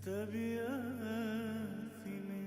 طبيعتي من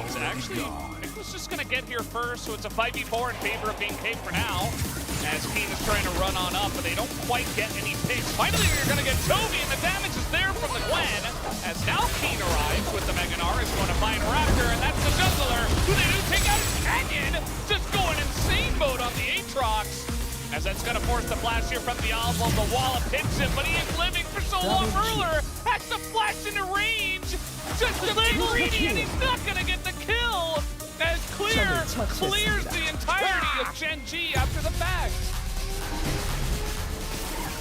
It's actually, Nick was just gonna get here first, so it's a 5v4 in favor of BK for now. As Keen is trying to run on up, but they don't quite get any picks. Finally, you're gonna get Toby, and the damage is there from the Gwen. As now Keen arrives with the Meganar, is going to find Raptor, and that's the jungler. Who they do take out Canyon, just going insane mode on the Aatrox. As that's gonna force the flash here from the Oswald. The wall pins him, but he is living for so long. Ruler has to flash into range. Just a bit greedy, and he's not gonna get the kill. As Clear clears the entirety of Gen.G after the fact.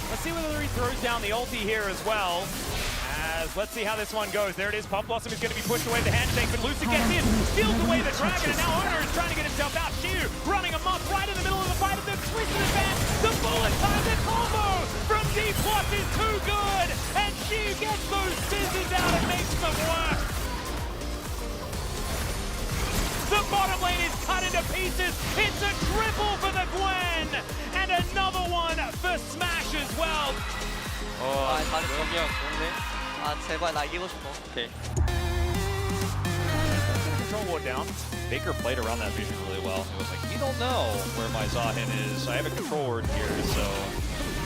Let's see whether he throws down the ulti here as well. Let's see how this one goes. There it is. Pump Blossom is going to be pushed away the handshake, but Lucid gets in, steals away the dragon, and now Owner is trying to get himself out. Shu running amok right in the middle of the fight, and then twisting his back. The bullet time, the combo from D+ is too good, and Shu gets those scissors out and makes them work. The bottom lane is cut into pieces. It's a triple for the Gwen, and another one for Smash as well. 아 제발 나 이기고 싶어. Okay. Control ward down. Baker played around that vision really well. He was like, you don't know where my Zahin is. I have a control word here, so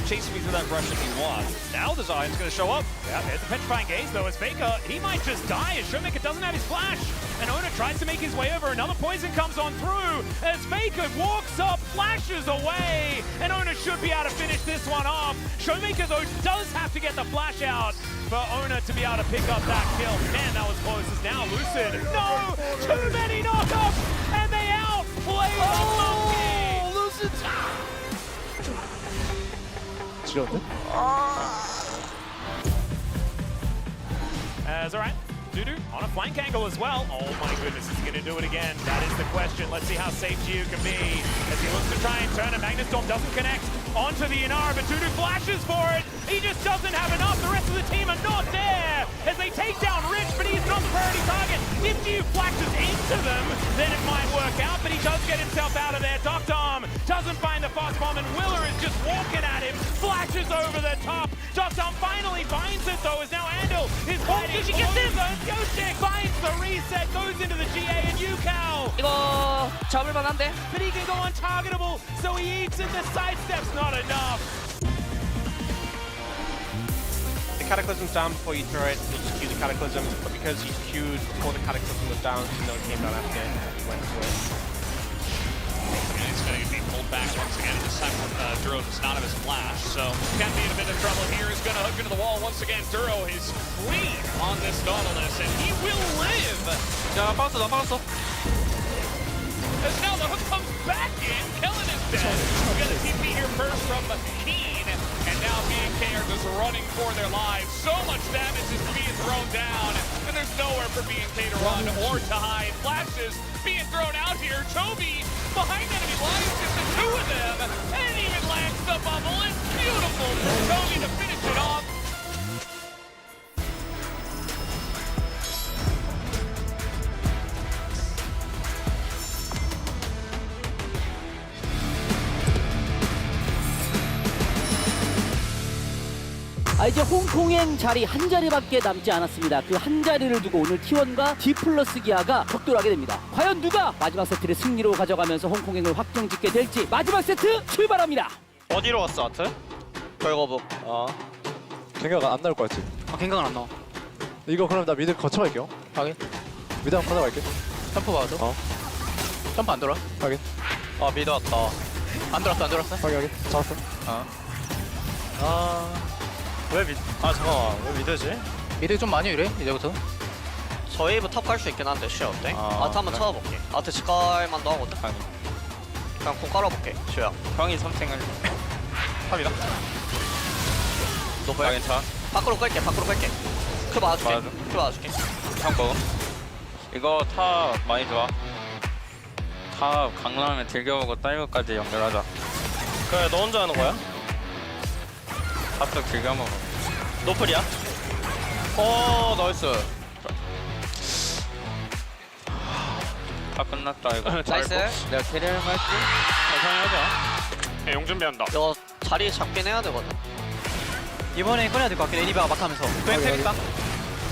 chase me through that brush if you want. Now the Zahin's going to show up. Yeah, there's the petrifying gaze though as Faker, he might just die as Showmaker doesn't have his flash. And Ona tries to make his way over, another poison comes on through as Faker walks up, flashes away, and Ona should be able to finish this one off. Showmaker though does have to get the flash out for Ona to be able to pick up that kill. Man, that was close as now Lucid. No! Too many knockups! And they outplay the monkey! Lucid! As alright, Dudu on a flank angle as well. Oh my goodness, is he gonna do it again? That is the question. Let's see how safe Gio can be. As he looks to try and turn it, Magnus Storm doesn't connect onto the Inara, but Dudu flashes for it. He just doesn't have enough. The rest of the team are not there as they take down Rich, but he's not the priority target. If Gio flashes into them, then it might work out, but he does get himself out of there. Dr. Arm doesn't find the fast bomb, and Willer is just walking at him, flashes over the top. Dr. Arm finally finds it though, as now Andal is fighting. She gets in! Yoshik finds the reset, goes into the GA, and Yukao. 이거 잡을 만한데? But he can go untargetable, so he eats it. The sidestep's not enough. The Cataclysm's down before you throw it, you just cue the Cataclysm, but because you queued before the Cataclysm was down, you know it came down after, you went to it. And he's going to be pulled back once again. This time Duro does not have his flash, so can be in a bit of trouble here. He's going to hook into the wall once again. Duro is clean on this Nautilus, and he will live. 자, 빠졌어, 나 빠졌어. As now the hook comes back in. Kellen is dead. We got a TP here first from Keen, and now BK are just running for their lives. So much damage is being thrown down, and there's nowhere for BK to run or to hide. Flashes being thrown out here. Toby behind enemy lines, just the two of them, and even lands the bubble. It's beautiful for Toby to finish it off. 이제 홍콩행 자리 한 자리밖에 남지 않았습니다. 그 한 자리를 두고 오늘 T1과 D+ 기아가 격돌하게 됩니다. 과연 누가 마지막 세트를 승리로 가져가면서 홍콩행을 확정짓게 될지 마지막 세트 출발합니다. 어디로 왔어, 아트? 별거북. 갱각 안 나올 것 같지? 갱각은 안 나와. 이거 그럼 나 미드 거쳐갈게요. 확인. 미드 한번 가져갈게. 점프 봐도? 점프 안 돌아? 확인. 미드 왔다. 안 돌았어? 확인. 잡았어. 잠깐만, 왜 미드지? 미드 좀 많이 유래 이제부터. 저 웨이브 탑 갈 수 있긴 한데, 슈 어때? 아트 한번 찾아볼게. 아트 직갈만도 하거든? 아니. 그냥 공 깔아볼게, 슈야. 형이 선택을. 탑이다. 나 괜찮아. 밖으로 끌게. 그 맞아줄게. 형 먹어. 이거 탑 많이 좋아. 탑 강남에 들겨오고 딸거까지 연결하자. 그래, 너 혼자 하는 거야? 탑도 들겨 먹어. 노플이야? 나이스. 탑 끝났다 이거. 나이스. 내가 캐리를 할게. 천천히 하자. 용 준비한다. 이거 자리 잡긴 해야 되거든. 이번에 꺼내야 될 것 같긴 해. 애니바가 막 하면서. 여기.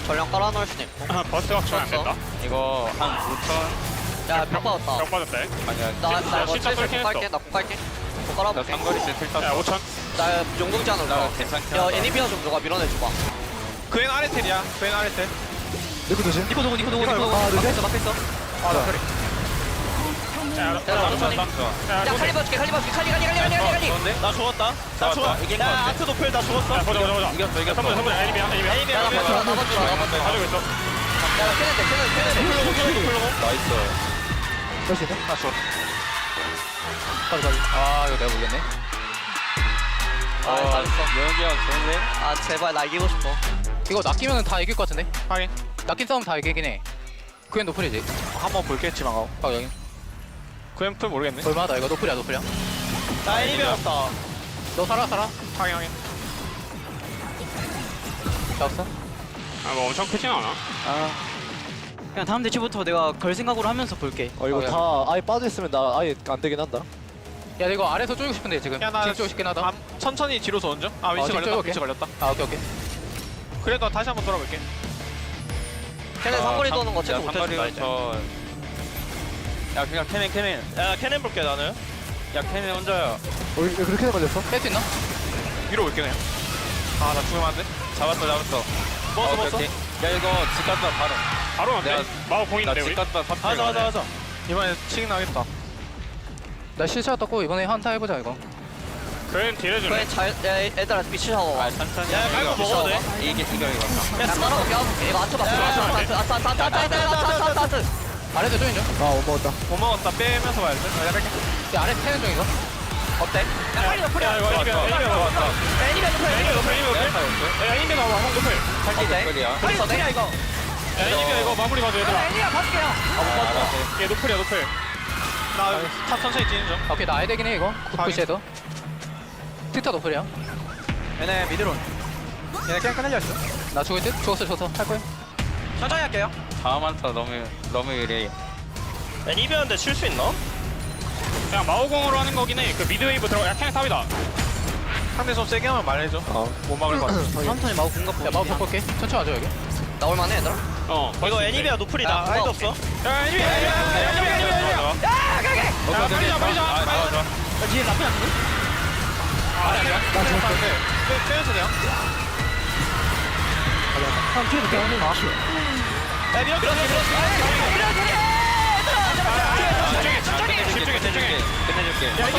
전령 깔아놓을 수도 있고. 버스 확정 안 된다. 이거 한 5천. 야벽 받았다. 병 빠졌대. 아니야. 나 이거 진짜 슬슬 쏠긴 공 갈게. 했어. 나 공 갈게. 공 나 깔아볼게. 상거리 세틀 야 탔어. 5천. 나 용궁지 안으로 나 들어가. 괜찮게. 야 하다. 애니비아 좀 누가 밀어내줘봐. 그엔 아레텔이야. 그엔 아레텔. 리프 조심. 니코 누구 니코 누구 이거 니코 하나, 둘, 셋. 막혀있어. 아, 나 그래. 야 천천히. 야 칼리 봐줄게 칼리 봐줄게 칼리 좋은데? 나 죽었다. 나 죽어. 이긴 거 같아. 아트 도플 나 죽었어. 야 보자. 이겼어 이겼어. 선물 애니비야. 야 나 먼저 나 먼저 가지고 있어. 야 캐넨데 나이스. 할수 있나? 나 죽었어. 아 이거 내가 모르겠네. 잘했어. 영욱이 형 좋은데? 아 제발 나 이기고 싶어. 이거 낚이면 다 이길 것 같은데? 확인. 낚인 싸움 다 이기긴 해. 그엔 노플이지. 한번 볼겠지만 어. 여기. 그엔 풀 모르겠네. 얼마다 이거 노플이야 노플이야. 나 애니비였다. 너 살아. 확인 확인. 잡았어? 아뭐 엄청 크진 않아. 그냥 다음 대치부터 내가 걸 생각으로 하면서 볼게. 이거 다 아예 빠져있으면 나 아예 안 되긴 한다. 야 이거 아래서 쪼이고 싶은데 지금. 야, 나 지금 쪼이고 싶긴 하다. 천천히 뒤로서 얹어. 아 위치 지금 걸렸다. 쪼여볼게. 위치 걸렸다. 아 오케이. 그래도 다시 한번 돌아볼게. 캐넨 상거리 도는 거 체크 상거리 못해준다 이제. 야 그냥 캐넨. 야 캐넨 볼게 나는. 야 캐넨 혼자야. 왜 그렇게 걸렸어? 뺄 수 있나? 위로 올게 그냥. 아 나 죽으면 안 돼. 잡았어. 먹었어. 오케이. 야 이거 집 갔다 바로. 바로 안 돼. 내가- 마오 공인데 나집 우리. 갔다 탑. 하자. 이번에 치긴 나겠다. 나 실체가 떴고 이번에 한타 해보자 이거. 그엔 딜해주네. 그래 잘 얘들아 미치 샤워. 아 천천히. 야, 깔고 먹어도 돼? 이겨. 야 따라오게 하고 이거 아트 아트 아래서 쪼인 중. 아못 먹었다. 못 먹었다. 빼면서 봐야 돼. 내가 뺄게. 야 아래 태는 중 이거. 어때? 야 빨리 너 야 이거 애니비야 먹었다. 애니비아 좀 애니비야 높여. 야 애니비야 나와 형 높여. 탑이야. 빨리 너 이거. 야 애니비야 이거 마무리 봐줘 얘들아. 애니비아 받게요. 얘 노플이야 노플. 나탑 천천히 뛰는 중. 오케이 나 아예 되긴 해 이거. 굿푸시해도. 트위터 노플이야. 얘네 미드론. 얘네 그냥 끝내려 했어. 나 죽을 듯? 죽었어 할 거야. 천천히 할게요. 다음 한타 너무 유리해. 애니비였는데 칠 수 있나? 그냥 마오공으로 하는 거긴 해. 그 미드웨이브 들어가. 야 그냥 탑이다. 상대 좀 세게 하면 말해줘. 못 막을 것 같아. 천천히 마우 공각 야 마우 바꿀게. 천천히 와줘 여기. 나올만해 얘들아. 이거 애니비야 노플이다. 야, 아이도 없어. 없어. 야 애니비야. 야 빨리 자. 뒤에 나쁘지 않은데? 빼면서 돼요. 형 뒤에 볼게. 야 밀어. 집중해. 끝내줄게. 야 이거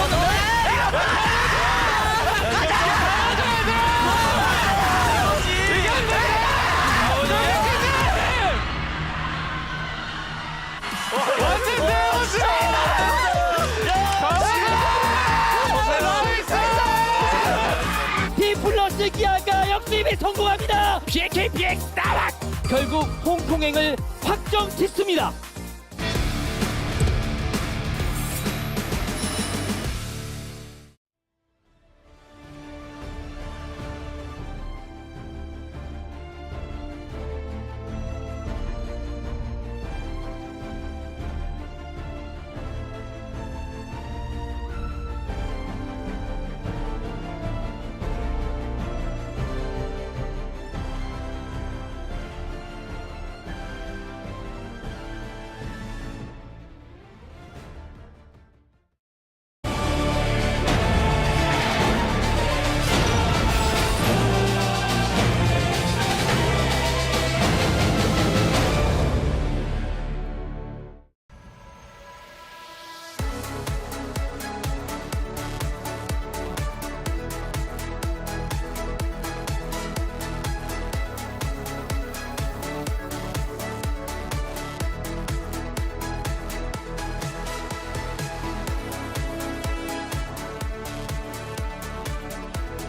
디플러스 기아가 역습에 성공합니다. BFX 따락. 결국 홍콩행을 확정짓습니다.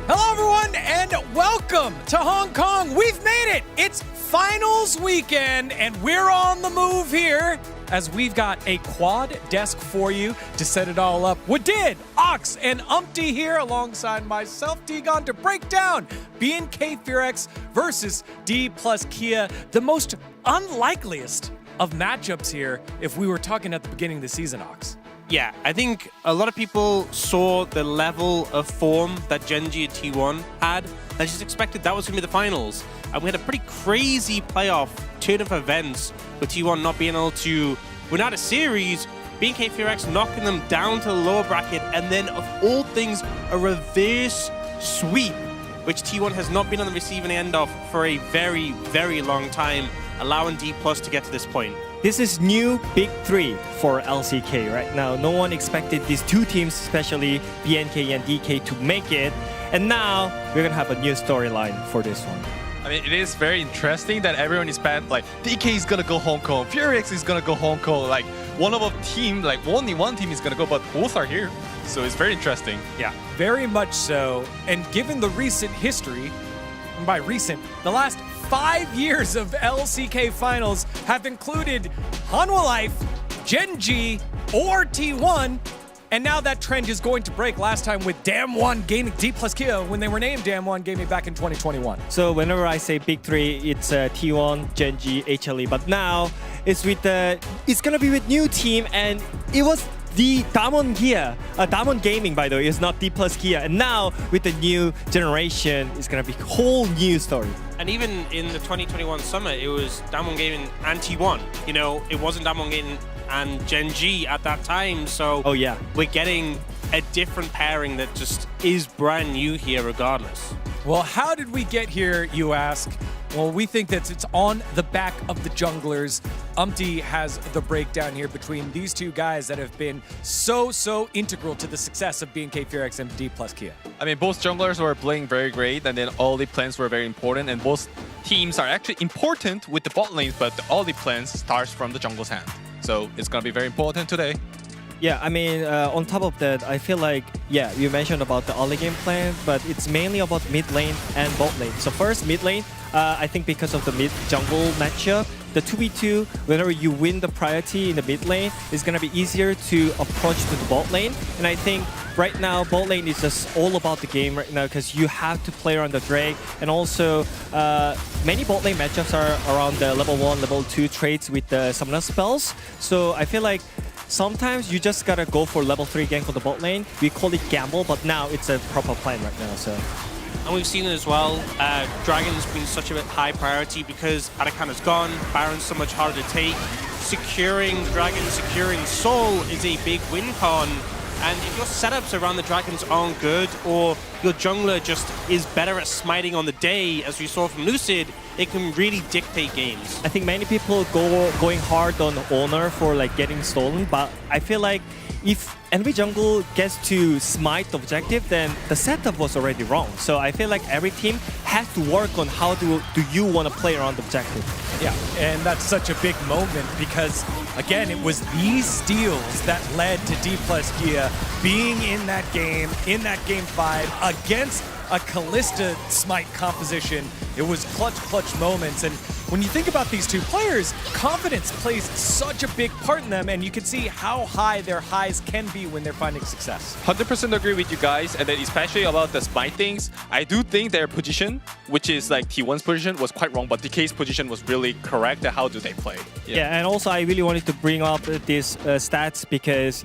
Hello, everyone, and welcome to Hong Kong. We've made it. It's finals weekend, and we're on the move here as we've got a quad desk for you to set it all up. Wadid, Ox, and Umpty here alongside myself, Digon, to break down B&K Fearex versus D plus Kia, the most unlikeliest of matchups here if we were talking at the beginning of the season, Ox. Yeah, I think a lot of people saw the level of form that Gen.G and T1 had. They just expected that was going to be the finals. And we had a pretty crazy playoff turn of events with T1 not being able to win out a series, BNK FuryX knocking them down to the lower bracket, and then, of all things, a reverse sweep, which T1 has not been on the receiving end of for a very, very long time, allowing D+ to get to this point. This is new big three for LCK right now. No one expected these two teams, especially BNK and DK, to make it. And now we're gonna have a new storyline for this one. I mean, it is very interesting that everyone is bad. Like, DK is gonna go Hong Kong, FuryX is gonna go Hong Kong. Like, one of a team, like only one team is gonna go, but both are here. So it's very interesting. Yeah, very much so. And given the recent history, and by recent, the last 5 years of LCK finals have included Hanwha Life, Gen.G, or T1. And now that trend is going to break last time with Damwon Gaming, D+ Kia, when they were named Damwon Gaming back in 2021. So whenever I say big three, it's T1, Gen.G, HLE. But now it's with it's gonna be with new team, and it was the Damwon Kia, Damwon Gaming, by the way, is not D+ Kia. And now with the new generation, it's gonna be a whole new story. And even in the 2021 summer, it was Damwon Gaming and T1. You know, it wasn't Damwon Gaming and Gen.G at that time. So oh yeah, we're getting a different pairing that just is brand new here regardless. Well, how did we get here, you ask? Well, we think that it's on the back of the junglers. has the breakdown here between these two guys that have been so integral to the success of BNK FuryX and D+ Kia. I mean, both junglers were playing very great, and then all the plans were very important, and both teams are actually important with the bot lanes, but all the plans starts from the jungle's hand. So it's gonna be very important today. Yeah, I mean, on top of that, I feel like, yeah, you mentioned about the early game plan, but it's mainly about mid lane and bot lane. So first, mid lane, I think because of the mid-jungle matchup, the 2v2, whenever you win the priority in the mid lane, it's going to be easier to approach to the bot lane. And I think right now, bot lane is just all about the game right now because you have to play around the Drake. And also, many bot lane matchups are around the level 1, level 2 traits with the summoner spells. So I feel like sometimes you just gotta go for level 3 gank on the bot lane. We call it gamble, but now it's a proper plan right now. So. And we've seen it as well. Dragon's been such a high priority because Arakana's gone, Baron's so much harder to take. Securing Dragon, securing Soul is a big win con. And if your setups around the Dragons aren't good, or your jungler just is better at smiting on the day, as we saw from Lucid, it can really dictate games. I think many people going hard on Honor for like getting stolen, but I feel like if enemy jungle gets to smite the objective, then the setup was already wrong. So I feel like every team has to work on how do you want to play around the objective. Yeah, and that's such a big moment because, again, it was these steals that led to D+ Kia being in that game 5 against a Kalista smite composition. It was clutch moments, and when you think about these two players, confidence plays such a big part in them, and you can see how high their highs can be when they're finding success. 100% agree with you guys, and then especially about the smite things, I do think their position, which is like T1's position, was quite wrong, but DK's position was really correct. How do they play? Yeah, and also I really wanted to bring up these stats because,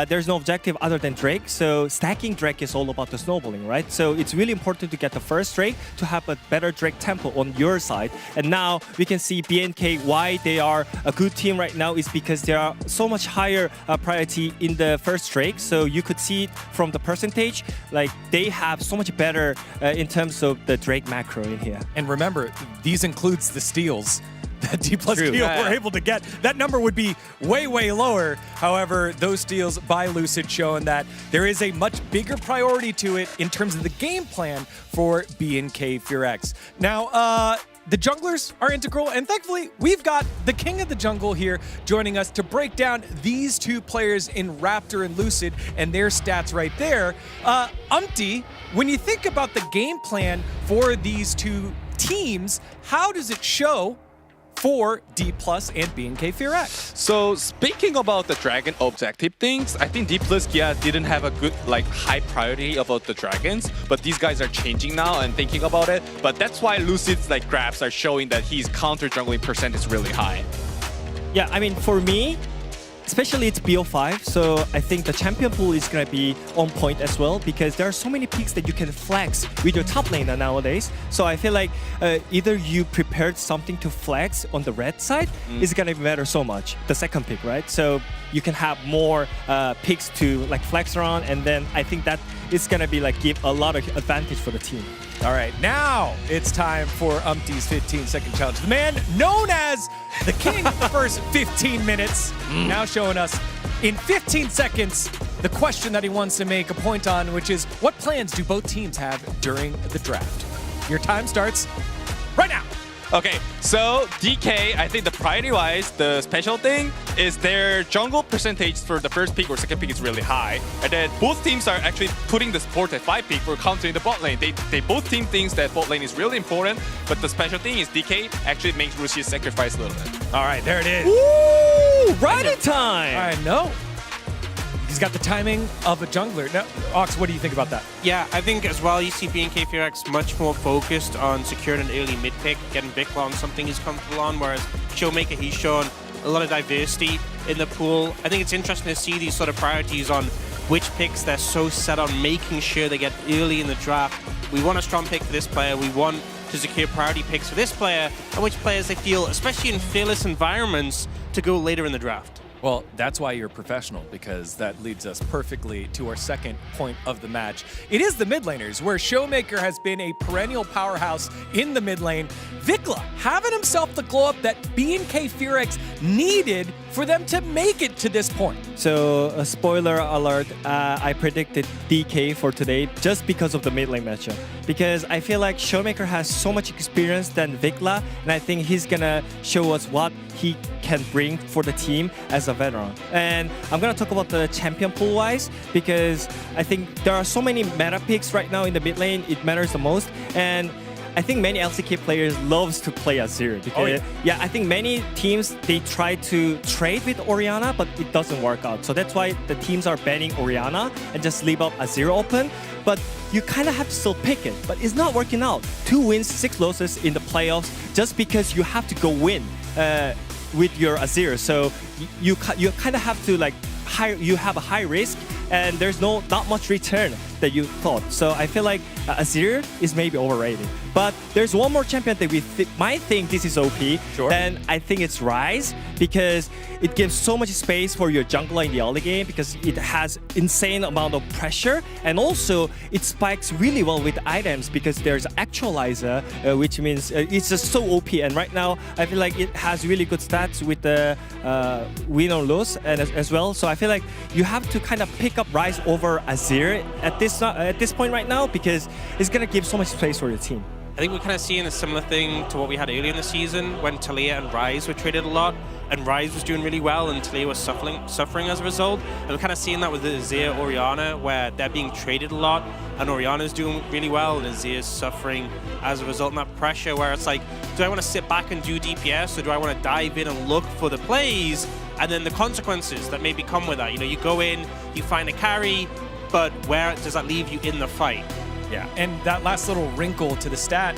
there's no objective other than Drake, so stacking Drake is all about the snowballing, right? So it's really important to get the first Drake to have a better Drake tempo on your side. And now we can see BNK, why they are a good team right now is because they are so much higher priority in the first Drake. So you could see it from the percentage, like they have so much better in terms of the Drake macro in here. And remember, these includes the steals that D+ Kia were able to get. That number would be way lower. However, those steals by Lucid showing that there is a much bigger priority to it in terms of the game plan for BNK FuryX. Now, the junglers are integral, and thankfully, we've got the king of the jungle here joining us to break down these two players in Raptor and Lucid and their stats right there. When you think about the game plan for these two teams, how does it show for D+ and BNK FuryX? So speaking about the Dragon objective things, I think D+ Kia didn't have a good high priority about the Dragons, but these guys are changing now and thinking about it. But that's why Lucid's grabs are showing that his counter jungling percent is really high. Yeah, I mean, for me, especially it's BO5, so I think the champion pool is gonna be on point as well because there are so many picks that you can flex with your top laner nowadays. So I feel like either you prepared something to flex on the red side is gonna matter so much. The second pick, right? So you can have more picks to like flex around, and then I think that it's gonna be like give a lot of advantage for the team. All right, now it's time for Umpty's 15-second challenge. The man known as the king of the first 15 minutes, now showing us in 15 seconds the question that he wants to make a point on, which is what plans do both teams have during the draft? Your time starts right now. Okay, so DK, I think the priority-wise, the special thing is their jungle percentage for the first pick or second pick is really high. And then both teams are actually putting the support at 5 pick for countering the bot lane. They both team thinks that bot lane is really important, but the special thing is DK actually makes Lucius sacrifice a little bit. All right, there it is. Ooh, right in time. I know. He's got the timing of a jungler. Now, Ox, what do you think about that? Yeah, I think as well you see BNK Furex much more focused on securing an early mid pick, getting Vikla on something he's comfortable on, whereas Showmaker, he's shown a lot of diversity in the pool. I think it's interesting to see these sort of priorities on which picks they're so set on making sure they get early in the draft. We want a strong pick for this player, we want to secure priority picks for this player, and which players they feel, especially in fearless environments, to go later in the draft. Well, that's why you're a professional, because that leads us perfectly to our second point of the match. It is the mid laners, where Showmaker has been a perennial powerhouse in the mid lane. Vikla having himself the glow up that BNK Furex needed for them to make it to this point. So, a spoiler alert, I predicted DK for today just because of the mid lane matchup. Because I feel like Showmaker has so much experience than Vikla, and I think he's gonna show us what he can bring for the team as a veteran. And I'm gonna talk about the champion pool wise, because I think there are so many meta picks right now in the mid lane, it matters the most. And I think many LCK players loves to play Azir because I think many teams, they try to trade with Orianna, but it doesn't work out. So that's why the teams are banning Orianna and just leave up Azir open. But you kind of have to still pick it, but it's not working out. 2 wins, 6 losses in the playoffs just because you have to go win with your Azir. So you kind of have to like you have a high risk, and there's not much return that you thought. So I feel like Azir is maybe overrated. But there's one more champion that we might think this is OP. Sure. Then I think it's Ryze, because it gives so much space for your jungler in the early game, because it has insane amount of pressure, and also it spikes really well with items because there's Actualizer, which means it's just so OP. And right now I feel like it has really good stats with the win or lose and as well. So I feel like you have to kind of pick up Ryze over Azir at this point right now, because it's gonna give so much space for your team. I think we're kind of seeing a similar thing to what we had earlier in the season when Talia and Ryze were traded a lot, and Ryze was doing really well and Talia was suffering as a result. And we're kind of seeing that with the Azir Orianna, where they're being traded a lot and Orianna's doing really well and Azir's suffering as a result. And that pressure where it's like, do I want to sit back and do DPS, or do I want to dive in and look for the plays? And then the consequences that maybe come with that. You know, you go in, you find a carry, but where does that leave you in the fight? Yeah, and that last little wrinkle to the stat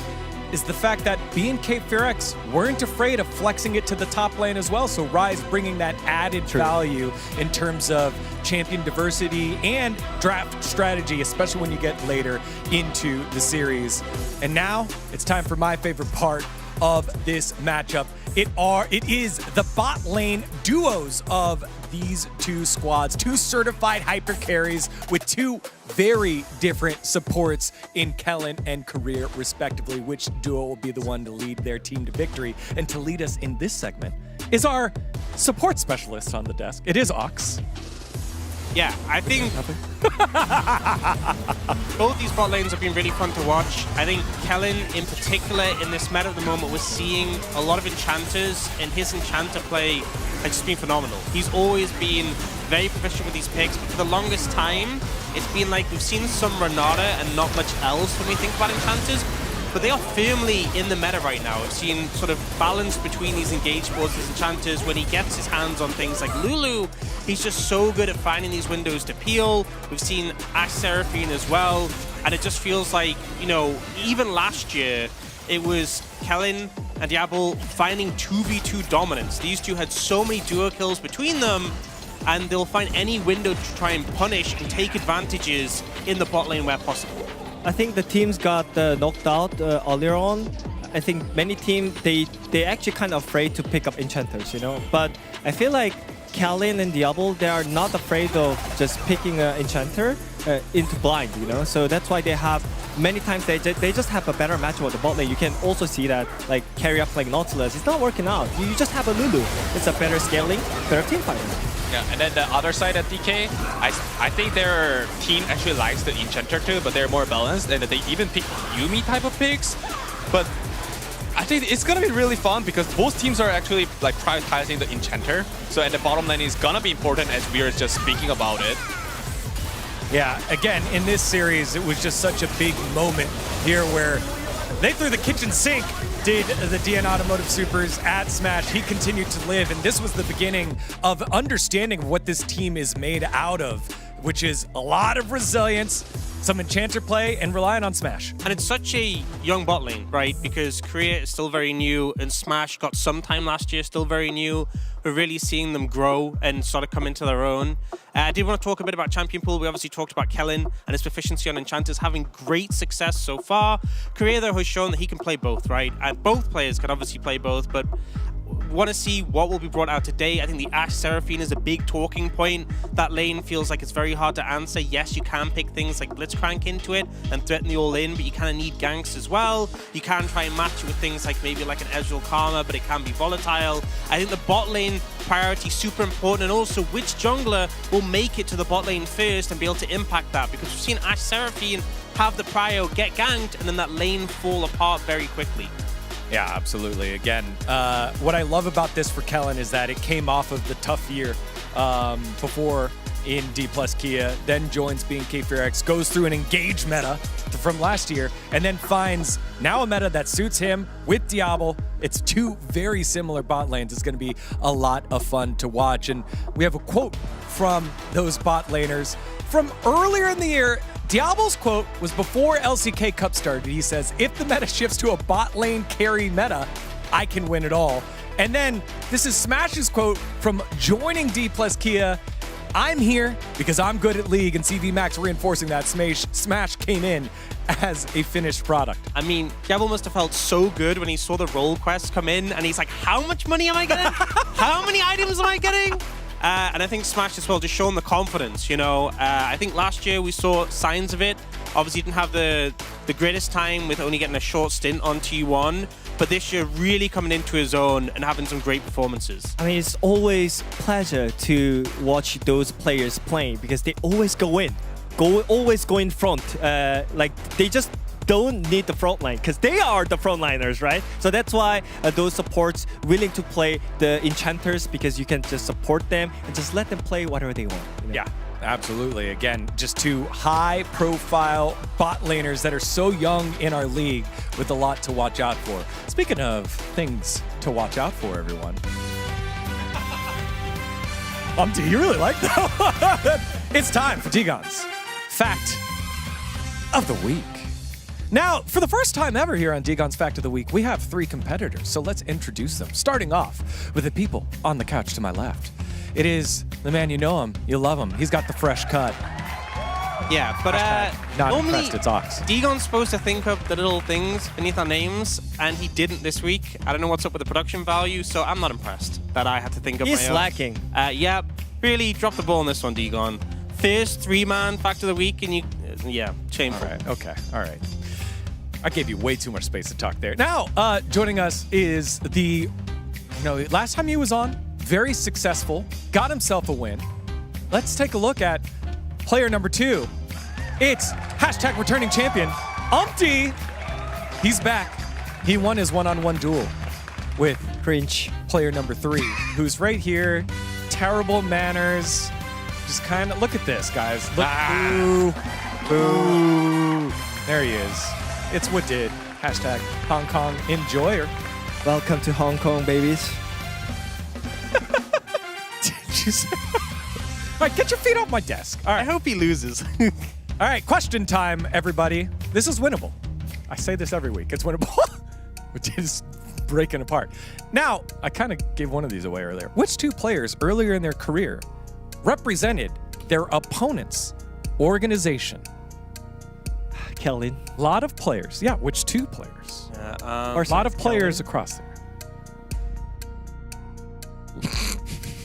is the fact that BNK Furex weren't afraid of flexing it to the top lane as well. So Ryze bringing that added value in terms of champion diversity and draft strategy, especially when you get later into the series. And now it's time for my favorite part of this matchup. It is the bot lane duos of these two squads, 2 certified hyper carries with 2 very different supports in Kellen and Career respectively. Which duo will be the one to lead their team to victory? And to lead us in this segment is our support specialist on the desk. It is Ox. Yeah, I think both these bot lanes have been really fun to watch. I think Kellen in particular in this meta at the moment, we're seeing a lot of enchanters, and his enchanter play has just been phenomenal. He's always been very proficient with these picks, but for the longest time, it's been like we've seen some Renata and not much else when we think about enchanters. But they are firmly in the meta right now. I've seen sort of balance between these engaged boards, these enchanters. When he gets his hands on things like Lulu, he's just so good at finding these windows to peel. We've seen Ash Seraphine as well. And it just feels like, you know, even last year, it was Kellen and Diablo finding 2v2 dominance. These two had so many duo kills between them, and they'll find any window to try and punish and take advantages in the bot lane where possible. I think the teams got knocked out earlier on. I think many teams, they actually kind of afraid to pick up enchanters, you know. But I feel like Kalin and Diablo, they are not afraid of just picking an enchanter into blind, you know. So that's why they have many times they just have a better matchup with the bot lane. You can also see that like carry up like Nautilus, it's not working out. You just have a Lulu. It's a better scaling, better team fighter. Yeah, and then the other side at DK, I think their team actually likes the Enchanter too, but they're more balanced, and they even pick Yuumi type of picks. But I think it's gonna be really fun because both teams are actually like prioritizing the Enchanter. So and the bottom lane is gonna be important as we are just speaking about it. Yeah, again, in this series, it was just such a big moment here where they threw the kitchen sink, did the DN Automotive Supers at Smash. He continued to live, and this was the beginning of understanding what this team is made out of, which is a lot of resilience, some enchanter play, and relying on Smash. And it's such a young bot lane, right? Because Korea is still very new, and Smash got some time last year, still very new. We're really seeing them grow and sort of come into their own. I did want to talk a bit about Champion Pool. We obviously talked about Kellen and his proficiency on Enchanters, having great success so far. Korea, though, has shown that he can play both, right? And both players can obviously play both, but want to see what will be brought out today. I think the Ashe Seraphine is a big talking point. That lane feels like it's very hard to answer. Yes, you can pick things like Blitzcrank into it and threaten the all-in, but you kind of need ganks as well. You can try and match it with things like maybe like an Ezreal Karma, but it can be volatile. I think the bot lane priority is super important, and also which jungler will make it to the bot lane first and be able to impact that, because we've seen Ashe Seraphine have the prio, get ganked, and then that lane fall apart very quickly. Yeah, absolutely. Again, what I love about this for Kellen is that it came off of the tough year before in D+ Kia, then joins BNK Fearx, goes through an engage meta from last year, and then finds now a meta that suits him with Diablo. It's two very similar bot lanes. It's going to be a lot of fun to watch. And we have a quote from those bot laners from earlier in the year. Diablo's quote was before LCK Cup started. He says, if the meta shifts to a bot lane carry meta, I can win it all. And then this is Smash's quote from joining D+ Kia. I'm here because I'm good at League, and CV Max reinforcing that. Smash came in as a finished product. I mean, Diablo must have felt so good when he saw the role quests come in, and he's like, how much money am I getting? How many items am I getting? And I think Smash as well, just showing the confidence, you know. I think last year we saw signs of it. Obviously, he didn't have the greatest time with only getting a short stint on T1, but this year really coming into his own and having some great performances. I mean, it's always pleasure to watch those players playing because they always go in, always go in front. Like they just don't need the front line because they are the frontliners, right? So that's why those supports willing to play the enchanters, because you can just support them and just let them play whatever they want. You know? Yeah, absolutely. Again, just two high-profile bot laners that are so young in our league with a lot to watch out for. Speaking of things to watch out for, everyone. Do you really like that? It's time for Digon's Fact of the Week. Now, for the first time ever here on Digon's Fact of the Week, we have 3 competitors, so let's introduce them. Starting off with the people on the couch to my left. It is the man, you know him, you love him. He's got the fresh cut. Yeah, but not normally impressed, it's Ox. Digon's supposed to think of the little things beneath our names, and he didn't this week. I don't know what's up with the production value, so I'm not impressed that I had to think of He's my own. slacking. Yeah, really dropped the ball on this one, Digon. First 3-man Fact of the Week, and you, yeah, shameful. All right, okay, all right. I gave you way too much space to talk there. Now, joining us is the, last time he was on, very successful, got himself a win. Let's take a look at player number 2. It's hashtag returning champion, Umpty. He's back. He won his one-on-one duel with Cringe player number 3, who's right here. Terrible manners. Just kind of, look at this, guys. Look, boo. There he is. It's what did. Hashtag Hong Kong enjoyer. Welcome to Hong Kong, babies. Did you say? All right, get your feet off my desk. All right. I hope he loses. All right, question time, everybody. This is winnable. I say this every week. It's winnable. Which is breaking apart. Now, I kind of gave one of these away earlier. Which 2 players earlier in their career represented their opponent's organization? Kellen. A lot of players. Yeah, which 2 players? Or a lot of players across there.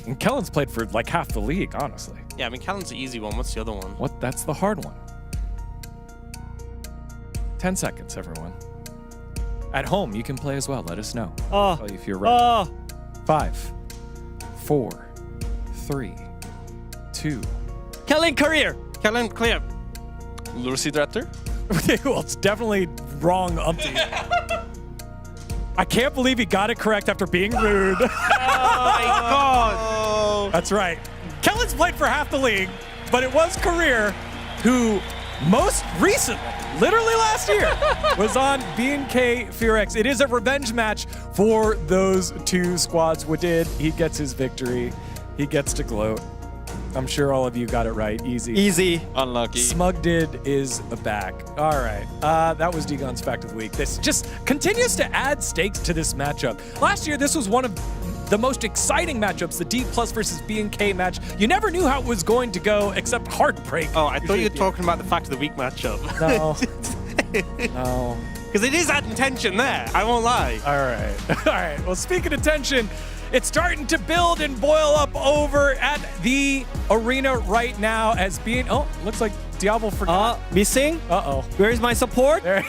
And Kellen's played for like half the league, honestly. Yeah, I mean, Callan's the easy one. What's the other one? What? That's the hard one. 10 seconds, everyone. At home, you can play as well. Let us know. Oh. If you're ready. 5, 4, 3, 2. Kellen career. Callan, clear. Lucy Director? Well, it's definitely wrong, Umpty. I can't believe he got it correct after being rude. Oh my God. That's right. Kellen's played for half the league, but it was Career who most recently, literally last year, was on B&K FearX. It is a revenge match for those 2 squads. He gets his victory. He gets to gloat. I'm sure all of you got it right. Easy. Unlucky. Smugdid is back. All right. That was Degon's Fact of the Week. This just continues to add stakes to this matchup. Last year, this was one of the most exciting matchups, the D+ versus B&K match. You never knew how it was going to go, except heartbreak. Oh, I thought you were talking about the Fact of the Week matchup. No. No. Because it is adding tension there. I won't lie. All right. All right. Well, speaking of tension, it's starting to build and boil up over at the arena right now as being... Oh, looks like Diablo forgot. Missing? Uh-oh. Where is my support? There.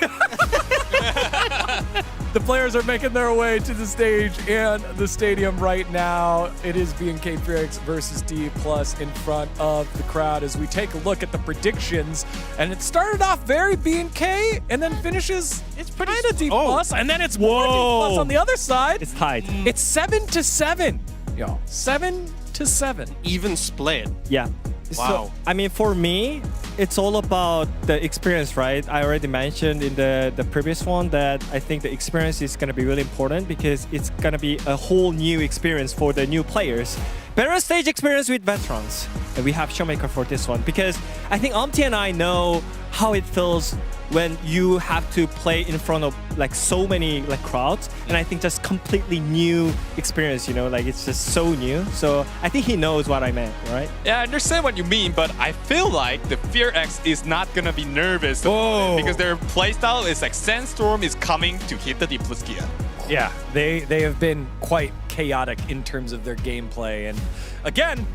The players are making their way to the stage and the stadium right now. It is B&K FearX versus D+ in front of the crowd as we take a look at the predictions. And it started off very B&K and then finishes it's pretty kind of D+, and then it's more D+ on the other side. It's tied. It's 7-7, y'all. 7-7. Even split. Yeah. Wow. So, I mean, for me, it's all about the experience, right? I already mentioned in the previous one that I think the experience is going to be really important because it's going to be a whole new experience for the new players. Better stage experience with veterans. And we have Showmaker for this one because I think Umpty and I know how it feels when you have to play in front of like so many like crowds, and I think just completely new experience, you know, like it's just so new. So I think he knows what I meant, right? Yeah, I understand what you mean, but I feel like the FearX is not gonna be nervous because their playstyle is like Sandstorm is coming to hit the Dipluskia. Yeah, they have been quite chaotic in terms of their gameplay, and again,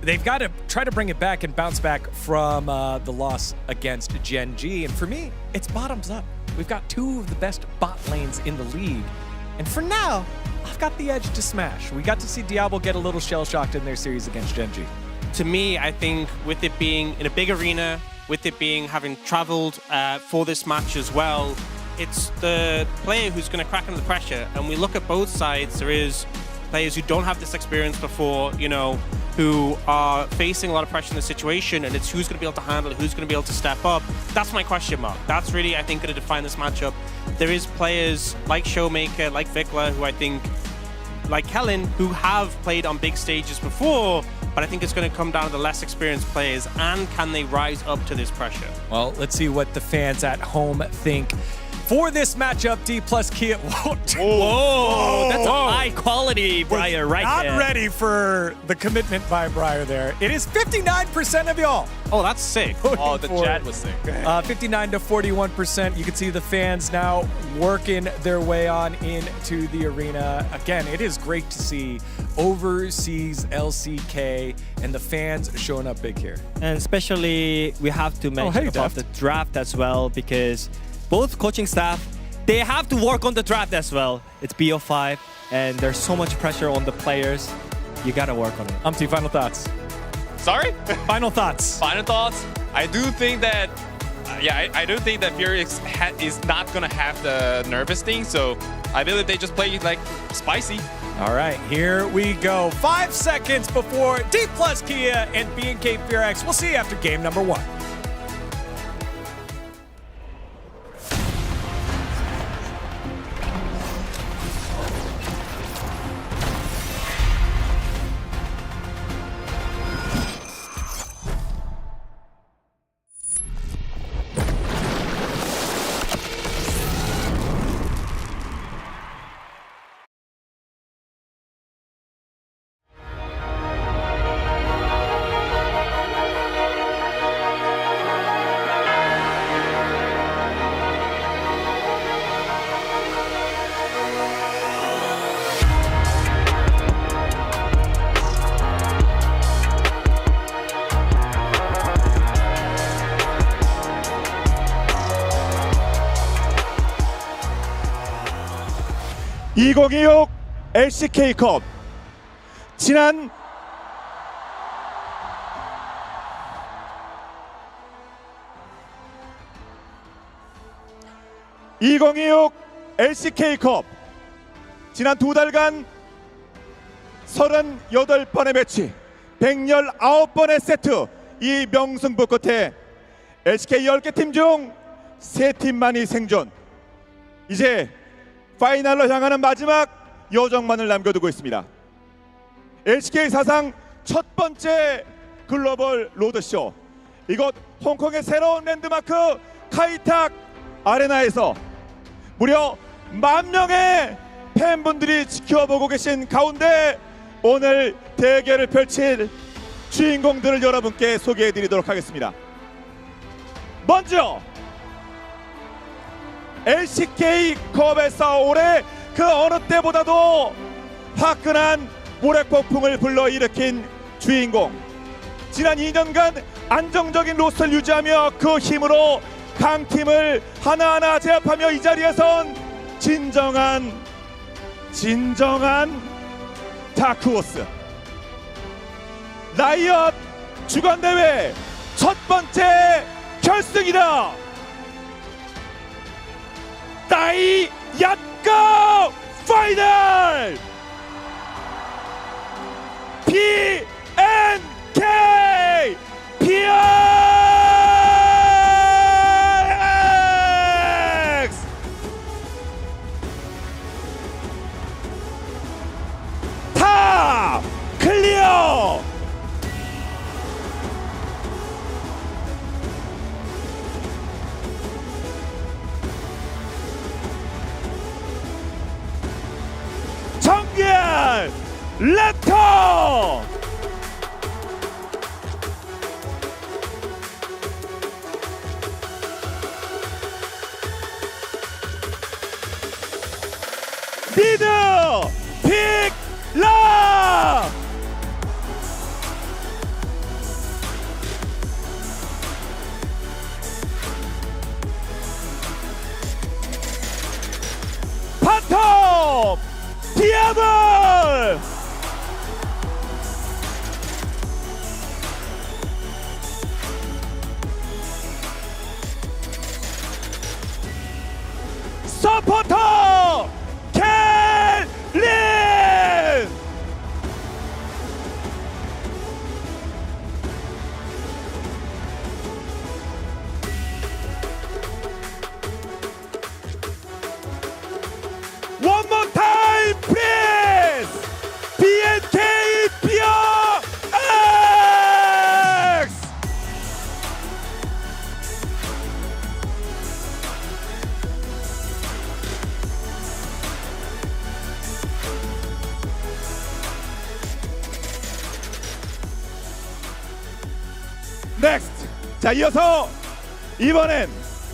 they've got to try to bring it back and bounce back from the loss against Gen G. And for me, it's bottoms up. We've got 2 of the best bot lanes in the league. And for now, I've got the edge to smash. We got to see Diablo get a little shell-shocked in their series against Gen G. To me, I think with it being in a big arena, with it being having traveled for this match as well, it's the player who's going to crack under the pressure. And we look at both sides. There is players who don't have this experience before, you know, who are facing a lot of pressure in the situation, and it's who's going to be able to handle it, who's going to be able to step up. That's my question mark. That's really, I think, going to define this matchup. There is players like Showmaker, like Vikla, who I think, like Kellen, who have played on big stages before, but I think it's going to come down to the less experienced players, and can they rise up to this pressure? Well, let's see what the fans at home think. For this matchup, D+ Kia. Whoa, that's a high quality Briar right there. Not ready for the commitment by Briar there. It is 59% of y'all. Oh, that's sick. Oh, the chat was sick. 59 to 41%. You can see the fans now working their way on into the arena. Again, it is great to see overseas LCK and the fans showing up big here. And especially, we have to mention about the draft as well, because both coaching staff, they have to work on the draft as well. It's BO5, and there's so much pressure on the players. You gotta work on it. Umpty, final thoughts. Sorry? Final thoughts. Final thoughts. I do think that, I do think that FearX is not gonna have the nervous thing, so I believe they just play like spicy. All right, here we go. 5 seconds before D+ Kia and B&K FearX. We'll see you after game number 1. 2026 LCK컵 지난 LCK컵 지난 2달간 38번의 매치 119번의 세트 이 명승부 끝에 LCK 10개 팀 중 3팀만이 생존. 이제 파이널로 향하는 마지막 여정만을 남겨두고 있습니다. LCK 사상 첫 번째 글로벌 로드쇼, 이곳 홍콩의 새로운 랜드마크 카이탁 아레나에서 무려 10,000명의 팬분들이 지켜보고 계신 가운데 오늘 대결을 펼칠 주인공들을 여러분께 소개해드리도록 하겠습니다. 먼저 LCK컵에서 올해 그 어느 때보다도 화끈한 모래폭풍을 불러일으킨 주인공, 지난 2년간 안정적인 로스를 유지하며 그 힘으로 강팀을 하나하나 제압하며 이 자리에 선 진정한 다크호스, 라이엇 주간대회 첫 번째 결승이다. 따이 얏가 파이널 PNK PRX 탑 클리어. 정규현 레터 미드 픽라 바텀 디아블 서포터 켈린 One more time, please! BNK PRX! 넥스트! 자, 이어서 이번엔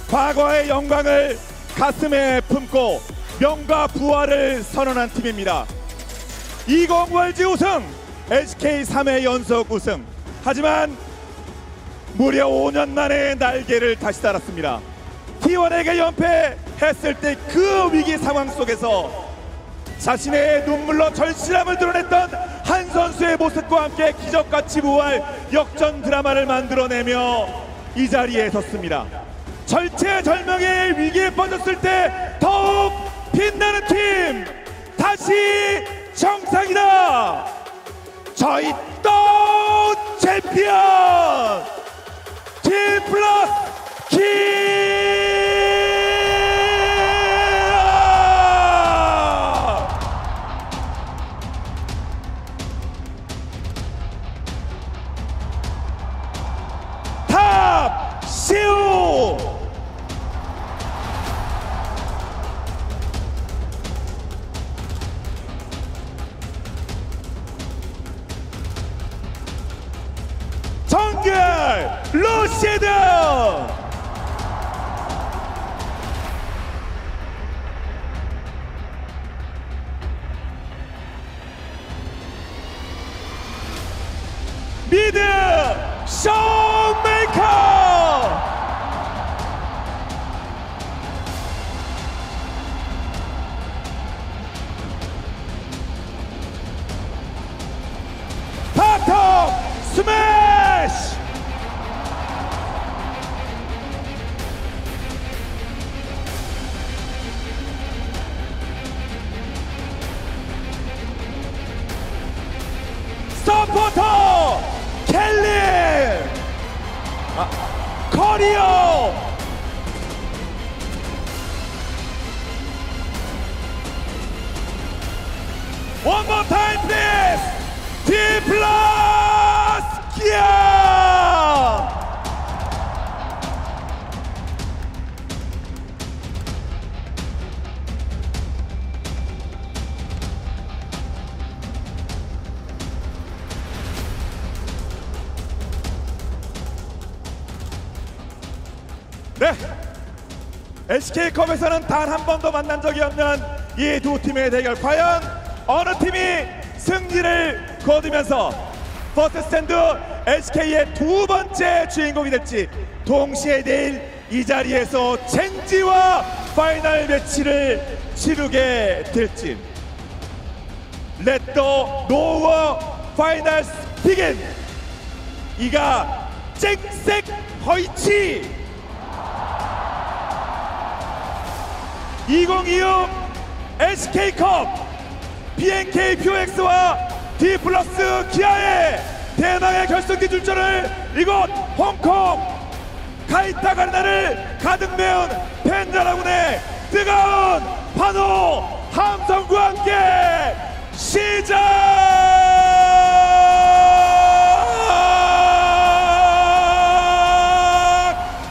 과거의 영광을 가슴에 품고 명과 부활을 선언한 팀입니다. 20 월즈 우승, LCK 3회 연속 우승. 하지만 무려 5년 만에 날개를 다시 달았습니다. T1에게 연패했을 때 그 위기 상황 속에서 자신의 눈물로 절실함을 드러냈던 한 선수의 모습과 함께 기적같이 부활 역전 드라마를 만들어내며 이 자리에 섰습니다. 절체절명의 위기에 빠졌을 때 더욱 빛나는 팀, 다시 정상이다. 저희 또 챔피언 팀 플러스 키. 탑 시우 정글 루시드 미드 쇼메이커 스매시! 서포터 켈리 커리어 One more time please D 플러스 기아 네, LCK컵에서는 단 한 번도 만난 적이 없는 이 두 팀의 대결. 과연 어느 팀이 승리를 거두면서 퍼스트 스탠드 LCK의 두 번째 주인공이 될지, 동시에 내일 이 자리에서 젠지와 파이널 매치를 치르게 될지. Let the Noah Finals begin. 이가 쨍색 허이치 2026 LCK컵 BNK POX와 D 플러스 기아의 대망의 결승기 출전을 이곳 홍콩 카이타가리나를 가득 메운 팬 여러분의 뜨거운 환호 함성과 함께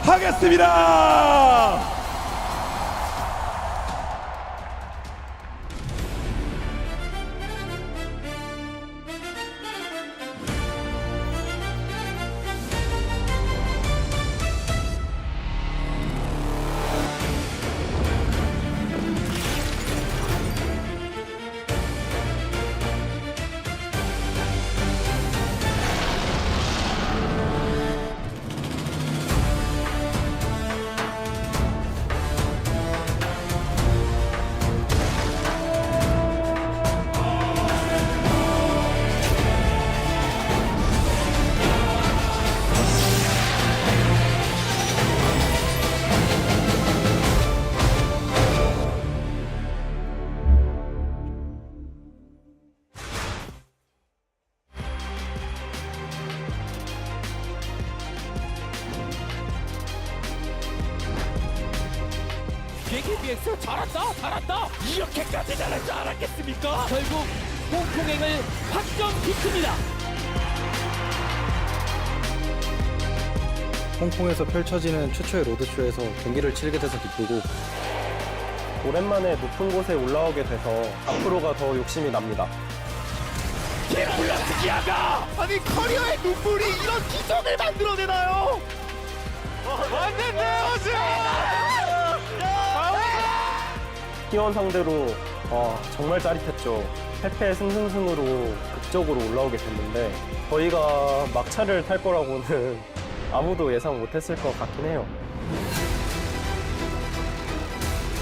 시작하겠습니다. BFX 잘한다. 이렇게까지 잘할 줄 알았겠습니까? 결국 홍콩행을 확정 짓습니다. 홍콩에서 펼쳐지는 최초의 로드쇼에서 경기를 치르게 돼서 기쁘고, 오랜만에 높은 곳에 올라오게 돼서 앞으로가 더 욕심이 납니다. 플러스 기아가 아니 커리어의 눈물이 이런 기적을 만들어내나요? 왔는데요 지금! T1 상대로 정말 짜릿했죠. 패패 승승승으로 극적으로 올라오게 됐는데, 저희가 막차를 탈 거라고는 아무도 예상 못했을 것 같긴 해요.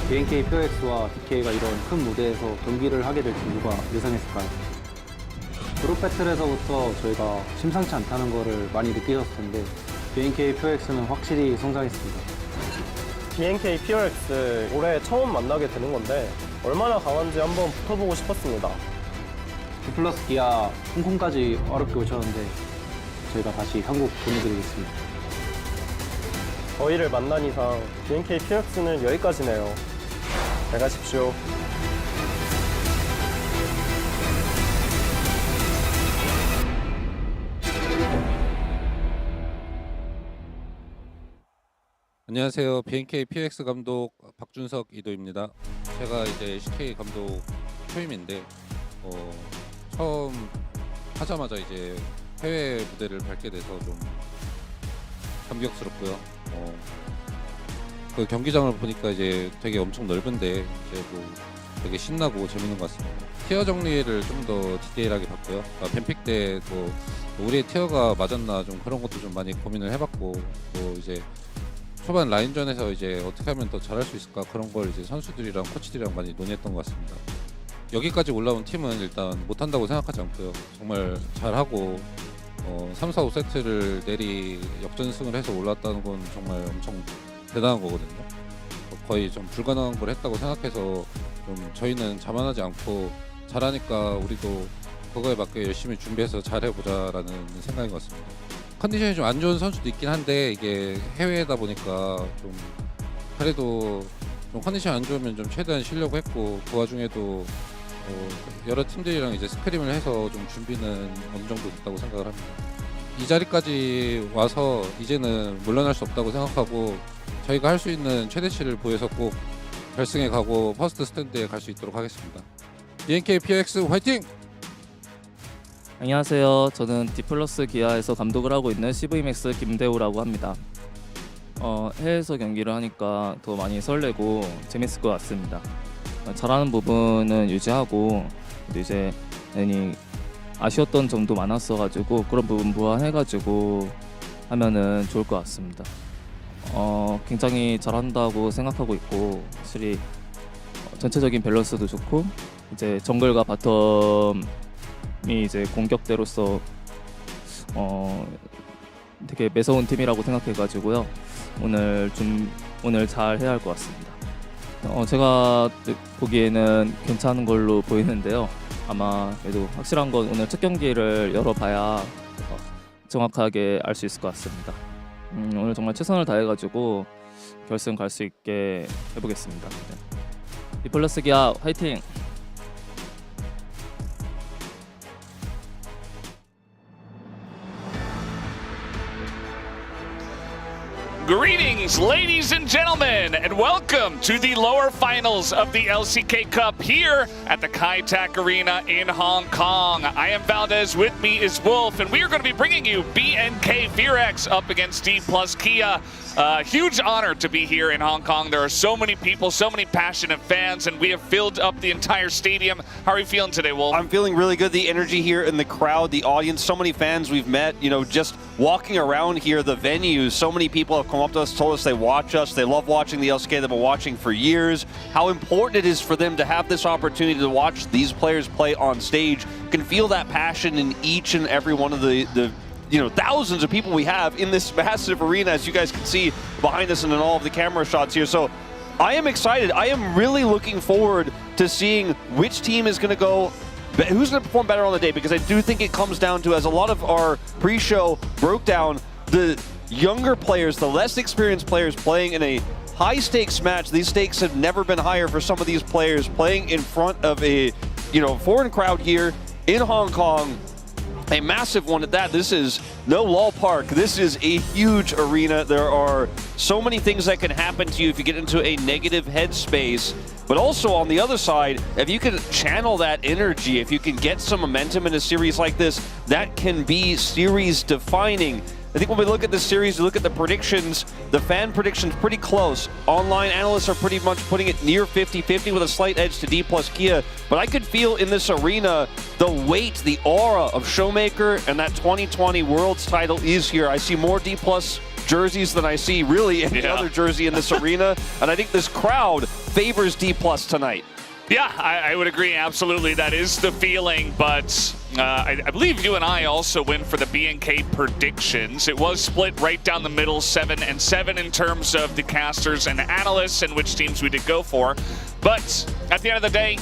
BNK POX와 DK가 이런 큰 무대에서 경기를 하게 될지 누가 예상했을까요? 그룹 배틀에서부터 저희가 심상치 않다는 거를 많이 느끼셨을 텐데, BNK POX는 확실히 성장했습니다. BNK POX 올해 처음 만나게 되는 건데 얼마나 강한지 한번 붙어보고 싶었습니다. D 플러스 기아 홍콩까지 어렵게 오셨는데 저희가 다시 한국 보내드리겠습니다. 저희를 만난 이상 BNK POX는 여기까지네요. 잘 가십시오. 안녕하세요. BNK POX 감독 박준석 이도입니다. 제가 이제 LCK 감독 초임인데 처음 하자마자 이제 해외 무대를 밟게 돼서 좀 감격스럽고요. 그 경기장을 보니까 이제 되게 엄청 넓은데 이제 뭐 되게 신나고 재밌는 것 같습니다. 티어 정리를 좀 더 디테일하게 봤고요. 뱀픽 때 뭐 우리의 티어가 맞았나 좀 그런 것도 좀 많이 고민을 해봤고, 또 이제 초반 라인전에서 이제 어떻게 하면 더 잘할 수 있을까, 그런 걸 이제 선수들이랑 코치들이랑 많이 논의했던 것 같습니다. 여기까지 올라온 팀은 일단 못한다고 생각하지 않고요. 정말 잘하고 3, 4, 5세트를 내리 역전승을 해서 올랐다는 건 정말 엄청 대단한 거거든요. 거의 좀 불가능한 걸 했다고 생각해서 좀 저희는 자만하지 않고 잘하니까 우리도 그거에 맞게 열심히 준비해서 잘해보자라는 생각인 것 같습니다. 컨디션이 좀 안 좋은 선수도 있긴 한데 이게 해외다 보니까 좀 그래도 좀 컨디션 안 좋으면 좀 최대한 쉬려고 했고 그 와중에도 여러 팀들이랑 이제 스크림을 해서 좀 준비는 어느 정도 됐다고 생각을 합니다. 이 자리까지 와서 이제는 물러날 수 없다고 생각하고 저희가 할 수 있는 최대치를 보여서 꼭 결승에 가고 퍼스트 스탠드에 갈 수 있도록 하겠습니다. BNK PX 화이팅! 안녕하세요. 저는 디플러스 기아에서 감독을 하고 있는 CV맥스 김대우라고 합니다. 해외에서 경기를 하니까 더 많이 설레고 재밌을 것 같습니다. 잘하는 부분은 유지하고 이제 아쉬웠던 점도 많았어가지고 그런 부분 보완해가지고 하면은 좋을 것 같습니다. 굉장히 잘한다고 생각하고 있고 확실히 전체적인 밸런스도 좋고 이제 정글과 바텀이 이제 공격대로서 되게 매서운 팀이라고 생각해가지고요. 오늘 잘 해야 할 것 같습니다. 제가 보기에는 괜찮은 걸로 보이는데요. 아마 그래도 확실한 건 오늘 첫 경기를 열어봐야 정확하게 알 수 있을 것 같습니다. 오늘 정말 최선을 다해가지고 결승 갈 수 있게 해보겠습니다. 디플러스 기아 화이팅! Greetings, ladies and gentlemen, and welcome to the lower finals of the LCK Cup here at the Kai Tak Arena in Hong Kong. I am Valdez, with me is Wolf, and we are going to be bringing you BNK Fearex up against D plus Kia. Huge honor to be here in Hong Kong. There are so many people, so many passionate fans, and we have filled up the entire stadium. How are you feeling today, Wolf? I'm feeling really good. The energy here in the crowd, the audience, so many fans we've met, you know, just walking around here, the venues, so many people have come up to us, told us they watch us, they love watching the LCK, they've been watching for years. How important it is for them to have this opportunity to watch these players play on stage. You can feel that passion in each and every one of the thousands of people we have in this massive arena, as you guys can see behind us and in all of the camera shots here. So I am excited. I am really looking forward to seeing which team is going to go, who's going to perform better on the day, because I do think it comes down to, as a lot of our pre-show broke down, the younger players, the less experienced players playing in a high-stakes match. These stakes have never been higher for some of these players playing in front of a foreign crowd here in Hong Kong. A massive one at that. This is no Lal Park. This is a huge arena. There are so many things that can happen to you if you get into a negative headspace. But also on the other side, if you can channel that energy, if you can get some momentum in a series like this, that can be series defining. I think when we look at this series, we look at the predictions, the fan predictions pretty close. Online analysts are pretty much putting it near 50-50 with a slight edge to D plus Kia. But I could feel in this arena the weight, the aura of Showmaker, and that 2020 Worlds title is here. I see more D plus jerseys than I see really any other jersey in this arena. And I think this crowd favors D plus tonight. Yeah, I would agree, absolutely. That is the feeling, but I believe you and I also went for the BNK predictions. It was split right down the middle, 7-7 in terms of the casters and analysts and which teams we did go for. But at the end of the day,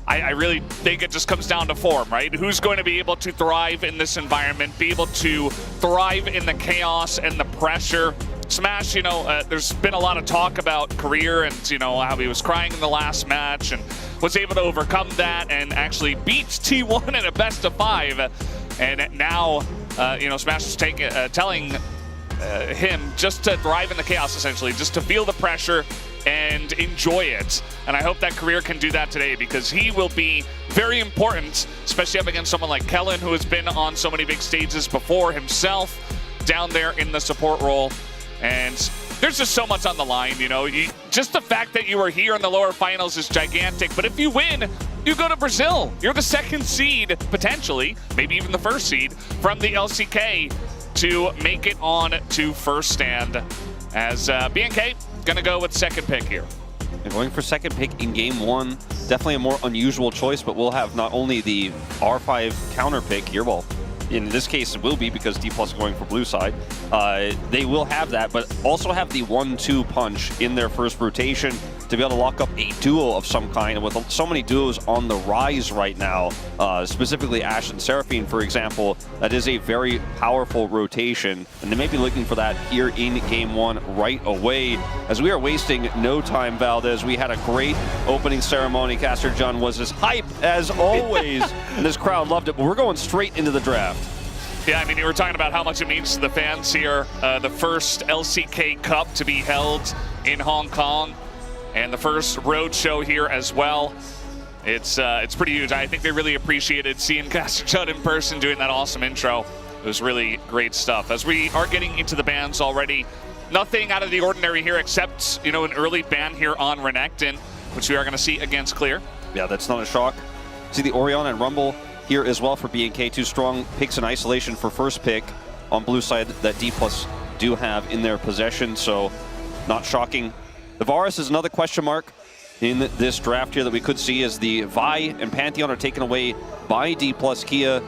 I really think it just comes down to form, right? Who's going to be able to thrive in this environment, be able to thrive in the chaos and the pressure? Smash, there's been a lot of talk about career and, how he was crying in the last match and was able to overcome that and actually beats T1 in a best of 5. And now, Smash is telling him just to thrive in the chaos, essentially, just to feel the pressure and enjoy it. And I hope that career can do that today, because he will be very important, especially up against someone like Kellen, who has been on so many big stages before himself, down there in the support role. And there's just so much on the line, just the fact that you are here in the lower finals is gigantic. But if you win, you go to Brazil. You're the 2nd seed, potentially, maybe even the 1st seed from the LCK to make it on to first stand. As BNK gonna go with 2nd pick here. And going for 2nd pick in game 1, definitely a more unusual choice, but we'll have not only the R5 counter pick, your ball. in this case it will be because D+ is going for blue side. They will have that, but also have the 1-2 punch in their first rotation to be able to lock up a duo of some kind. And with so many duos on the rise right now, specifically Ashe and Seraphine, for example, that is a very powerful rotation. And they may be looking for that here in Game 1 right away. As we are wasting no time, Valdez, we had a great opening ceremony. Caster John was as hype as always, and this crowd loved it. But we're going straight into the draft. Yeah, I mean, you were talking about how much it means to the fans here. The first LCK Cup to be held in Hong Kong, and the first road show here as well. It's pretty huge. I think they really appreciated seeing Caster Judd in person doing that awesome intro. It was really great stuff. As we are getting into the bans already, nothing out of the ordinary here except, you know, an early ban here on Renekton, which we are going to see against Clear. Yeah, that's not a shock. See the Orion and Rumble here as well for BNK. Two strong picks in isolation for first pick on blue side that D+ do have in their possession, so not shocking. The Varus is another question mark in this draft here that we could see as the Vi and Pantheon are taken away by D+ Kia.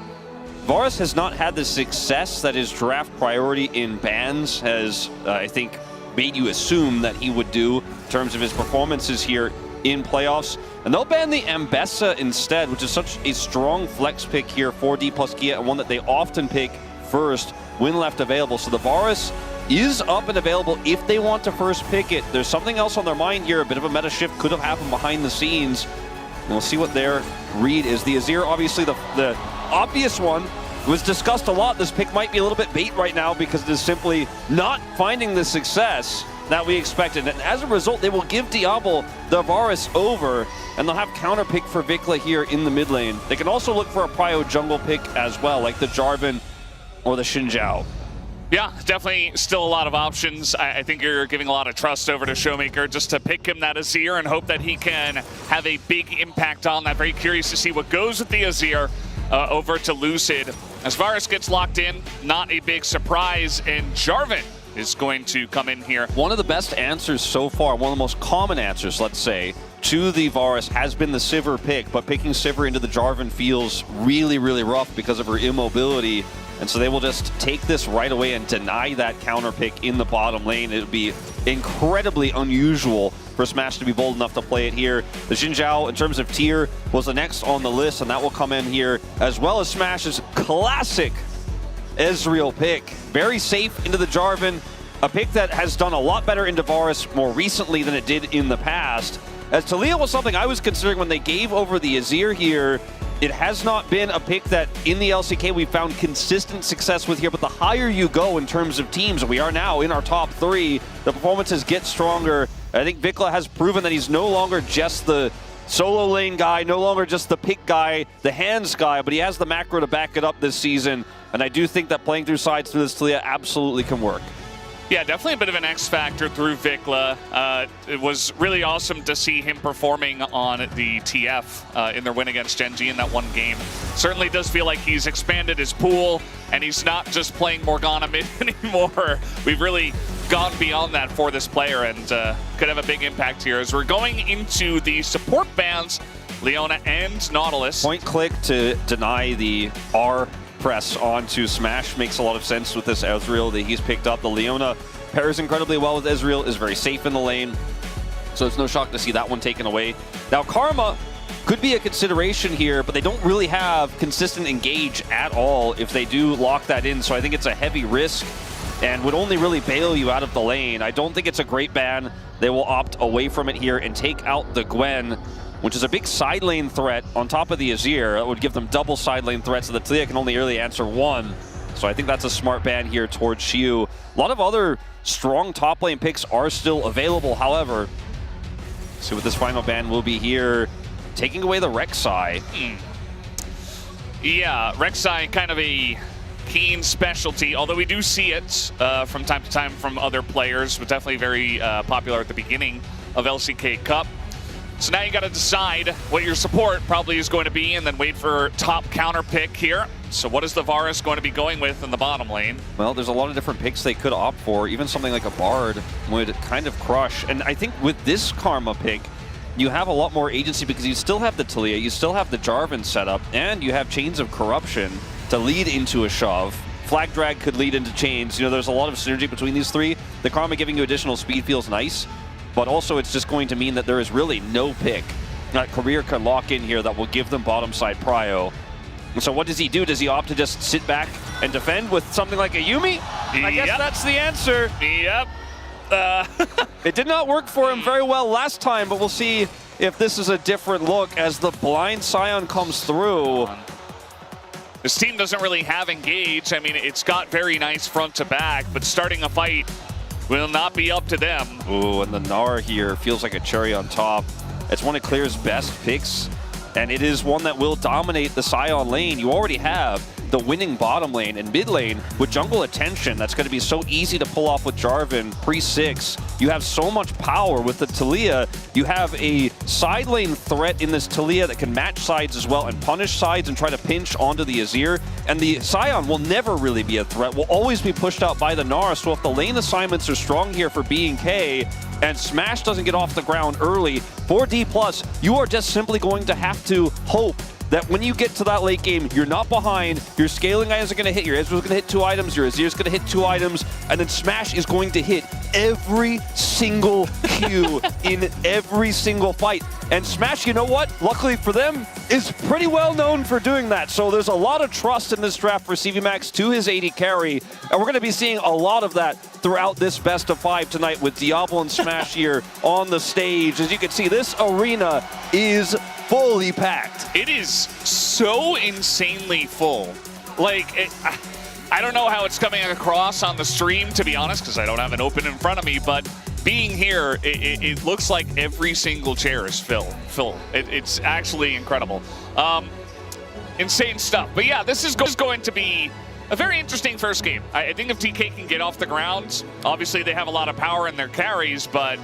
Varus has not had the success that his draft priority in bans has, I think, made you assume that he would do in terms of his performances here in playoffs. And they'll ban the Ambessa instead, which is such a strong flex pick here for D+ Kia, and one that they often pick first when left available. So the Varus is up and available if they want to first pick it. There's something else on their mind here. A bit of a meta shift could have happened behind the scenes. And we'll see what their read is. The Azir, obviously the obvious one, was discussed a lot. This pick might be a little bit bait right now because it is simply not finding the success that we expected. And as a result, they will give Diablo the Varus over, and they'll have counter pick for Vikla here in the mid lane. They can also look for a prio jungle pick as well, like the Jarvan or the Xin Zhao. Yeah, definitely still a lot of options. I think you're giving a lot of trust over to Showmaker just to pick him that Azir and hope that he can have a big impact on that. Very curious to see what goes with the Azir over to Lucid. As Varus gets locked in, not a big surprise, and Jarvan is going to come in here. One of the best answers so far, one of the most common answers, let's say, to the Varus has been the Sivir pick, but picking Sivir into the Jarvan feels really, really rough because of her immobility. And so they will just take this right away and deny that counter pick in the bottom lane. It would be incredibly unusual for Smash to be bold enough to play it here. The Xin Zhao, in terms of tier, was the next on the list, and that will come in here, as well as Smash's classic Ezreal pick. Very safe into the Jarvan, a pick that has done a lot better into Varus more recently than it did in the past. As Talia was something I was considering when they gave over the Azir here. It has not been a pick that in the LCK we found consistent success with here, but the higher you go in terms of teams, we are now in our top 3, the performances get stronger. I think Vikla has proven that he's no longer just the solo lane guy, no longer just the pick guy, the hands guy, but he has the macro to back it up this season. And I do think that playing through sides through this Talia absolutely can work. Yeah, definitely a bit of an X factor through Vikla. It was really awesome to see him performing on the TF in their win against Gen G in that one game. Certainly does feel like he's expanded his pool, and he's not just playing Morgana mid anymore. We've really gone beyond that for this player, and could have a big impact here. As we're going into the support bans, Leona and Nautilus. Point click to deny the R press onto Smash makes a lot of sense with this Ezreal that he's picked up. The Leona pairs incredibly well with Ezreal, is very safe in the lane, so it's no shock to see that one taken away. Now Karma could be a consideration here, but they don't really have consistent engage at all if they do lock that in, so I think it's a heavy risk and would only really bail you out of the lane. I don't think it's a great ban. They will opt away from it here and take out the Gwen, which is a big side lane threat on top of the Azir. That would give them double side lane threats, so the Talia can only really answer one. So I think that's a smart ban here towards Xiu. A lot of other strong top lane picks are still available, however. See what this final ban will be here. Taking away the Rek'Sai. Yeah, Rek'Sai kind of a keen specialty, although we do see it from time to time from other players, but definitely very popular at the beginning of LCK Cup. So now you got to decide what your support probably is going to be and then wait for top counter pick here. So what is the Varus going to be going with in the bottom lane? Well, there's a lot of different picks they could opt for. Even something like a Bard would kind of crush. And I think with this Karma pick, you have a lot more agency because you still have the Talia, you still have the Jarvan setup, and you have Chains of Corruption to lead into a shove. Flag drag could lead into chains. You know, there's a lot of synergy between these three. The Karma giving you additional speed feels nice, but also it's just going to mean that there is really no pick that Career can lock in here that will give them bottom side prio. And so what does he do? Does he opt to just sit back and defend with something like a Yuumi? I guess that's the answer. Yep. It did not work for him very well last time, but we'll see if this is a different look as the blind Scion comes through. This team doesn't really have engage. I mean, it's got very nice front to back, but starting a fight will not be up to them. Ooh, and the Gnar here feels like a cherry on top. It's one of Clear's best picks, and it is one that will dominate the Scion lane. You already have the winning bottom lane and mid lane with jungle attention. That's going to be so easy to pull off with Jarvan pre-6. You have so much power with the Taliyah. You have a side lane threat in this Taliyah that can match sides as well and punish sides and try to pinch onto the Azir. And the Scion will never really be a threat, will always be pushed out by the Gnar. So if the lane assignments are strong here for B&K and Smash doesn't get off the ground early, for D+, you are just simply going to have to hope that when you get to that late game, you're not behind, your scaling items are going to hit, your Ezreal's going to hit 2 items, your Azir's going to hit 2 items, and then Smash is going to hit every single Q in every single fight. And Smash, you know what? Luckily for them, is pretty well known for doing that. So there's a lot of trust in this draft for CVMAX to his AD carry, and we're going to be seeing a lot of that throughout this best of 5 tonight with Diablo and Smash here on the stage. As you can see, this arena is fully packed. It is so insanely full. Like, I don't know how it's coming across on the stream, to be honest, because I don't have it open in front of me, but being here, it looks like every single chair is full. It's actually incredible. Insane stuff. But yeah, this is going to be a very interesting first game. I think if TK can get off the ground, obviously they have a lot of power in their carries, but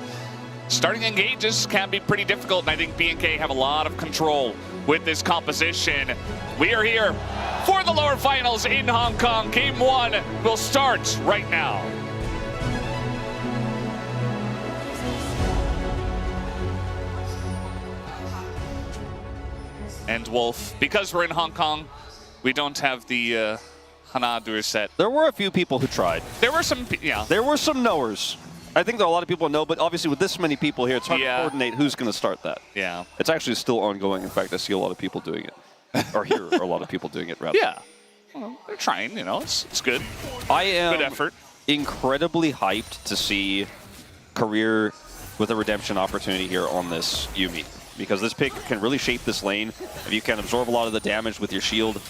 starting engages can be pretty difficult, and I think B&K have a lot of control with this composition. We are here for the lower finals in Hong Kong. Game 1 will start right now. And Wolf, because we're in Hong Kong, we don't have the Hanadur set. There were a few people who tried. There were some, yeah. There were some knowers. I think that a lot of people know, but obviously with this many people here, it's hard to coordinate who's going to start that. Yeah. It's actually still ongoing. In fact, I see a lot of people doing it. Or hear a lot of people doing it, rather. Yeah. Well, they're trying, you know, it's good. I am good effort. Incredibly hyped to see Career with a redemption opportunity here on this Yuumi, because this pick can really shape this lane. If you can absorb a lot of the damage with your shield,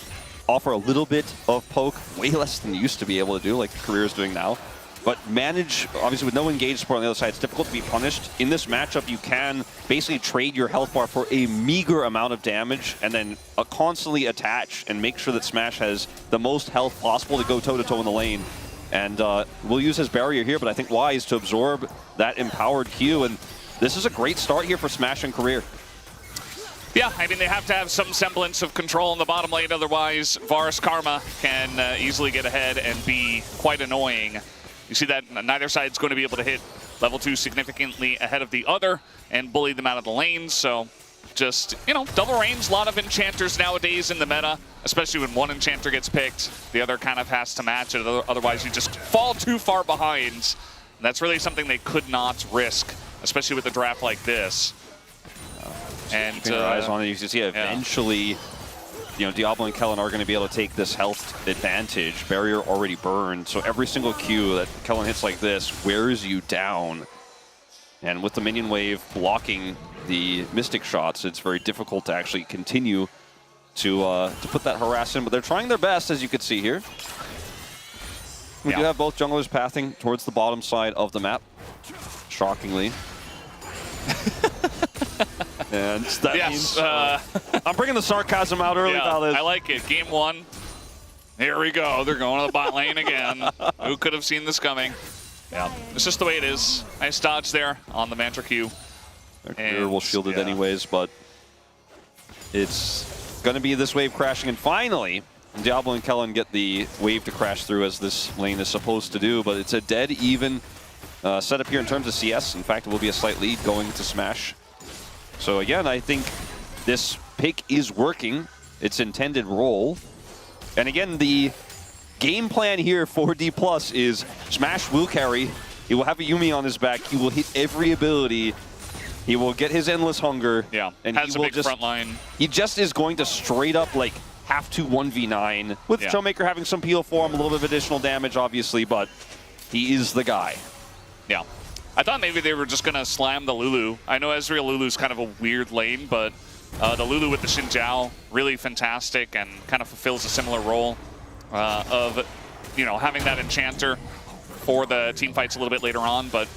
offer a little bit of poke, way less than you used to be able to do, like Career is doing now. But manage, obviously with no engaged support on the other side, it's difficult to be punished. In this matchup, you can basically trade your health bar for a meager amount of damage and then constantly attach and make sure that Smash has the most health possible to go toe-to-toe in the lane. And we'll use his barrier here, but I think wise to absorb that empowered Q. And this is a great start here for Smash and Career. Yeah, I mean, they have to have some semblance of control in the bottom lane. Otherwise, Varus Karma can easily get ahead and be quite annoying. You see that neither side is going to be able to hit level 2 significantly ahead of the other and bully them out of the lanes. So just, you know, double range, a lot of enchanters nowadays in the meta, especially when one enchanter gets picked, the other kind of has to match it. Otherwise, you just fall too far behind. And that's really something they could not risk, especially with a draft like this. And keeping your eyes on it, you can see eventually, you know, Diablo and Kellen are going to be able to take this health advantage. Barrier already burned, so every single Q that Kellen hits like this wears you down. And with the minion wave blocking the Mystic shots, it's very difficult to actually continue to put that harass in. But they're trying their best, as you can see here. We do have both junglers pathing towards the bottom side of the map, shockingly. And that means I'm bringing the sarcasm out early, Valdez. I like it. Game 1. Here we go. They're going to the bot lane again. Who could have seen this coming? Yeah, it's just the way it is. Nice dodge there on the Mantra Q. And we'll shield it anyways, but it's going to be this wave crashing. And finally, Diablo and Kellen get the wave to crash through as this lane is supposed to do, but it's a dead even setup here in terms of CS. In fact, it will be a slight lead going to Smash. So again, I think this pick is working its intended role. And again, the game plan here for D+ is Smash will carry. He will have a Yuumi on his back. He will hit every ability. He will get his endless hunger. Yeah, and has he a will big just, front line. He just is going to straight up like have to 1v9 with Showmaker having some peel for him, a little bit of additional damage, obviously, but he is the guy. Yeah. I thought maybe they were just going to slam the Lulu. I know Ezreal Lulu's kind of a weird lane, but the Lulu with the Xin Zhao, really fantastic and kind of fulfills a similar role of, you know, having that enchanter for the team fights a little bit later on. But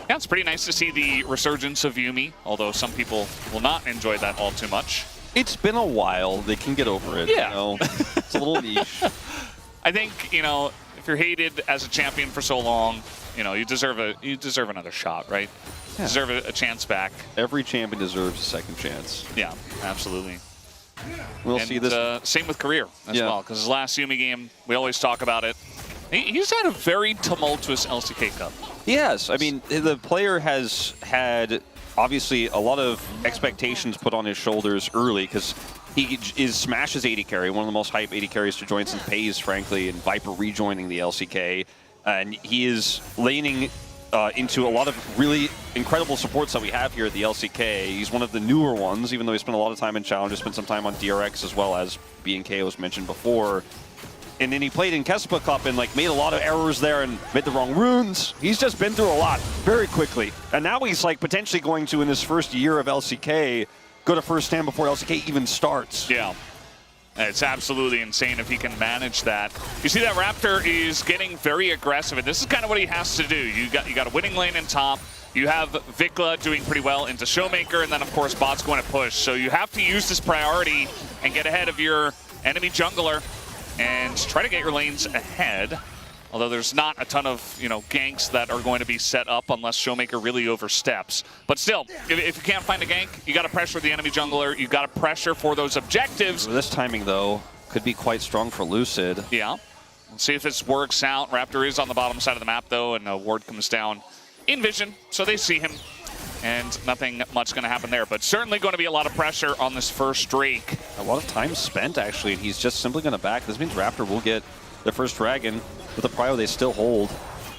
yeah, it's pretty nice to see the resurgence of Yuumi, although some people will not enjoy that all too much. It's been a while. They can get over it. Yeah. You know? It's a little niche. I think, you know, if you're hated as a champion for so long, you know, you deserve another shot, right? Yeah. Deserve a chance back. Every champion deserves a second chance. Yeah, absolutely. We'll see this. Same with career as well, because his last Yuumi game, we always talk about it. He's had a very tumultuous LCK Cup. Yes, I mean, the player has had obviously a lot of expectations put on his shoulders early because he is Smash's 80 carry, one of the most hype 80 carries to join since Pays, frankly, and Viper rejoining the LCK. And he is laning into a lot of really incredible supports that we have here at the LCK. He's one of the newer ones, even though he spent a lot of time in Challenger, spent some time on DRX as well as BNK was mentioned before. And then he played in Kespa Cup and like made a lot of errors there and made the wrong runes. He's just been through a lot very quickly. And now he's like potentially going to, in his first year of LCK, go to first stand before LCK even starts. Yeah. It's absolutely insane if he can manage that. You see that Raptor is getting very aggressive, and this is kind of what he has to do. You got a winning lane in top. You have Vikla doing pretty well into Showmaker, and then of course bot's going to push. So you have to use this priority and get ahead of your enemy jungler and try to get your lanes ahead. Although there's not a ton of, you know, ganks that are going to be set up unless Showmaker really oversteps. But still, if you can't find a gank, you got to pressure the enemy jungler. You got to pressure for those objectives. This timing, though, could be quite strong for Lucid. Yeah. Let's see if this works out. Raptor is on the bottom side of the map, though, and a ward comes down in vision, so they see him. And nothing much going to happen there, but certainly going to be a lot of pressure on this first Drake. A lot of time spent, actually, and he's just simply going to back. This means Raptor will get the first dragon. With the prio they still hold,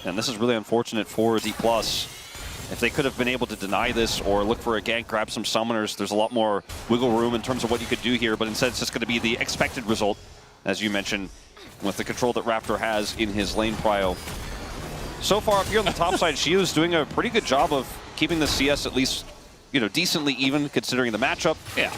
and this is really unfortunate for D+. If they could have been able to deny this or look for a gank, grab some summoners, there's a lot more wiggle room in terms of what you could do here, but instead it's just going to be the expected result, as you mentioned, with the control that Raptor has in his lane prio. So far up here on the top side, Shio is doing a pretty good job of keeping the CS at least, you know, decently even considering the matchup. Yeah.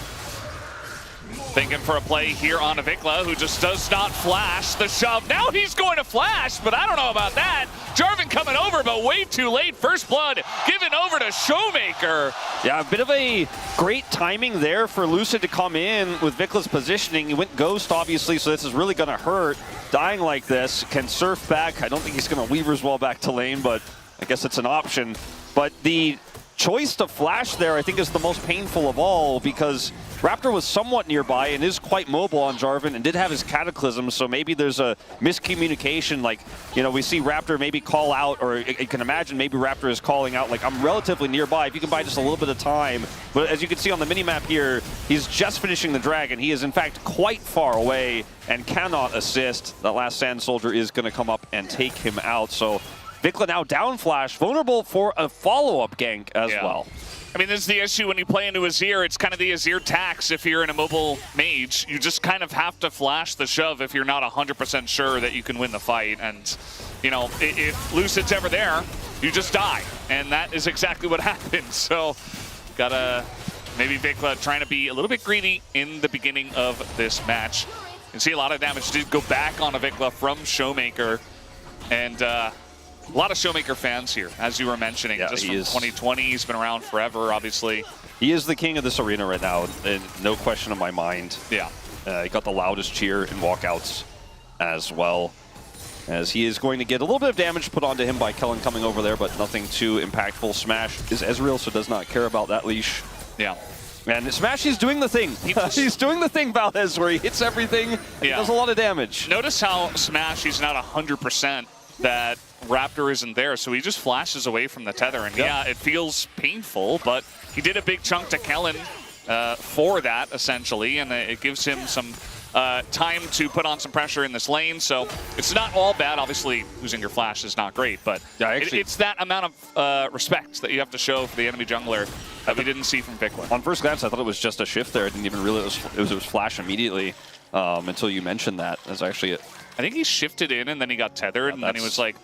Thinking for a play here on Vikla, who just does not flash the shove. Now he's going to flash, but I don't know about that. Jarvan coming over, but way too late. First blood given over to Showmaker. Yeah, a bit of a great timing there for Lucid to come in with Vikla's positioning. He went ghost, obviously, so this is really going to hurt. Dying like this, can surf back. I don't think he's going to Weaver's well back to lane, but I guess it's an option. But the choice to flash there, I think, is the most painful of all because Raptor was somewhat nearby and is quite mobile on Jarvan and did have his Cataclysm, so maybe there's a miscommunication. Like, you know, we see Raptor maybe call out, or you can imagine maybe Raptor is calling out, like, I'm relatively nearby. If you can buy just a little bit of time. But as you can see on the minimap here, he's just finishing the dragon. He is, in fact, quite far away and cannot assist. That last Sand Soldier is going to come up and take him out. So Vikla now down flash, vulnerable for a follow-up gank as well. I mean, this is the issue when you play into Azir. It's kind of the Azir tax if you're an immobile mage. You just kind of have to flash the shove if you're not 100% sure that you can win the fight. And, you know, if Lucid's ever there, you just die. And that is exactly what happens. So, gotta maybe Vikla trying to be a little bit greedy in the beginning of this match. You can see a lot of damage did go back on a Vikla from Showmaker. And, a lot of Showmaker fans here, as you were mentioning. Yeah, just from 2020, he's been around forever, obviously. He is the king of this arena right now, and no question in my mind. Yeah. He got the loudest cheer in walkouts as well, as he is going to get a little bit of damage put onto him by Kellen coming over there, but nothing too impactful. Smash is Ezreal, so does not care about that leash. Yeah. And Smash is doing the thing. He's doing the thing, Valdez, where he hits everything and does a lot of damage. Notice how Smash, he's not 100% that Raptor isn't there, so he just flashes away from the tether, and yeah, it feels painful, but he did a big chunk to Kellen for that, essentially, and it gives him some time to put on some pressure in this lane. So it's not all bad. Obviously, losing your flash is not great, but it's that amount of respect that you have to show for the enemy jungler that we didn't see from Vikla. On first glance, I thought it was just a shift there. I didn't even realize it was flash immediately until you mentioned that. That's actually it. I think he shifted in and then he got tethered and then he was like,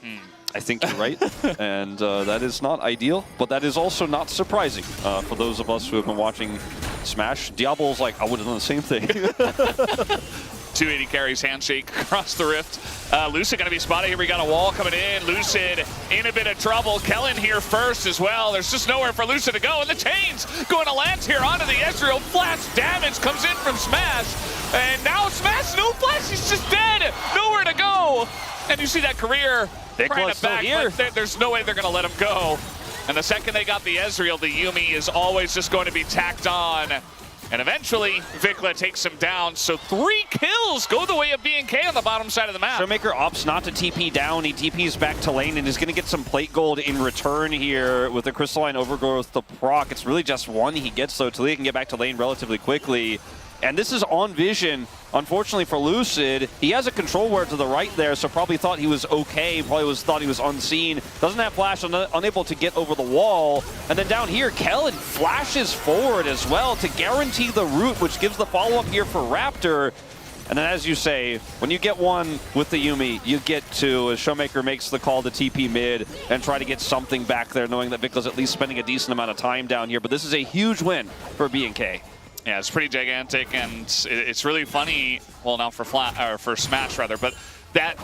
I think you're right, and that is not ideal, but that is also not surprising for those of us who have been watching Smash. Diablo's like, I would have done the same thing. 280 carries handshake across the rift. Lucid gonna be spotted here. We got a wall coming in. Lucid in a bit of trouble. Kellen here first as well. There's just nowhere for Lucid to go, and the chains going to land here onto the Ezreal. Flash damage comes in from Smash, and now Smash, no flash, he's just dead. Nowhere to go. And you see that career trying to back, but there's no way they're going to let him go. And the second they got the Ezreal, the Yuumi is always just going to be tacked on. And eventually, Vikla takes him down. So 3 kills go the way of BNK on the bottom side of the map. Showmaker opts not to TP down. He TPs back to lane and is going to get some plate gold in return here with the Crystalline Overgrowth to proc. It's really just 1 he gets, though. Talia can get back to lane relatively quickly. And this is on vision. Unfortunately for Lucid, he has a control ward to the right there, so probably thought he was okay, thought he was unseen. Doesn't have flash, unable to get over the wall. And then down here, Kellen flashes forward as well to guarantee the root, which gives the follow-up here for Raptor. And then as you say, when you get 1 with the Yuumi, you get 2 as Showmaker makes the call to TP mid and try to get something back there, knowing that Vikla's at least spending a decent amount of time down here. But this is a huge win for BNK. Yeah, it's pretty gigantic, and it's really funny. Well, now for Smash rather, but that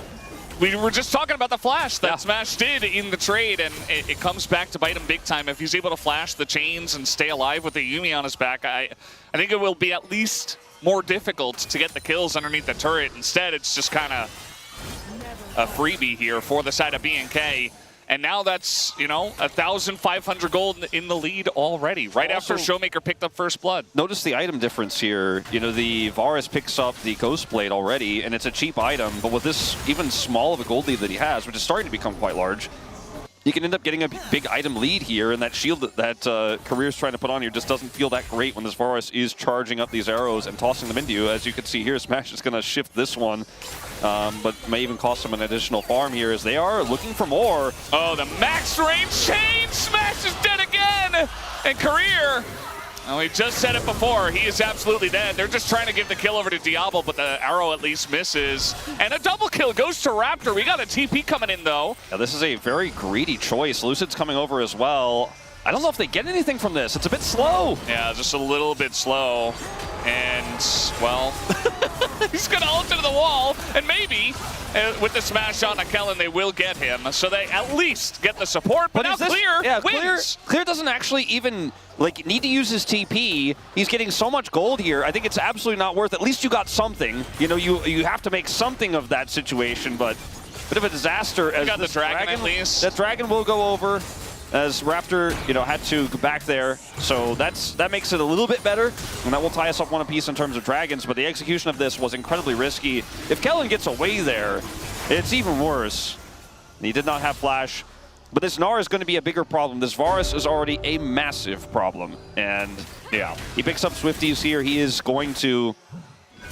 we were just talking about the flash that Smash did in the trade, and it comes back to bite him big time. If he's able to flash the chains and stay alive with the Yuumi on his back, I think it will be at least more difficult to get the kills underneath the turret. Instead, it's just kind of a freebie here for the side of BNK. And now that's, 1,500 gold in the lead already, right after Showmaker picked up first blood. Notice the item difference here. The Varus picks up the Ghost Blade already, and it's a cheap item, but with this even small of a gold lead that he has, which is starting to become quite large, he can end up getting a big item lead here, and that shield that Career's trying to put on here just doesn't feel that great when this Varus is charging up these arrows and tossing them into you. As you can see here, Smash is going to shift this one, but may even cost them an additional farm here as they are looking for more. Oh, the max range chain! Smash is dead again! And Career, well, we just said it before, he is absolutely dead. They're just trying to give the kill over to Diablo, but the arrow at least misses. And a double kill goes to Raptor. We got a TP coming in, though. Yeah, this is a very greedy choice. Lucid's coming over as well. I don't know if they get anything from this. It's a bit slow. Yeah, just a little bit slow. And, well, he's going to ult into the wall. And maybe with the smash on Kellen, they will get him. So they at least get the support. But now Clear wins. Clear doesn't actually even need to use his TP. He's getting so much gold here. I think it's absolutely not worth it. At least you got something. You have to make something of that situation, but bit of a disaster. You got the dragon at least. That dragon will go over as Raptor, had to go back there. So that makes it a little bit better, and that will tie us up one apiece in terms of dragons, but the execution of this was incredibly risky. If Kellen gets away there, it's even worse. He did not have flash. But this Gnar is going to be a bigger problem. This Varus is already a massive problem. And yeah, he picks up Swifties here. He is going to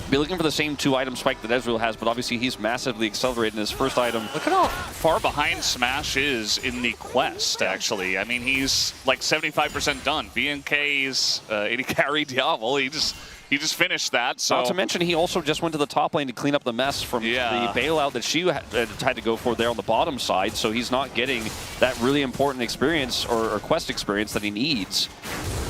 be looking for the same 2-item spike that Ezreal has, but obviously he's massively accelerated in his first item. Look at how far behind Smash is in the quest, actually. I mean, he's like 75% done. BNK's 80 carry Diablo, he just finished that. So not to mention, he also just went to the top lane to clean up the mess from the bailout that she had to go for there on the bottom side, so he's not getting that really important experience or quest experience that he needs.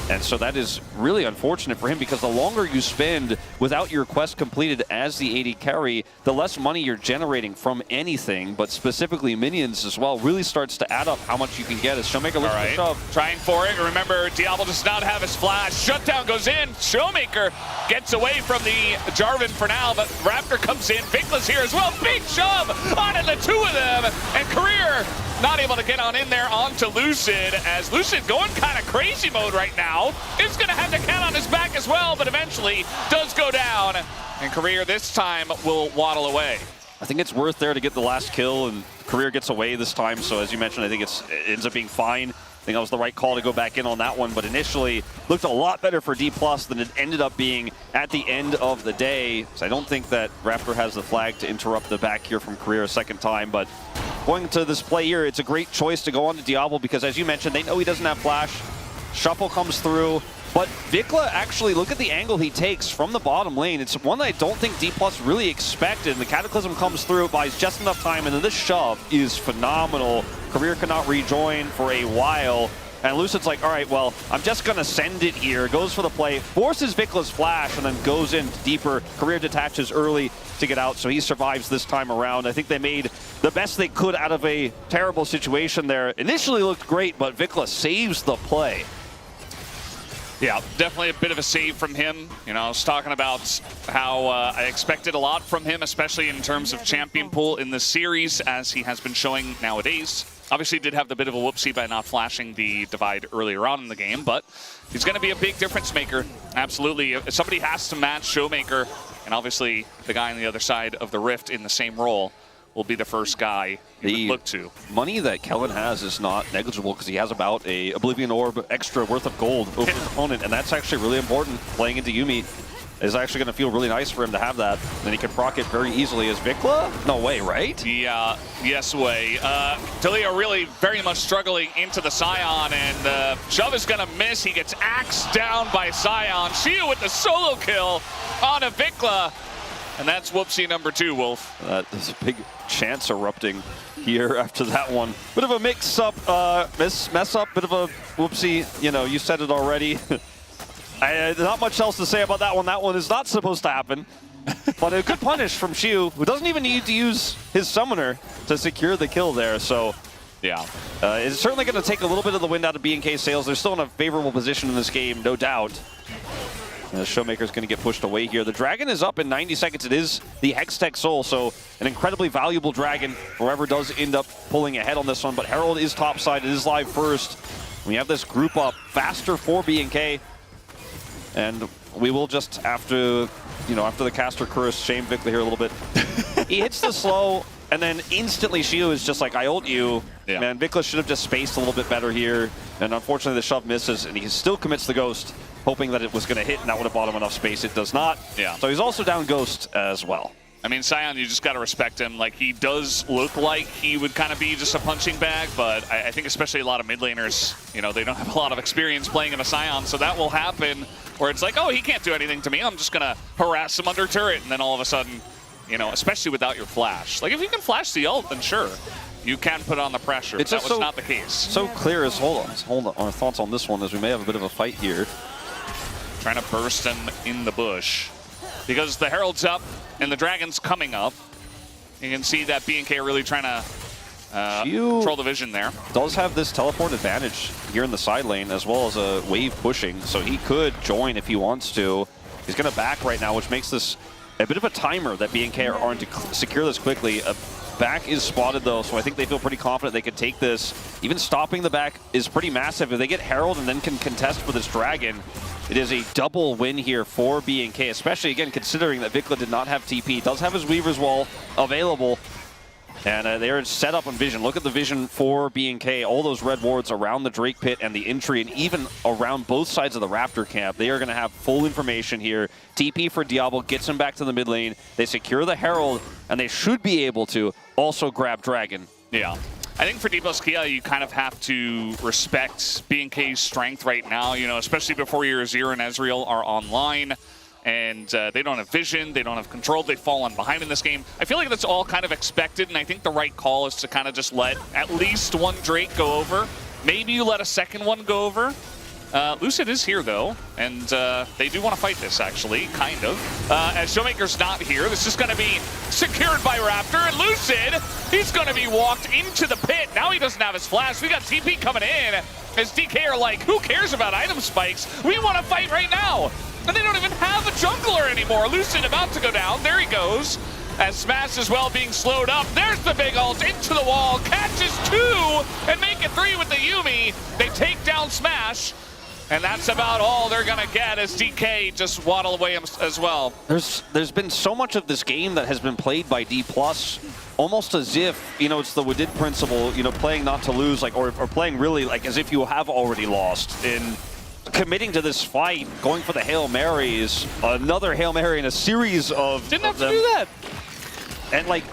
And so that is really unfortunate for him, because the longer you spend without your quest completed as the AD carry, the less money you're generating from anything, but specifically minions as well, really starts to add up how much you can get as Showmaker looks to shove. Trying for it. Remember, Diablo does not have his flash. Shutdown goes in. Showmaker gets away from the Jarvan for now, but Raptor comes in. Vikla's here as well. Big shove onto the 2 of them. And Career not able to get on in there onto Lucid, as Lucid going kind of crazy mode right now. Is going to have the cat on his back as well, but eventually does go down. And Career this time will waddle away. I think it's worth there to get the last kill, and Career gets away this time. So as you mentioned, I think it ends up being fine. I think that was the right call to go back in on that one, but initially looked a lot better for D+ than it ended up being at the end of the day. So I don't think that Raptor has the flag to interrupt the back here from Career a second time, but going to this play here, it's a great choice to go on to Diablo because, as you mentioned, they know he doesn't have flash. Shuffle comes through, but Vikla actually, look at the angle he takes from the bottom lane. It's one that I don't think D+ really expected. The Cataclysm comes through, buys just enough time, and then this shove is phenomenal. Career cannot rejoin for a while, and Lucid's like, all right, well, I'm just going to send it here. Goes for the play, forces Vikla's flash, and then goes in deeper. Career detaches early to get out, so he survives this time around. I think they made the best they could out of a terrible situation there. Initially looked great, but Vikla saves the play. Yeah, definitely a bit of a save from him. You know, I was talking about how I expected a lot from him, especially in terms of champion pool in this series, as he has been showing nowadays. Obviously did have the bit of a whoopsie by not flashing the divide earlier on in the game, but he's going to be a big difference maker. Absolutely. Somebody has to match Showmaker, and obviously the guy on the other side of the rift in the same role will be the first guy you would look to. Money that Kellen has is not negligible because he has about a Oblivion Orb extra worth of gold over his opponent, and that's actually really important. Playing into Yuumi is actually going to feel really nice for him to have that. Then he can proc it very easily as Vikla? No way, right? Yeah, yes way. Taliyah really very much struggling into the Scion, and shove is going to miss. He gets axed down by Scion. Shia with the solo kill on a Vikla. And that's whoopsie number 2, Wolf. There's a big chance erupting here after that one. Bit of a mix-up, mess up, bit of a whoopsie. You know, you said it already. Not much else to say about that one. That one is not supposed to happen. But a good punish from Xiu, who doesn't even need to use his summoner to secure the kill there. So, yeah. It's certainly going to take a little bit of the wind out of B&K Sales. They're still in a favorable position in this game, no doubt. The Showmaker's going to get pushed away here. The Dragon is up in 90 seconds. It is the Hextech Soul, so an incredibly valuable Dragon. Whoever does end up pulling ahead on this one, but Herald is topside. It is live first. We have this group up faster for B&K, and we will just have to, you know, after the caster curse, shame Vikla here a little bit. He hits the slow, and then instantly Shio is just like, I ult you. Yeah. Man, Vikla should have just spaced a little bit better here, and unfortunately the shove misses, and he still commits the Ghost, hoping that it was going to hit and that would have bought him enough space. It does not. Yeah. So he's also down Ghost as well. I mean, Scion, you just got to respect him. Like, he does look like he would kind of be just a punching bag, but I think especially a lot of mid laners, you know, they don't have a lot of experience playing in a Scion, so that will happen where it's like, oh, he can't do anything to me. I'm just going to harass him under turret, and then all of a sudden, you know, especially without your flash. Like, if you can flash the ult, then sure, you can put on the pressure. But that was not the case. So clear as, hold on, our thoughts on this one is we may have a bit of a fight here. Trying to burst him in the bush. Because the Herald's up and the Dragon's coming up. You can see that B&K are really trying to control the vision there. Does have this teleport advantage here in the side lane as well as a wave pushing, so he could join if he wants to. He's going to back right now, which makes this a bit of a timer that B&K aren't to secure this quickly. Back is spotted though, so I think they feel pretty confident they could take this. Even stopping the back is pretty massive. If they get Herald and then can contest for this Dragon, it is a double win here for B&K, especially again considering that Vikla did not have TP. Does have his Weaver's Wall available, and they are set up on vision. Look at the vision for B&K. All those red wards around the Drake Pit and the entry, and even around both sides of the Raptor camp. They are going to have full information here. TP for Diablo gets him back to the mid lane. They secure the Herald, and they should be able to also grab Dragon. Yeah. I think for D+ Kia, you kind of have to respect B&K's strength right now, you know, especially before your Azir and Ezreal are online. And they don't have vision, they don't have control, they've fallen behind in this game. I feel like that's all kind of expected, and I think the right call is to kind of just let at least one Drake go over. Maybe you let a second one go over. Lucid is here, though, and they do want to fight this, actually, kind of. As Showmaker's not here, this is going to be secured by Raptor, and Lucid, he's going to be walked into the pit. Now he doesn't have his flash. We got TP coming in, as DK are like, who cares about item spikes? We want to fight right now. And they don't even have a jungler anymore. Lucid about to go down. There he goes. As Smash as well being slowed up. There's the big ult into the wall. Catches 2 and make it 3 with the Yuumi. They take down Smash. And that's about all they're going to get as DK just waddle away as well. There's been so much of this game that has been played by D+, almost as if, you know, it's the Wadid principle, you know, playing not to lose, like, or playing really like as if you have already lost. In committing to this fight, going for the Hail Marys, another Hail Mary in a series of Didn't have to them. do that. And like,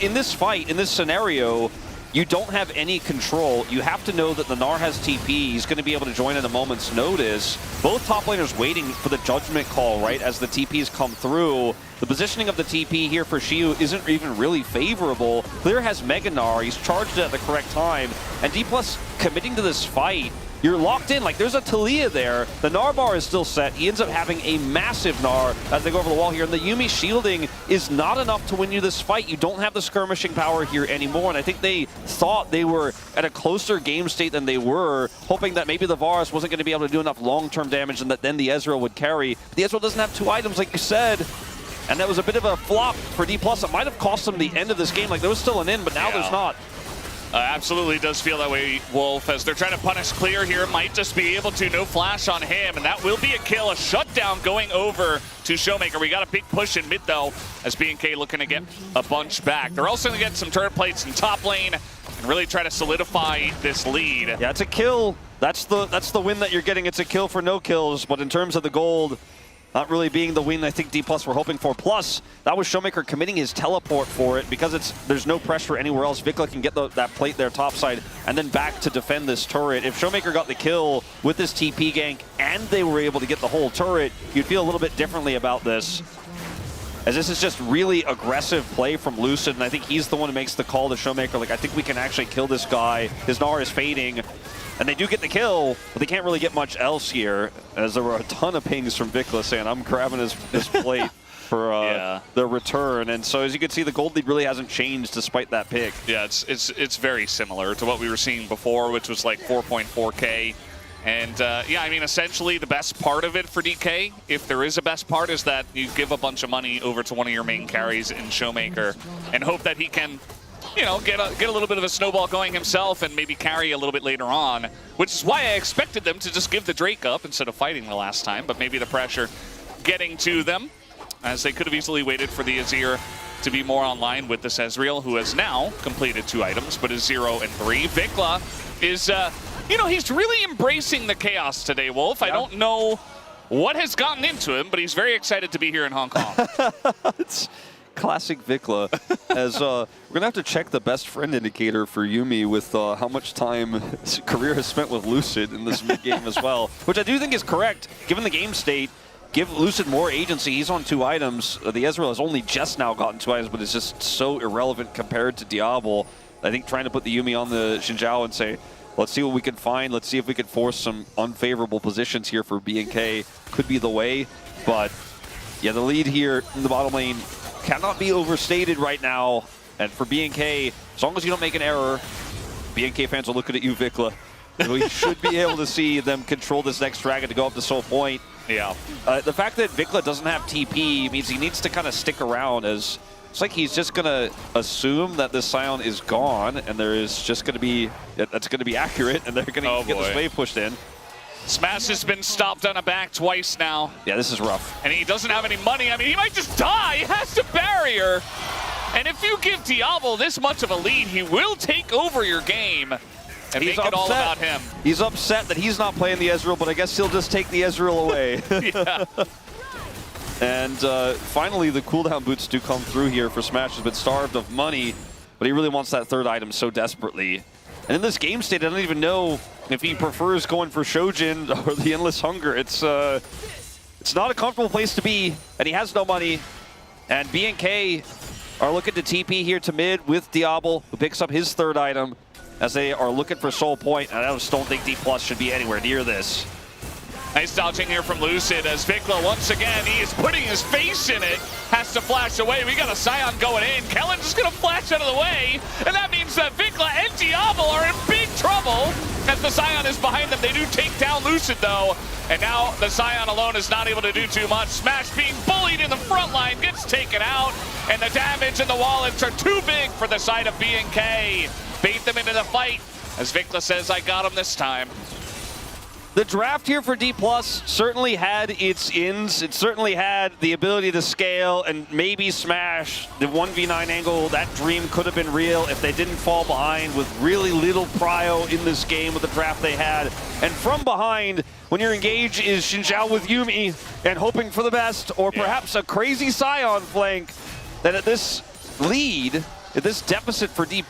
in this fight, in this scenario, you don't have any control. You have to know that the Gnar has TP. He's going to be able to join at a moment's notice. Both top laners waiting for the judgment call, right, as the TPs come through. The positioning of the TP here for Shiu isn't even really favorable. Clear has Mega Gnar. He's charged it at the correct time. And D+ committing to this fight, you're locked in. Like, there's a Talia there. The Gnar bar is still set. He ends up having a massive Gnar as they go over the wall here. And the Yuumi shielding is not enough to win you this fight. You don't have the skirmishing power here anymore. And I think they thought they were at a closer game state than they were, hoping that maybe the Varus wasn't going to be able to do enough long-term damage and that then the Ezreal would carry. The Ezreal doesn't have 2 items, like you said. And that was a bit of a flop for D+. It might have cost them the end of this game. Like, there was still an in, but now there's not. Absolutely does feel that way, Wolf, as they're trying to punish Clear here. Might just be able to. No flash on him, and that will be a kill. A shutdown going over to Showmaker. We got a big push in mid, though, as BNK looking to get a bunch back. They're also going to get some turret plates in top lane and really try to solidify this lead. Yeah, it's a kill. That's the win that you're getting. It's a kill for no kills, but in terms of the gold, not really being the win I think D+ were hoping for. Plus, that was Showmaker committing his teleport for it because there's no pressure anywhere else. Vikla can get that plate there topside and then back to defend this turret. If Showmaker got the kill with this TP gank and they were able to get the whole turret, you'd feel a little bit differently about this. As this is just really aggressive play from Lucid, and I think he's the one who makes the call to Showmaker, like, I think we can actually kill this guy. His Gnar is fading. And they do get the kill, but they can't really get much else here, as there were a ton of pings from Vikla saying, I'm grabbing his plate for the return. And so as you can see, the gold lead really hasn't changed despite that pick. Yeah, it's very similar to what we were seeing before, which was like 4.4K. And yeah, I mean, essentially the best part of it for DK, if there is a best part, is that you give a bunch of money over to one of your main carries in Showmaker and hope that he can, you know, get a little bit of a snowball going himself and maybe carry a little bit later on, which is why I expected them to just give the Drake up instead of fighting the last time, but maybe the pressure getting to them, as they could have easily waited for the Azir to be more online with this Ezreal, who has now completed 2 items, but is 0 and 3. Vikla is, you know, he's really embracing the chaos today, Wolf. I don't know what has gotten into him, but he's very excited to be here in Hong Kong. It's classic Vikla. As we're gonna have to check the best friend indicator for Yuumi with how much time his career has spent with Lucid in this mid game as well, which I do think is correct given the game state. Give Lucid more agency. He's on 2 items. The Ezreal has only just now gotten 2 items, but it's just so irrelevant compared to Diablo. I think trying to put the Yuumi on the Xin Zhao and say, let's see what we can find. Let's see if we can force some unfavorable positions here for BNK could be the way. But yeah, the lead here in the bottom lane cannot be overstated right now. And for BNK, as long as you don't make an error, BNK fans are looking at you, Vikla. We should be able to see them control this next dragon to go up to Soul Point. Yeah. The fact that Vikla doesn't have TP means he needs to kind of stick around, as it's like he's just going to assume that this Scion is gone, and there is just going to be, that's going to be accurate, and they're going to get this wave pushed in. Smash has been stopped on a back twice now. Yeah, this is rough. And he doesn't have any money. I mean, he might just die. He has to barrier. And if you give Diablo this much of a lead, he will take over your game and make it all about him. He's upset that he's not playing the Ezreal, but I guess he'll just take the Ezreal away. Yeah. And finally, the cooldown boots do come through here for Smash. Has been starved of money, but he really wants that 3rd item so desperately. And in this game state, I don't even know if he prefers going for Shojin or the Endless Hunger. It's not a comfortable place to be, and he has no money. And BNK are looking to TP here to mid with Diablo, who picks up his 3rd item, as they are looking for Soul Point. And I just don't think D+ should be anywhere near this. Nice dodging here from Lucid as Vikla, once again, he is putting his face in it. Has to flash away. We got a Scion going in. Kellen's just going to flash out of the way. And that means that Vikla and Diablo are in big trouble as the Scion is behind them. They do take down Lucid, though. And now the Scion alone is not able to do too much. Smash being bullied in the front line, gets taken out. And the damage and the wallets are too big for the side of BNK. Bait them into the fight as Vikla says, I got him this time. The draft here for D+ certainly had its ins. It certainly had the ability to scale and maybe smash the 1v9 angle. That dream could have been real if they didn't fall behind with really little prio in this game with the draft they had. And from behind, when your engage is Xinjiao with Yuumi and hoping for the best, or perhaps a crazy Scion flank, that at this lead, at this deficit for D+,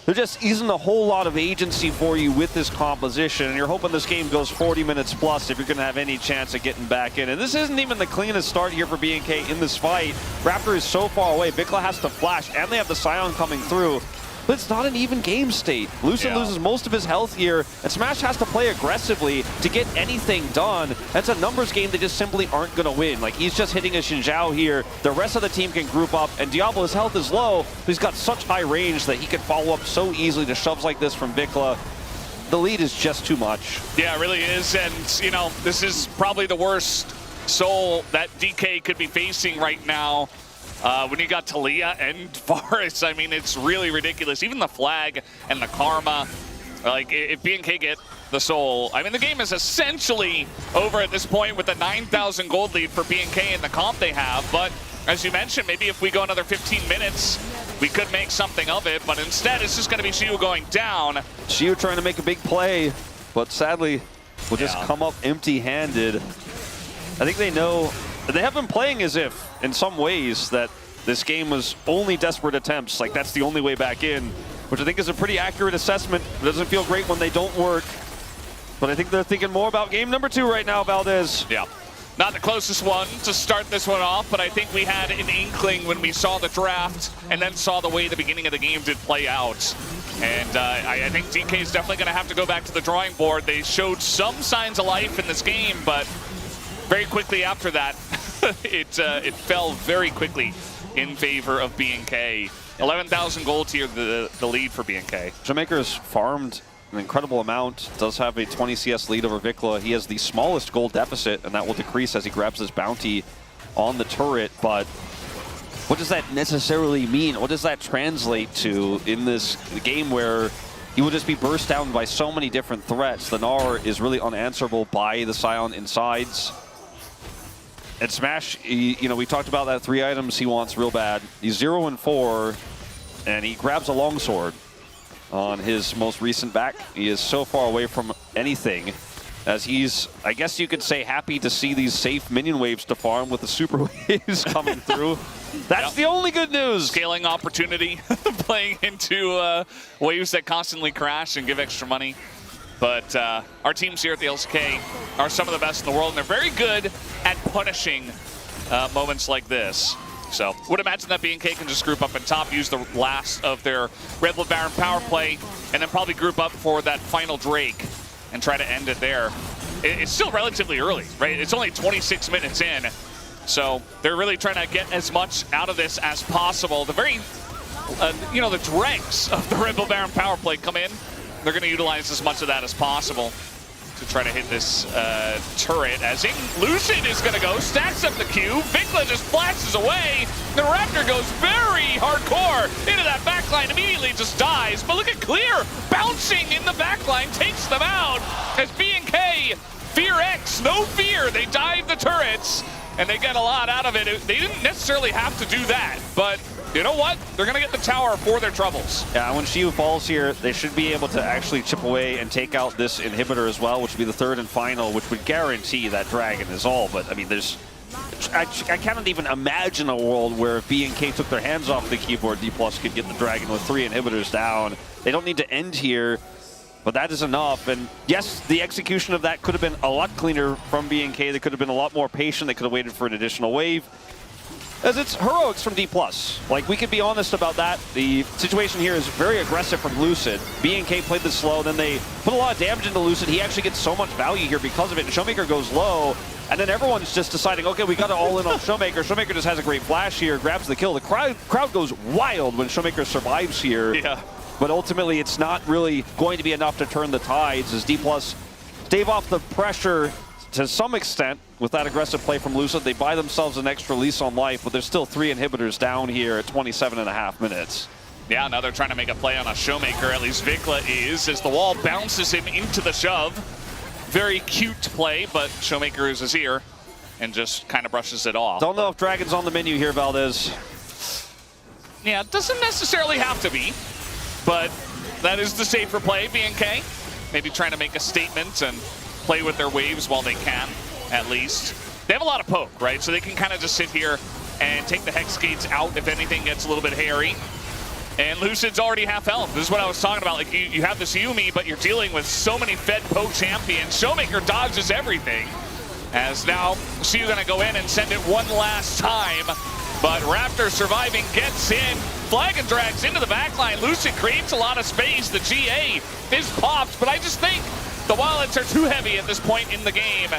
there just isn't a whole lot of agency for you with this composition, and you're hoping this game goes 40 minutes plus if you're going to have any chance of getting back in. And this isn't even the cleanest start here for BNK in this fight. Raptor is so far away, Vikla has to flash, and they have the Scion coming through. But it's not an even game state. Lucid loses most of his health here, and Smash has to play aggressively to get anything done. That's a numbers game they just simply aren't going to win. Like, he's just hitting a Xinjiao here. The rest of the team can group up, and Diablo's health is low, but he's got such high range that he can follow up so easily to shoves like this from Vikla. The lead is just too much. Yeah, it really is, and, you know, this is probably the worst soul that DK could be facing right now. When you got Talia and Varus, I mean, it's really ridiculous. Even the flag and the karma, like, if BNK get the soul, I mean, the game is essentially over at this point with a 9,000 gold lead for BNK and the comp they have. But as you mentioned, maybe if we go another 15 minutes, we could make something of it. But instead, it's just going to be Xiu going down. Xiu trying to make a big play, but sadly, will just come up empty-handed. I think they know. They have been playing as if, in some ways, that this game was only desperate attempts. Like, that's the only way back in, which I think is a pretty accurate assessment. It doesn't feel great when they don't work. But I think they're thinking more about game number 2 right now, Valdez. Yeah. Not the closest one to start this one off, but I think we had an inkling when we saw the draft and then saw the way the beginning of the game did play out. And I think DK is definitely going to have to go back to the drawing board. They showed some signs of life in this game, but very quickly after that, it fell very quickly in favor of BNK. 11,000 gold here, the lead for BNK. Showmaker's farmed an incredible amount, does have a 20 CS lead over Vikla. He has the smallest gold deficit, and that will decrease as he grabs his bounty on the turret. But what does that necessarily mean? What does that translate to in this game where he will just be burst down by so many different threats? The Gnar is really unanswerable by the Scion insides. And Smash, you know, we talked about that 3 items he wants real bad. He's 0 and 4, and he grabs a longsword on his most recent back. He is so far away from anything, as he's, I guess you could say, happy to see these safe minion waves to farm with the super waves coming through. That's the only good news. Scaling opportunity, playing into waves that constantly crash and give extra money. But our teams here at the LCK are some of the best in the world, and they're very good at punishing moments like this. So would imagine that BNK can just group up and top, use the last of their Red Bull Baron power play, and then probably group up for that final Drake and try to end it there. It's still relatively early, right? It's only 26 minutes in. So they're really trying to get as much out of this as possible. The very, you know, the dregs of the Red Bull Baron power play come in. They're going to utilize as much of that as possible to try to hit this turret. As Lucid is going to go, stacks up the Q. Vikla just flashes away. The Raptor goes very hardcore into that backline, immediately just dies. But look at Clear bouncing in the backline, takes them out. As BNK, Fear X, no fear. They dive the turrets, and they get a lot out of it. They didn't necessarily have to do that, but you know what? They're going to get the tower for their troubles. Yeah, when Xiu falls here, they should be able to actually chip away and take out this inhibitor as well, which would be the 3rd and final, which would guarantee that dragon is all. But, I mean, there's... I cannot even imagine a world where if BNK took their hands off the keyboard, D+ could get the dragon with 3 inhibitors down. They don't need to end here, but that is enough. And yes, the execution of that could have been a lot cleaner from BNK. They could have been a lot more patient. They could have waited for an additional wave. As it's heroics from D+. Like, we could be honest about that. The situation here is very aggressive from Lucid. BNK played this slow, then they put a lot of damage into Lucid. He actually gets so much value here because of it, and Showmaker goes low, and then everyone's just deciding, okay, we got to all in on Showmaker. Showmaker just has a great flash here, grabs the kill. The crowd goes wild when Showmaker survives here. Yeah. But ultimately, it's not really going to be enough to turn the tides as D+ stave off the pressure to some extent with that aggressive play from Lucid. They buy themselves an extra lease on life, but there's still 3 inhibitors down here at 27.5 minutes. Yeah, now they're trying to make a play on a Showmaker, at least Vikla is, as the wall bounces him into the shove. very cute play, but Showmaker is his ear and just kind of brushes it off. Don't know if Dragon's on the menu here, Valdez. Yeah, it doesn't necessarily have to be, but that is the safer play, BNK. Maybe trying to make a statement and play with their waves while they can, at least. They have a lot of poke, right? So they can kind of just sit here and take the Hex Gates out if anything gets a little bit hairy. And Lucid's already half health. This is what I was talking about. Like, you have this Yuumi, but you're dealing with so many fed poke champions. Showmaker dodges everything. As now, Siu gonna go in and send it one last time. But Raptor surviving gets in. Flag and drags into the backline. Lucid creates a lot of space. The GA is popped, but I just think the wallets are too heavy at this point in the game.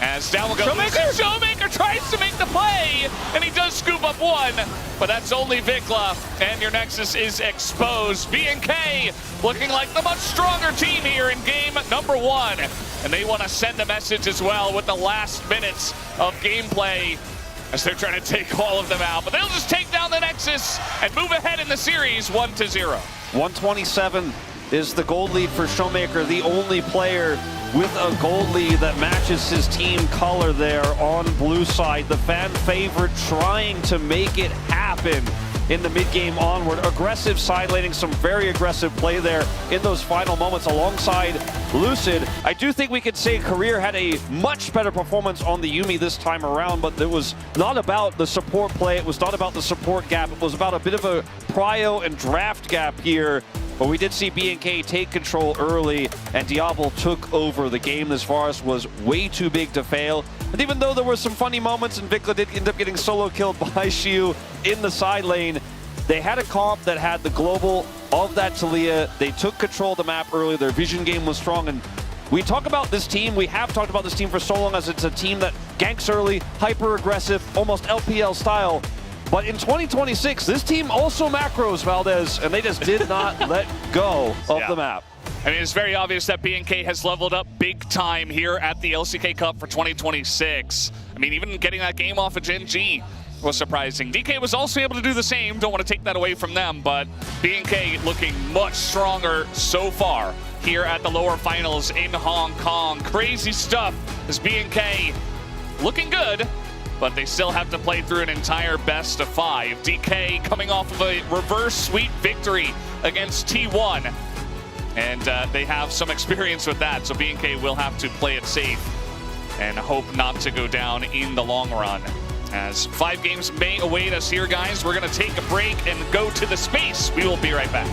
As down will go Showmaker tries to make the play, and he does scoop up one, but that's only Vikla, and your Nexus is exposed. BNK looking like the much stronger team here in game number 1, and they want to send a message as well with the last minutes of gameplay as they're trying to take all of them out, but they'll just take down the Nexus and move ahead in the series 1-0. 127 is the gold lead for Showmaker, the only player with a gold lead that matches his team color there on blue side. The fan favorite trying to make it happen in the mid-game onward. Aggressive side laning, some very aggressive play there in those final moments alongside Lucid. I do think we could say Career had a much better performance on the Yuumi this time around, but it was not about the support play. It was not about the support gap. It was about a bit of a prio and draft gap here. But we did see BNK take control early, and Diablo took over the game. This Varus was way too big to fail. And even though there were some funny moments, and Vikla did end up getting solo killed by Shiu in the side lane, they had a comp that had the global of that Talia. They took control of the map early. Their vision game was strong. And we talk about this team, we have talked about this team for so long as it's a team that ganks early, hyper-aggressive, almost LPL style. But in 2026, this team also macros, Valdez, and they just did not let go of the map. I mean, it's very obvious that BNK has leveled up big time here at the LCK Cup for 2026. I mean, even getting that game off of Gen G was surprising. DK was also able to do the same. Don't want to take that away from them, but BNK looking much stronger so far here at the lower finals in Hong Kong. Crazy stuff as BNK looking good, but they still have to play through an entire best of 5. DK coming off of a reverse sweep victory against T1. And they have some experience with that, so BNK will have to play it safe and hope not to go down in the long run. As 5 games may await us here, guys, we're going to take a break and go to the space. We will be right back.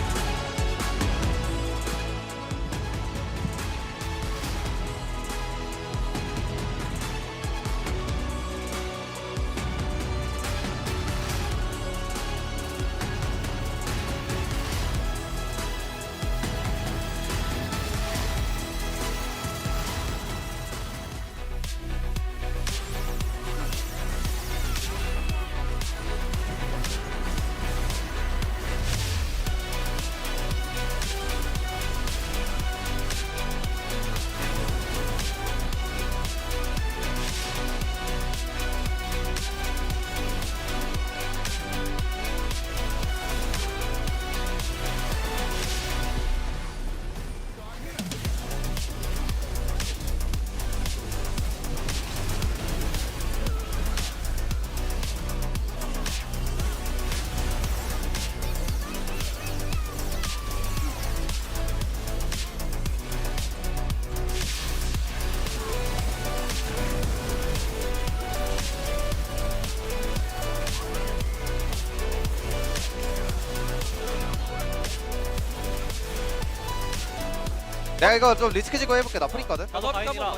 내가 이거 좀 리스크 지고 해볼게. 나 프리거든. 나도 가인이라.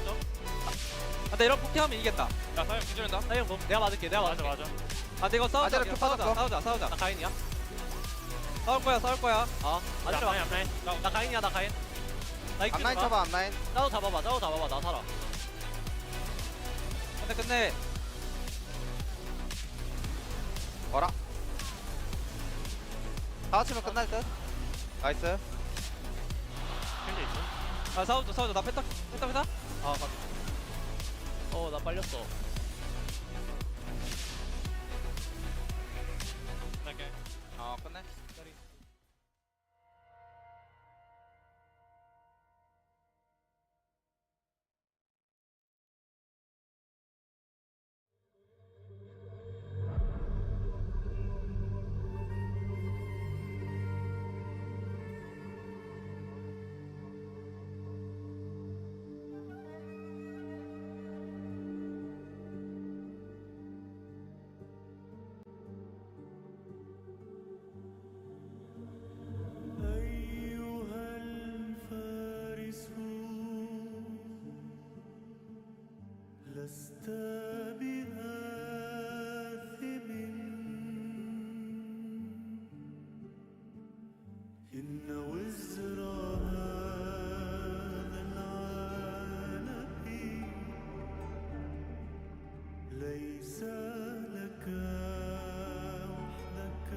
근데 이런 폭행하면 이기겠다. 야, 사형 기준다. 사형 뭐? 내가 맞을게. 내가 맞을게. 맞아. 아, 내가 싸우자. 싸우자. 나 가인이야. 싸울 거야. 맞아. 나 가인이야. 나 가인. 나 이기지 마. 앞라인 쳐봐. 앞라인. 나도 잡아봐. 나 살아. 끝내. 어라. 다 맞추면 끝날 듯. 나이스. 아, 싸우자. 나 펜타. 아, 맞다. 나 빨렸어. 끝내. إن وزر هذا العالم ليس لك وحدك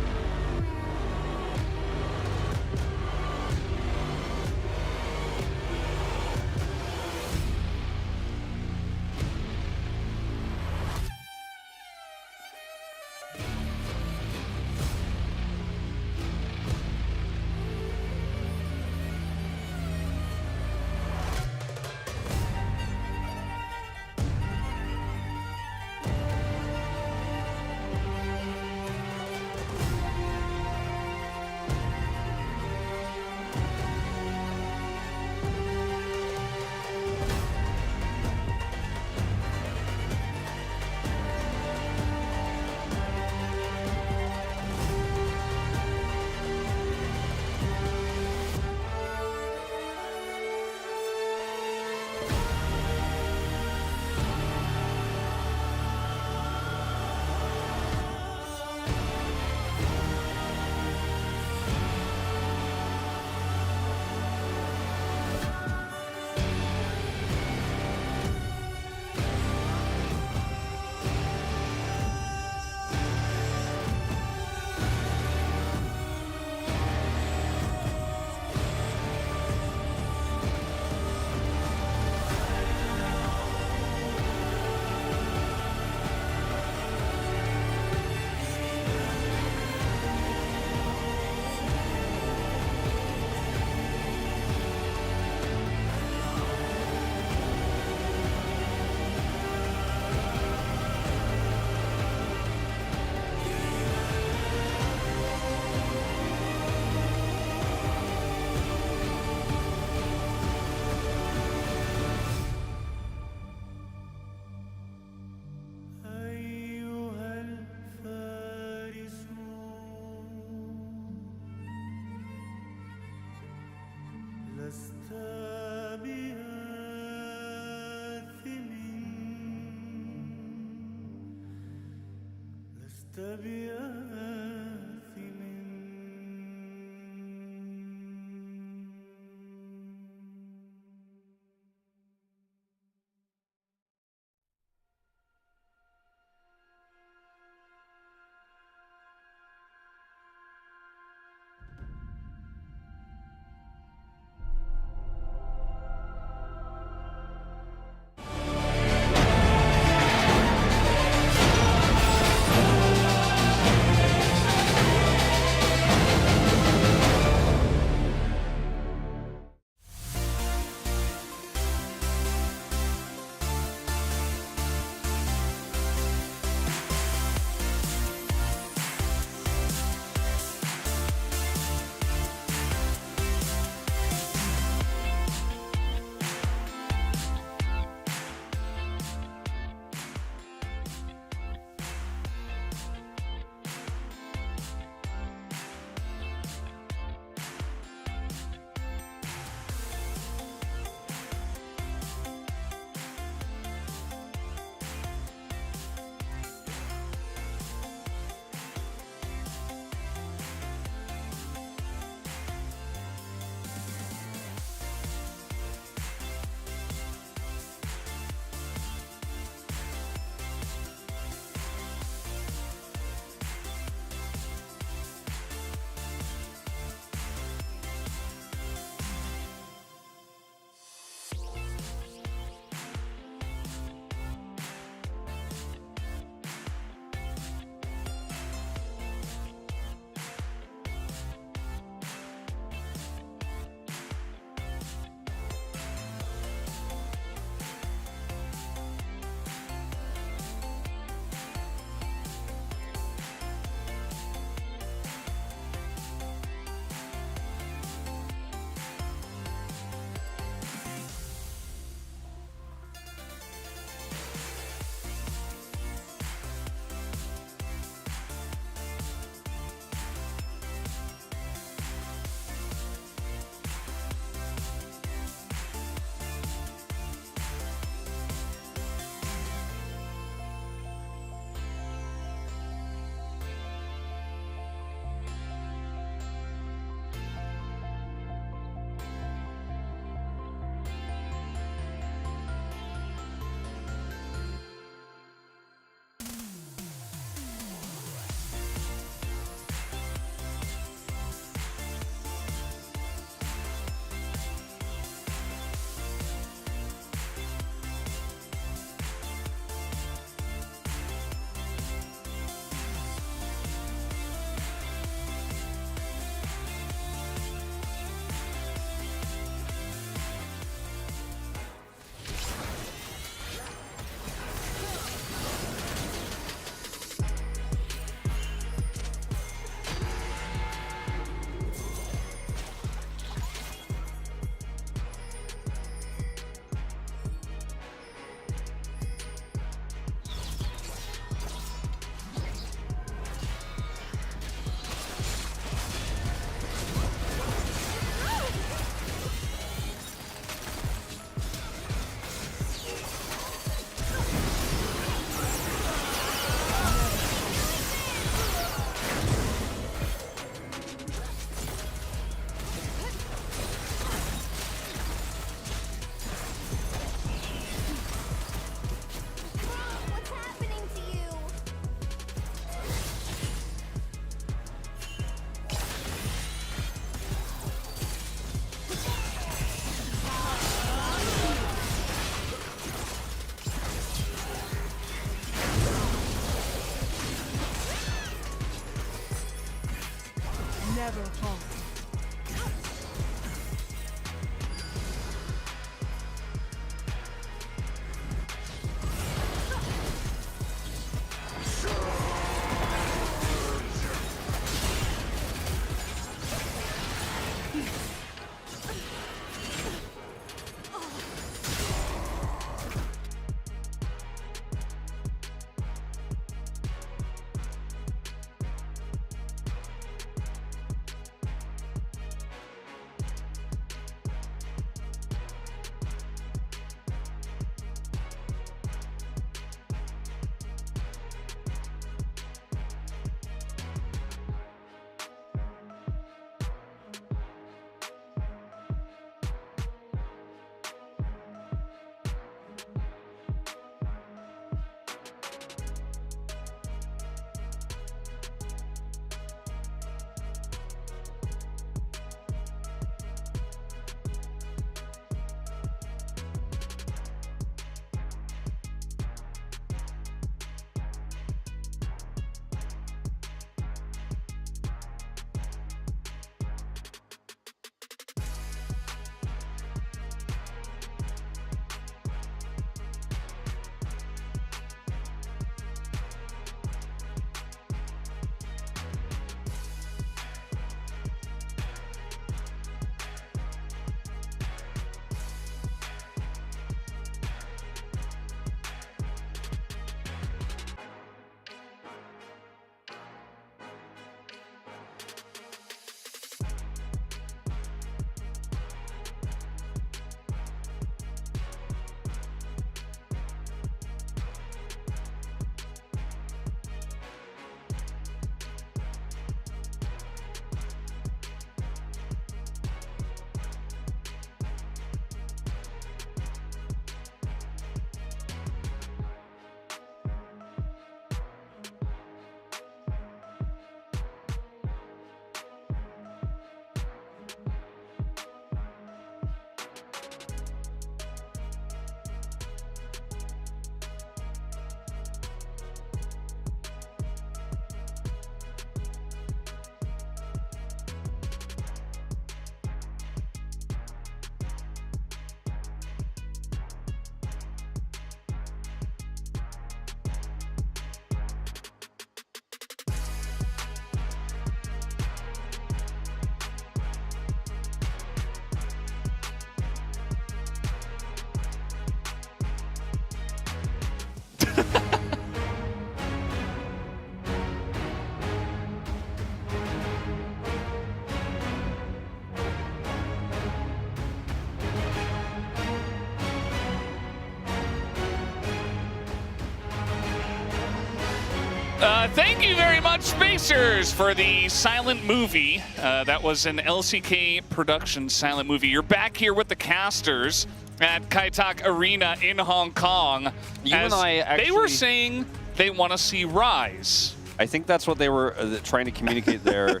Thank you very much, Spacers, for the silent movie. That was an LCK production silent movie. You're back here with the casters at Kaitak Arena in Hong Kong. You and I actually... They were saying they want to see Rise. I think that's what they were trying to communicate there.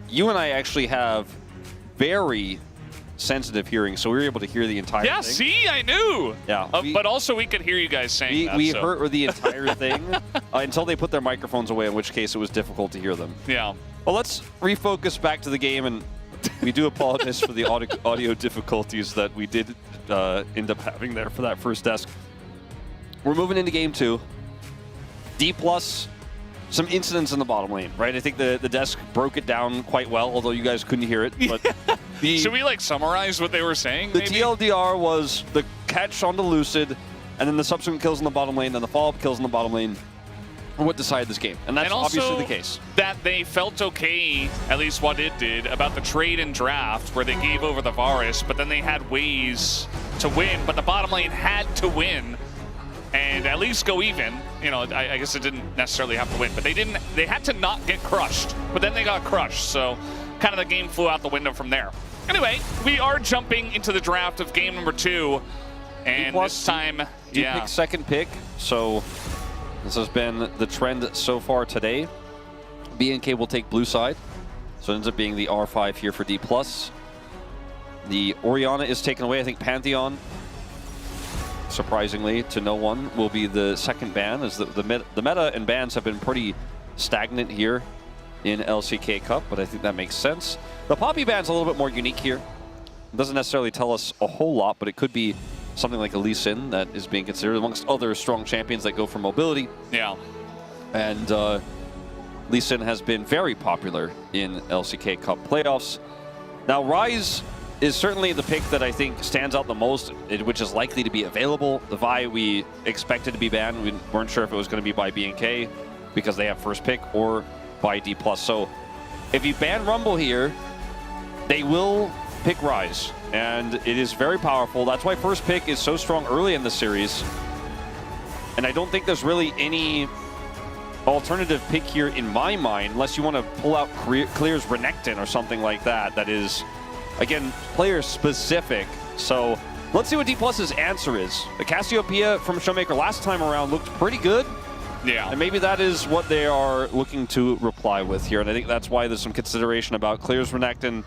You and I actually have very sensitive hearing, so we were able to hear the entire thing. See, I knew. Yeah. But also we could hear you guys saying that. We heard the entire thing until they put their microphones away, in which case it was difficult to hear them. Yeah. Well, let's refocus back to the game, and we do apologize for the audio difficulties that we did end up having there for that first desk. We're moving into game 2. D+, some incidents in the bottom lane, right? I think the desk broke it down quite well, although you guys couldn't hear it. But should we like summarize what they were saying? The TLDR was the catch onto Lucid, and then the subsequent kills in the bottom lane, then the follow-up kills in the bottom lane, are what decided this game. And that's obviously the case. That they felt okay, at least what it did, about the trade and draft where they gave over the Varus, but then they had ways to win, but the bottom lane had to win and at least go even. You know, I guess it didn't necessarily have to win, but they had to not get crushed, but then they got crushed, so kind of the game flew out the window from there. Anyway, we are jumping into the draft of game number 2, and this time, pick second pick, so this has been the trend so far today. BNK will take blue side, so it ends up being the R5 here for D+. The Orianna is taken away. I think Pantheon, surprisingly to no one, will be the second ban, as the meta and bans have been pretty stagnant here in LCK Cup, but I think that makes sense. The Poppy ban's a little bit more unique here. It doesn't necessarily tell us a whole lot, but it could be something like a Lee Sin that is being considered amongst other strong champions that go for mobility. Yeah. And Lee Sin has been very popular in LCK Cup playoffs. Now, Rise is certainly the pick that I think stands out the most, which is likely to be available. The Vi we expected to be banned. We weren't sure if it was going to be by BNK because they have first pick, or by D+. So if you ban Rumble here, they will pick Rise, and it is very powerful. That's why first pick is so strong early in the series. And I don't think there's really any alternative pick here in my mind, unless you want to pull out Clear's Renekton or something like that. That is, again, player specific. So let's see what D+'s answer is. The Cassiopeia from Showmaker last time around looked pretty good. Yeah. And maybe that is what they are looking to reply with here. And I think that's why there's some consideration about Clear's Renekton.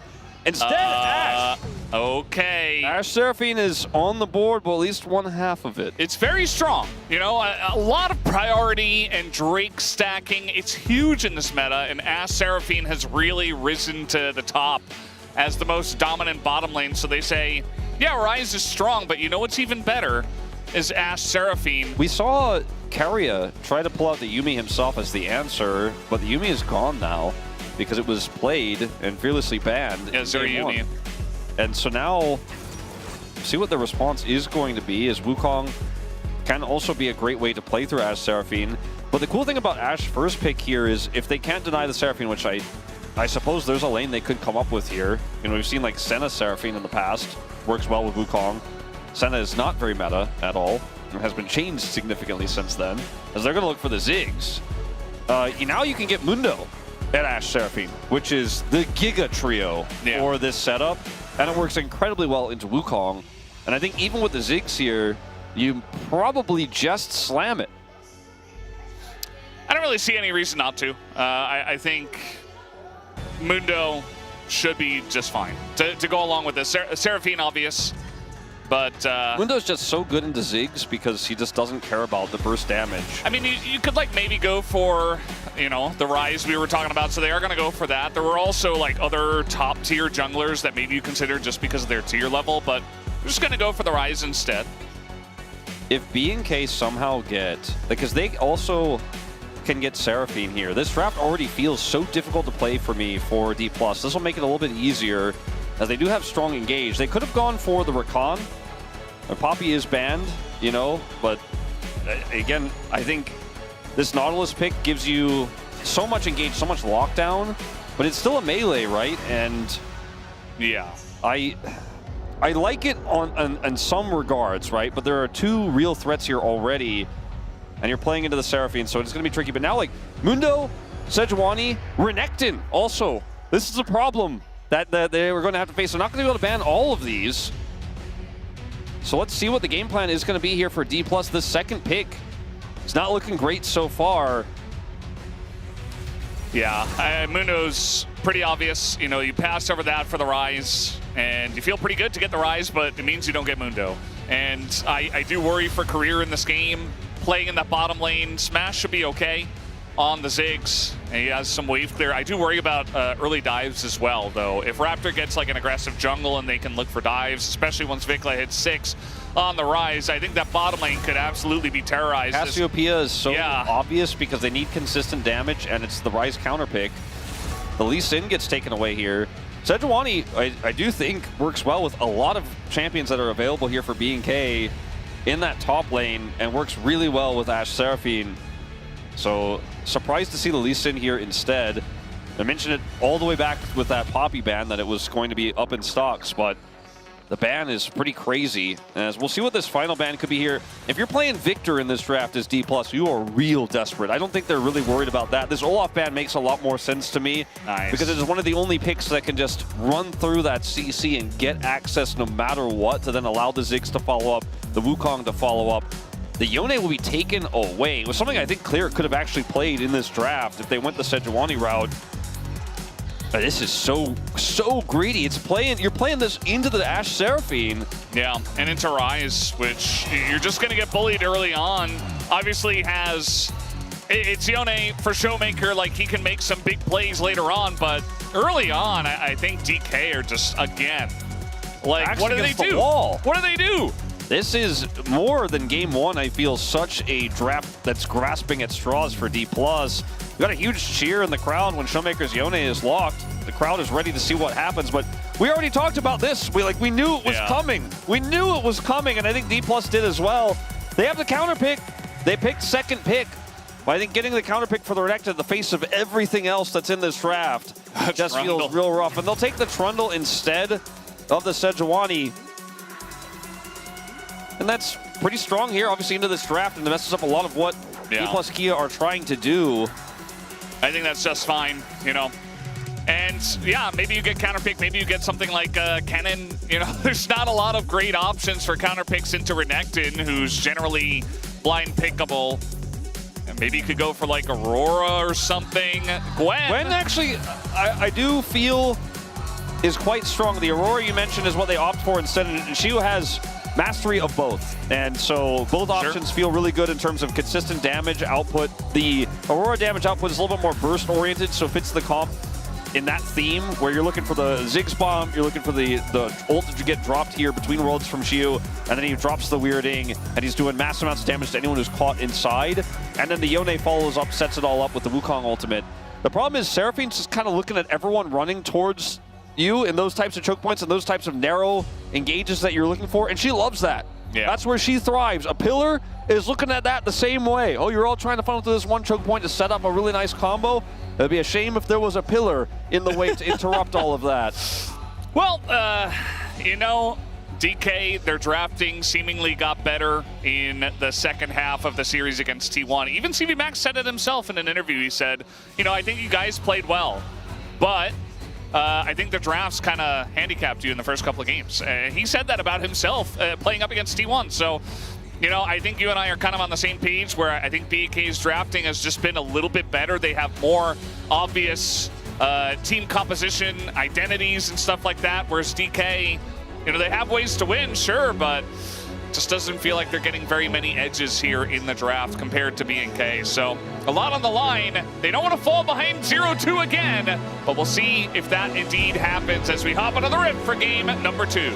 Instead, Ashe. Okay. Ashe Seraphine is on the board, but at least one half of it. It's very strong. You know, a lot of priority and Drake stacking. It's huge in this meta, and Ashe Seraphine has really risen to the top as the most dominant bottom lane. So they say, yeah, Rise is strong, but you know what's even better is Ashe Seraphine. We saw Karya try to pull out the Yuumi himself as the answer, but the Yuumi is gone now because it was played and fearlessly banned. Yeah, Zero Yuumi. And so now, see what the response is going to be, as Wukong can also be a great way to play through Ashe Seraphine. But the cool thing about Ashe first pick here is if they can't deny the Seraphine, which I suppose there's a lane they could come up with here. You know, we've seen like Senna Seraphine in the past. Works well with Wukong. Senna is not very meta at all. It has been changed significantly since then, as they're going to look for the Ziggs. Now you can get Mundo at Ashe Seraphine, which is the Giga Trio for this setup. And it works incredibly well into Wukong. And I think even with the Ziggs here, you probably just slam it. I don't really see any reason not to. I think Mundo should be just fine to go along with this. Seraphine, obvious. But Mundo's just so good into Ziggs because he just doesn't care about the burst damage. I mean, you could like maybe go for, you know, the Rise we were talking about, so they are going to go for that. There were also like other top tier junglers that maybe you consider just because of their tier level, but we're just going to go for the Rise instead. If BNK somehow get, because they also can get Seraphine here. This draft already feels so difficult to play for me for D+. This will make it a little bit easier, as they do have strong engage. They could have gone for the Rakan. Poppy is banned, you know, but again, I think this Nautilus pick gives you so much engage, so much lockdown, but it's still a melee, right? And yeah, I like it on some regards, right? But there are two real threats here already. and you're playing into the Seraphine, so it's going to be tricky. But now, like, Mundo, Sejuani, Renekton also. This is a problem that they were going to have to face. They're not going to be able to ban all of these. So let's see what the game plan is going to be here for D+. The second pick is not looking great so far. Yeah, Mundo's pretty obvious. You know, you passed over that for the Rise, and you feel pretty good to get the Rise, but it means you don't get Mundo. And I do worry for career in this game. Playing in that bottom lane, Smash should be okay on the Ziggs, and he has some wave clear. I do worry about early dives as well, though. If Raptor gets like an aggressive jungle and they can look for dives, especially once Vikla hits 6 on the Rise, I think that bottom lane could absolutely be terrorized. Cassiopeia is so obvious because they need consistent damage, and it's the Rise counter pick. The Lee Sin gets taken away here. Sejuani, I do think, works well with a lot of champions that are available here for B&K in that top lane, and works really well with Ashe Seraphine. So, surprised to see the Lee Sin here instead. I mentioned it all the way back with that Poppy ban that it was going to be up in stocks, but the ban is pretty crazy. As we'll see what this final ban could be here. If you're playing Victor in this draft as D+, you are real desperate. I don't think they're really worried about that. This Olaf ban makes a lot more sense to me. Nice. Because it is one of the only picks that can just run through that CC and get access no matter what, to then allow the Ziggs to follow up, the Wukong to follow up. The Yone will be taken away. It was something I think Clear could have actually played in this draft if they went the Sejuani route. But this is so greedy. You're playing this into the Ashe Seraphine. Yeah, and into Rise, which you're just going to get bullied early on. Obviously it's Yone for Showmaker, like he can make some big plays later on, but early on, I think DK are just, again, like, Actually, what do they do? What do they do? This is more than game one. I feel such a draft that's grasping at straws for D+. We got a huge cheer in the crowd when Showmaker's Yone is locked. The crowd is ready to see what happens, but we already talked about this. We knew it was coming. We knew it was coming, and I think D+ did as well. They have the counter pick. They picked second pick. But I think getting the counter pick for the Renekton in the face of everything else that's in this draft just feels real rough. And they'll take the Trundle instead of the Sejuani. And that's pretty strong here, obviously, into this draft, and it messes up a lot of what D+ Kia are trying to do. I think that's just fine, you know. And yeah, maybe you get counterpick, maybe you get something like Kennen. You know, there's not a lot of great options for counterpicks into Renekton, who's generally blind pickable. And maybe you could go for like Aurora or something. Gwen actually, I do feel is quite strong. The Aurora you mentioned is what they opt for instead, and she has mastery of both, and so both options feel really good in terms of consistent damage output. The Aurora damage output is a little bit more burst oriented, so fits the comp in that theme where you're looking for the Ziggs bomb, you're looking for the ult that you get dropped here between worlds from Xiu, and then he drops the weirding, and he's doing massive amounts of damage to anyone who's caught inside, and then the Yone follows up, sets it all up with the Wukong ultimate. The problem is Seraphine's just kind of looking at everyone running towards you in those types of choke points and those types of narrow engages that you're looking for, and she loves that. Yeah. That's where she thrives. A pillar is looking at that the same way. Oh, you're all trying to funnel through this one choke point to set up a really nice combo. It'd be a shame if there was a pillar in the way to interrupt all of that. Well, you know, DK, their drafting seemingly got better in the second half of the series against T1. Even CV Max said it himself in an interview. He said, you know, I think you guys played well, but I think the drafts kind of handicapped you in the first couple of games. He said that about himself playing up against T1. So, you know, I think you and I are kind of on the same page where I think BK's drafting has just been a little bit better. They have more obvious team composition, identities, and stuff like that, whereas DK, you know, they have ways to win, sure, but just doesn't feel like they're getting very many edges here in the draft compared to B&K. So a lot on the line. They don't want to fall behind 0-2 again, but we'll see if that indeed happens as we hop onto the rip for game number 2.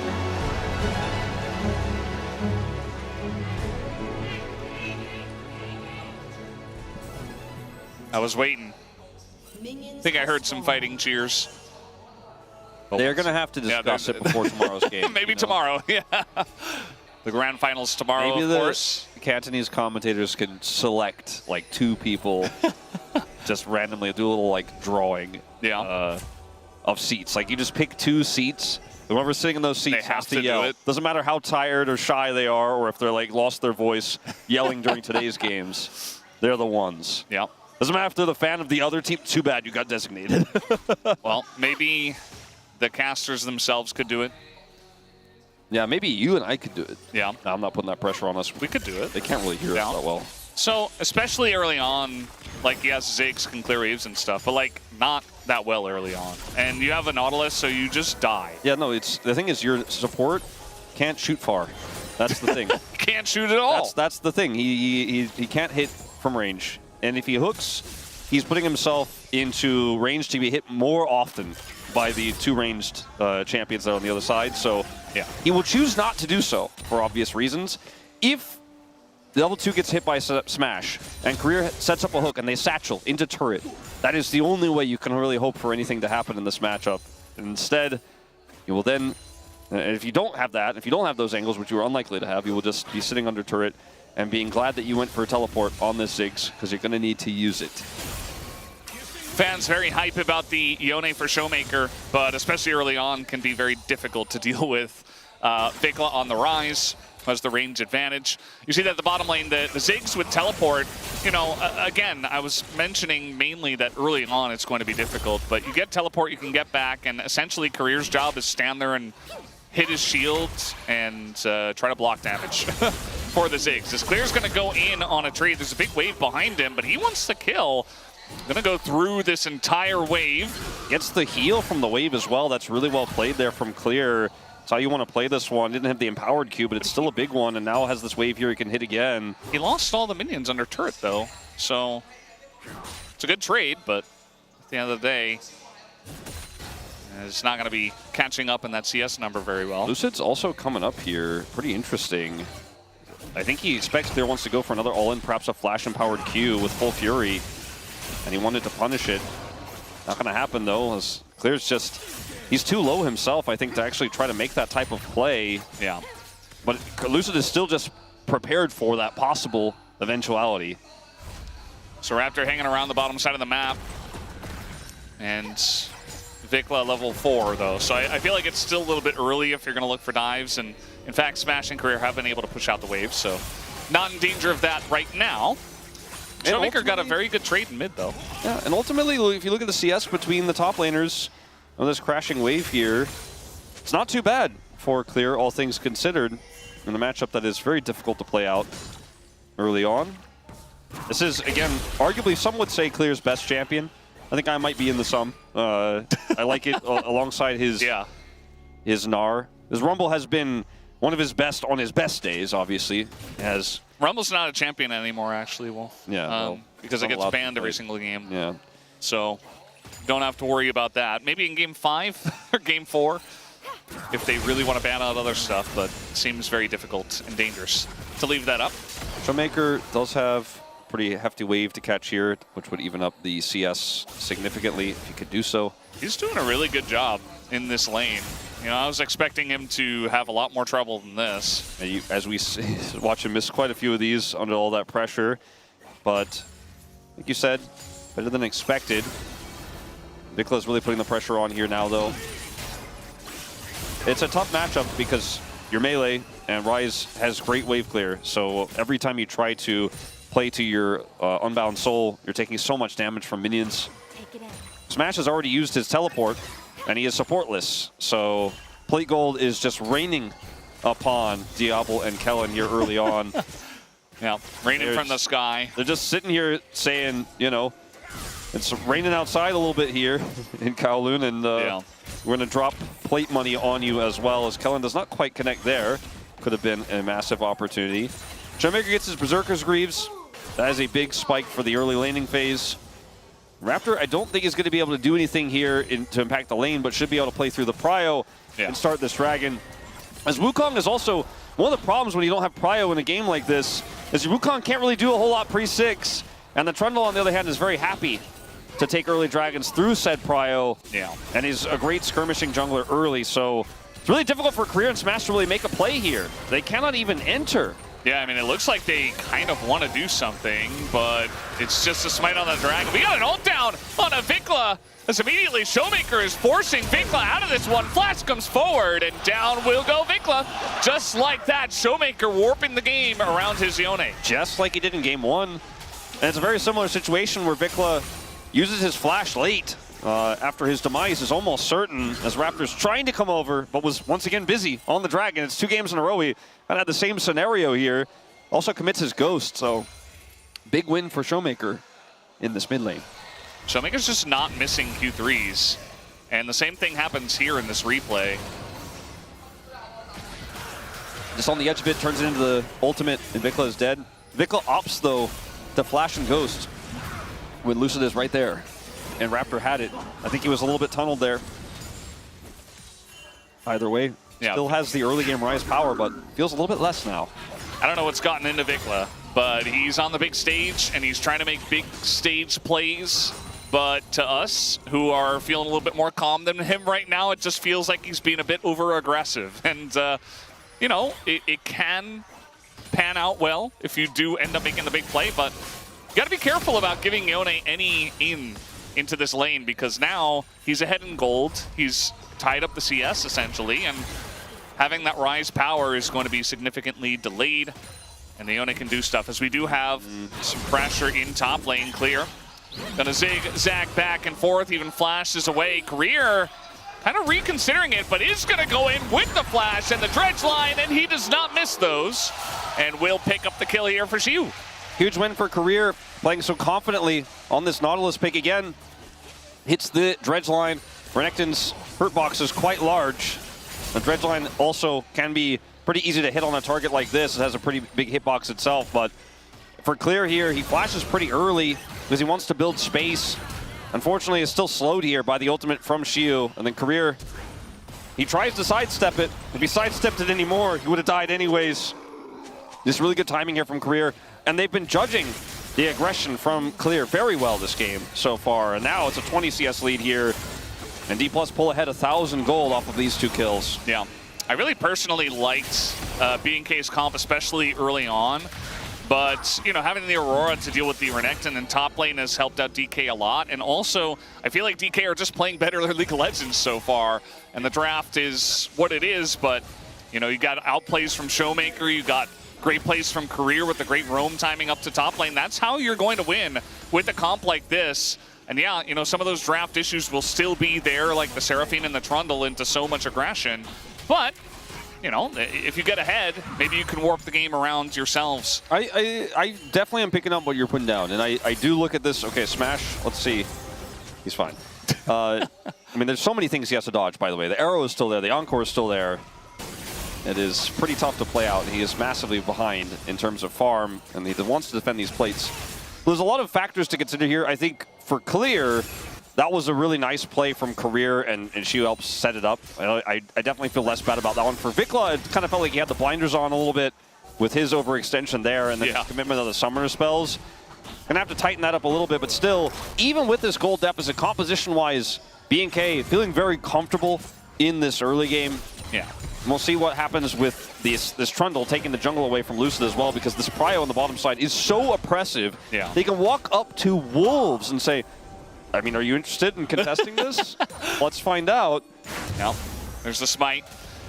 I was waiting. I think I heard some fighting cheers. They're going to have to discuss it before tomorrow's game. Maybe tomorrow, yeah. The grand finals tomorrow, Maybe of course. The Cantonese commentators can select like 2 people, just randomly do a little like drawing of seats. Like you just pick 2 seats Whoever's sitting in those seats has to yell. do it. Doesn't matter how tired or shy they are, or if they're like lost their voice yelling during today's games. They're the ones. Yeah. Doesn't matter if they're the fan of the other team. Too bad you got designated. Well, maybe the casters themselves could do it. Yeah, maybe you and I could do it. Yeah. No, I'm not putting that pressure on us. We could do it. They can't really hear us that well. So, especially early on, like, yes, Ziggs can clear waves and stuff, but, like, not that well early on. And you have a Nautilus, so you just die. Yeah, no, the thing is your support can't shoot far. That's the thing. Can't shoot at all. That's the thing. He can't hit from range. And if he hooks, he's putting himself into range to be hit more often by the two ranged champions that are on the other side. So yeah, he will choose not to do so for obvious reasons. If the level 2 gets hit by Smash and Career sets up a hook and they satchel into turret, that is the only way you can really hope for anything to happen in this matchup. Instead, you will then, if you don't have that, if you don't have those angles, which you are unlikely to have, you will just be sitting under turret and being glad that you went for a teleport on this Ziggs, because you're going to need to use it. Fans very hype about the Yone for Showmaker, but especially early on can be very difficult to deal with. Vikla on the rise has the range advantage. You see that at the bottom lane, the Ziggs with teleport, you know, again, I was mentioning mainly that early on it's going to be difficult, but you get teleport, you can get back, and essentially Career's job is stand there and hit his shield and try to block damage for the Ziggs. As Clear's going to go in on a trade. There's a big wave behind him, but he wants to kill. Gonna go through this entire wave. Gets the heal from the wave as well. That's really well played there from Clear. That's how you want to play this one. Didn't have the empowered Q, but it's still a big one, and now has this wave here he can hit again. He lost all the minions under turret, though, so it's a good trade, but at the end of the day, it's not going to be catching up in that CS number very well. Lucid's also coming up here. Pretty interesting. I think he expects Clear wants to go for another all-in, perhaps a flash-empowered Q with full Fury, and he wanted to punish it. Not going to happen, though, as Clear's just... He's too low himself, I think, to actually try to make that type of play. Yeah. But Lucid is still just prepared for that possible eventuality. So Raptor hanging around the bottom side of the map. And Vikla level 4, though. So I feel like it's still a little bit early if you're going to look for dives. And in fact, Smash and Career have been able to push out the waves, so not in danger of that right now. Showmaker got a very good trade in mid, though. Yeah, and ultimately, if you look at the CS between the top laners on this crashing wave here, it's not too bad for Clear, all things considered, in a matchup that is very difficult to play out early on. This is, again, arguably some would say Clear's best champion. I think I might be in the sum. I like it alongside his Gnar. His Rumble has been one of his best on his best days, obviously. Rumble's not a champion anymore, actually, Wolf. Yeah, because it gets banned every single game. Yeah. So don't have to worry about that. Maybe in Game 5 or Game 4 if they really want to ban out other stuff, but it seems very difficult and dangerous to leave that up. Showmaker does have a pretty hefty wave to catch here, which would even up the CS significantly if he could do so. He's doing a really good job in this lane. You know, I was expecting him to have a lot more trouble than this. As we watch him miss quite a few of these under all that pressure, but like you said, better than expected. Vikla's really putting the pressure on here now, though. It's a tough matchup because your melee and Ryze has great wave clear, so every time you try to play to your Unbound Soul, you're taking so much damage from minions. Smash has already used his teleport, and he is supportless, so Plate Gold is just raining upon Diablo and Kellen here early on. Yeah, raining from the sky. They're just sitting here saying, you know, it's raining outside a little bit here in Kowloon, and we're going to drop plate money on you as well, as Kellen does not quite connect there. Could have been a massive opportunity. Showmaker gets his Berserker's Greaves. That is a big spike for the early laning phase. Raptor, I don't think is going to be able to do anything here to impact the lane, but should be able to play through the Prio and start this Dragon. As Wukong is also, one of the problems when you don't have Prio in a game like this, is your Wukong can't really do a whole lot pre-6, and the Trundle, on the other hand, is very happy to take early Dragons through said Prio. Yeah. And he's a great skirmishing jungler early, so it's really difficult for Career and Smash to really make a play here. They cannot even enter. Yeah, I mean, it looks like they kind of want to do something, but it's just a smite on the Dragon. We got an ult down on a Vikla as immediately Showmaker is forcing Vikla out of this one. Flash comes forward, and down will go Vikla. Just like that, Showmaker warping the game around his Yone. Just like he did in game 1. And it's a very similar situation where Vikla uses his flash late after his demise is almost certain, as Raptor's trying to come over, but was once again busy on the Dragon. It's 2 games in a row. We had the same scenario here. Also commits his Ghost, so big win for Showmaker in this mid lane. Showmaker's just not missing Q3s. And the same thing happens here in this replay. Just on the edge of it, turns it into the ultimate, and Vikla is dead. Vikla opts, though, to flash and Ghost when Lucid is right there. And Raptor had it. I think he was a little bit tunneled there. Either way, still has the early game Rise power, but feels a little bit less now. I don't know what's gotten into Vikla, but he's on the big stage, and he's trying to make big stage plays. But to us, who are feeling a little bit more calm than him right now, it just feels like he's being a bit over-aggressive. And, you know, it can pan out well if you do end up making the big play, but you got to be careful about giving Yone any into this lane, because now he's ahead in gold. He's tied up the CS, essentially, and having that Rise power is going to be significantly delayed, and the Yone can do stuff, as we do have some pressure in top lane. Clear. Gonna zigzag back and forth, even flashes away. Career kind of reconsidering it, but is gonna go in with the flash and the dredge line, and he does not miss those, and will pick up the kill here for Xiu. Huge win for Career, playing so confidently on this Nautilus pick again. Hits the dredge line. Renekton's hurt box is quite large. The dredge line also can be pretty easy to hit on a target like this. It has a pretty big hitbox itself, but for Clear here, he flashes pretty early because he wants to build space. Unfortunately, it's still slowed here by the ultimate from Xiu, and then Career, he tries to sidestep it. If he sidestepped it anymore, he would have died anyways. Just really good timing here from Career, and they've been judging the aggression from Clear very well this game so far, and now it's a 20 CS lead here, and D+ pull ahead 1,000 gold off of these 2 kills. Yeah, I really personally liked B&K's comp, especially early on. But, you know, having the Aurora to deal with the Renekton in top lane has helped out DK a lot. And also, I feel like DK are just playing better than League of Legends so far. And the draft is what it is, but, you know, you got outplays from Showmaker, you got great plays from Career with the great roam timing up to top lane. That's how you're going to win with a comp like this. And yeah, you know, some of those draft issues will still be there, like the Seraphine and the Trundle into so much aggression. But, you know, if you get ahead, maybe you can warp the game around yourselves. I definitely am picking up what you're putting down, and I do look at this. Okay, Smash, let's see. He's fine. I mean, there's so many things he has to dodge, by the way. The arrow is still there. The Encore is still there. It is pretty tough to play out. He is massively behind in terms of farm, and he wants to defend these plates. There's a lot of factors to consider here. I think for Clear, that was a really nice play from Career, and she helps set it up. I definitely feel less bad about that one. For Vikla, it kind of felt like he had the blinders on a little bit with his overextension there, and then the commitment of the summoner spells. Gonna have to tighten that up a little bit, but still, even with this gold deficit, composition-wise, B&K feeling very comfortable in this early game. Yeah. And we'll see what happens with this Trundle taking the jungle away from Lucid as well, because this Prio on the bottom side is so oppressive. Yeah. They can walk up to Wolves and say, I mean, are you interested in contesting this? Let's find out. No. There's the smite.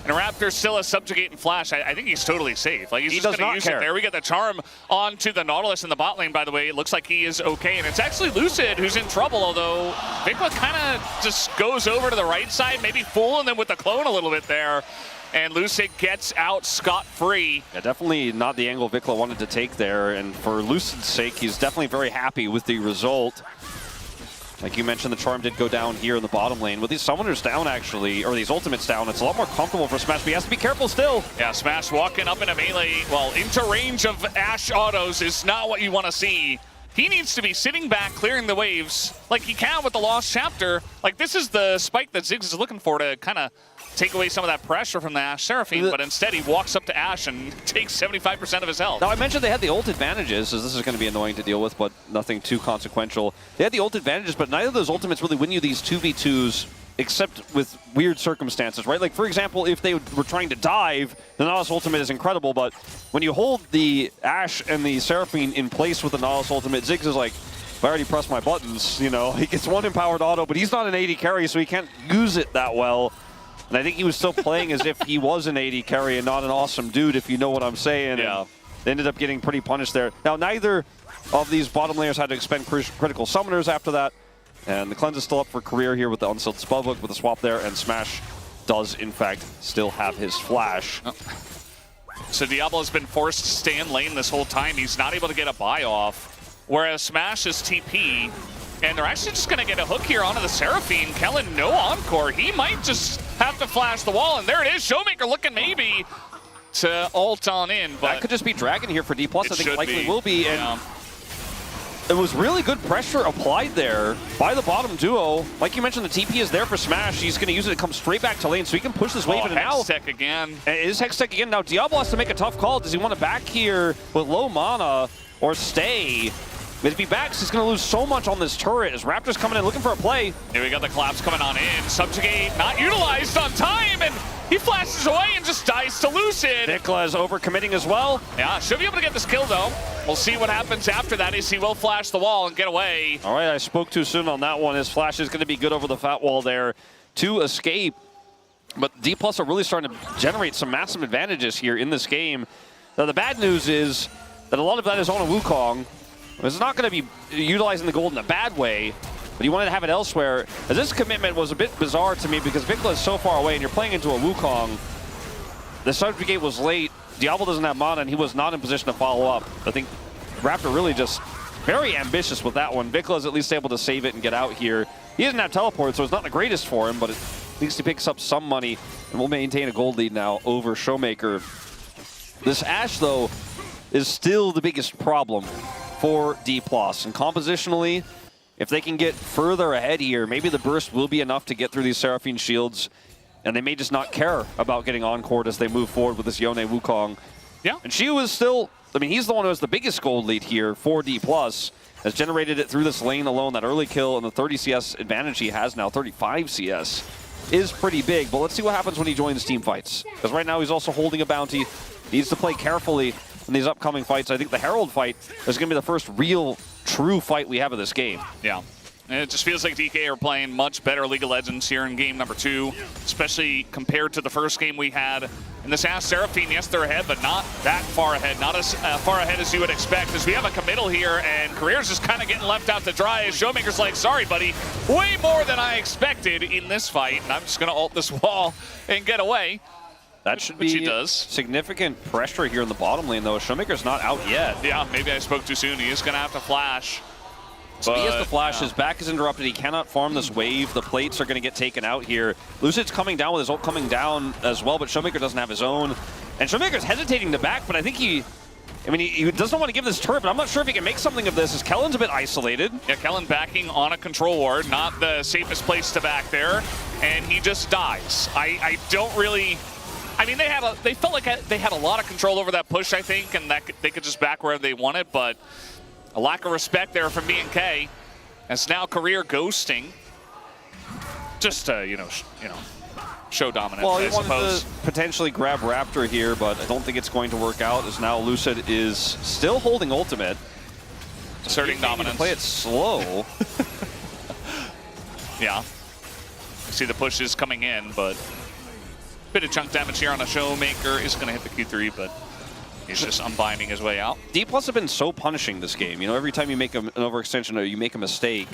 And Raptor still a subjugate and flash. I think he's totally safe. Like, he's just going to use it there. We get the charm onto the Nautilus in the bot lane, by the way. It looks like he is okay. And it's actually Lucid who's in trouble, although Vikla kind of just goes over to the right side, maybe fooling them with the clone a little bit there. And Lucid gets out scot-free. Yeah, definitely not the angle Vikla wanted to take there. And for Lucid's sake, he's definitely very happy with the result. Like you mentioned, the charm did go down here in the bottom lane. With these summoners down, actually, or these ultimates down, it's a lot more comfortable for Smash, but he has to be careful still. Yeah, Smash walking up in a melee, well, into range of Ashe autos is not what you want to see. He needs to be sitting back, clearing the waves, like he can with the Lost Chapter. Like, this is the spike that Ziggs is looking for to kind of take away some of that pressure from the Ashe Seraphine, but instead he walks up to Ashe and takes 75% of his health. Now, I mentioned they had the ult advantages, so this is going to be annoying to deal with, but nothing too consequential. They had the ult advantages, but neither of those ultimates really win you these 2v2s, except with weird circumstances, right? Like, for example, if they were trying to dive, the Nautilus ultimate is incredible, but when you hold the Ashe and the Seraphine in place with the Nautilus ultimate, Ziggs is like, if I already pressed my buttons, you know, he gets one empowered auto, but he's not an AD carry, so he can't use it that well. And I think he was still playing as if he was an AD carry and not an awesome dude, if you know what I'm saying. Yeah. And they ended up getting pretty punished there. Now, neither of these bottom layers had to expend critical summoners after that. And the cleanse is still up for career here with the unsealed spellbook with a swap there, and Smash does, in fact, still have his flash. Oh. So Diablo's been forced to stay in lane this whole time. He's not able to get a buy off, whereas Smash is TP, and they're actually just going to get a hook here onto the Seraphine. Kellen, no encore. He might just have to flash the wall, and there it is. Showmaker looking maybe to ult on in, but that could just be Dragon here for D+. I think it likely will be. And yeah. It was really good pressure applied there by the bottom duo. Like you mentioned, the TP is there for Smash. He's going to use it to come straight back to lane, so he can push this wave in and out. Hextech again. It is Hextech again. Now Diablo has to make a tough call. Does he want to back here with low mana or stay? If he backs, he's going to lose so much on this turret as Raptor's coming in looking for a play. Here we got the collapse coming on in. Subjugate not utilized on time, and he flashes away and just dies to Lucid. Vikla is overcommitting as well. Yeah, should be able to get this kill though. We'll see what happens after that, as he will flash the wall and get away. All right, I spoke too soon on that one. His flash is going to be good over the fat wall there to escape. But D+ are really starting to generate some massive advantages here in this game. Now, the bad news is that a lot of that is on a Wukong. It's not going to be utilizing the gold in a bad way, but he wanted to have it elsewhere. As this commitment was a bit bizarre to me because Vikla is so far away and you're playing into a Wukong. The Subjugate was late. Diablo doesn't have mana and he was not in position to follow up. I think Raptor really just very ambitious with that one. Vikla is at least able to save it and get out here. He doesn't have teleport, so it's not the greatest for him, but at least he picks up some money and will maintain a gold lead now over Showmaker. This Ashe, though, is still the biggest problem for D+. And compositionally, if they can get further ahead here, maybe the burst will be enough to get through these Seraphine shields, and they may just not care about getting encored as they move forward with this Yone Wukong. Yeah. And Shiu is still, I mean, he's the one who has the biggest gold lead here for D+. Has generated it through this lane alone. That early kill and the 30 CS advantage he has now, 35 CS, is pretty big. But let's see what happens when he joins team fights. Because right now he's also holding a bounty. Needs to play carefully in these upcoming fights. I think the Herald fight is going to be the first real, true fight we have of this game. Yeah. And it just feels like DK are playing much better League of Legends here in game number 2, especially compared to the first game we had. In this Ashe Seraphine, yes, they're ahead, but not that far ahead. Not as far ahead as you would expect, as we have a committal here, and Career's just kind of getting left out to dry, as Showmaker's like, sorry, buddy, way more than I expected in this fight, and I'm just going to ult this wall and get away. That should be significant pressure here in the bottom lane, though. Showmaker's not out yet. Yeah, maybe I spoke too soon. He is going to have to flash. So he has the flash, his back is interrupted, he cannot farm this wave, the plates are going to get taken out here. Lucid's coming down with his ult coming down as well, but Showmaker doesn't have his own. And Showmaker's hesitating to back, but I think he doesn't want to give this turret, but I'm not sure if he can make something of this, as Kellen's a bit isolated. Yeah, Kellen backing on a control ward, not the safest place to back there, and he just dies. I don't really... I mean, they felt like they had a lot of control over that push, I think, and that they could just back wherever they wanted, but a lack of respect there from B&K. As now Career ghosting, just to show dominance. Well, he I wanted suppose to potentially grab Raptor here, but I don't think it's going to work out. As now Lucid is still holding ultimate, asserting dominance. Play it slow. Yeah, you see the pushes coming in, but bit of chunk damage here on a Showmaker. Is going to hit the Q3, but he's just unbinding his way out. D+ have been so punishing this game. You know, every time you make an overextension or you make a mistake,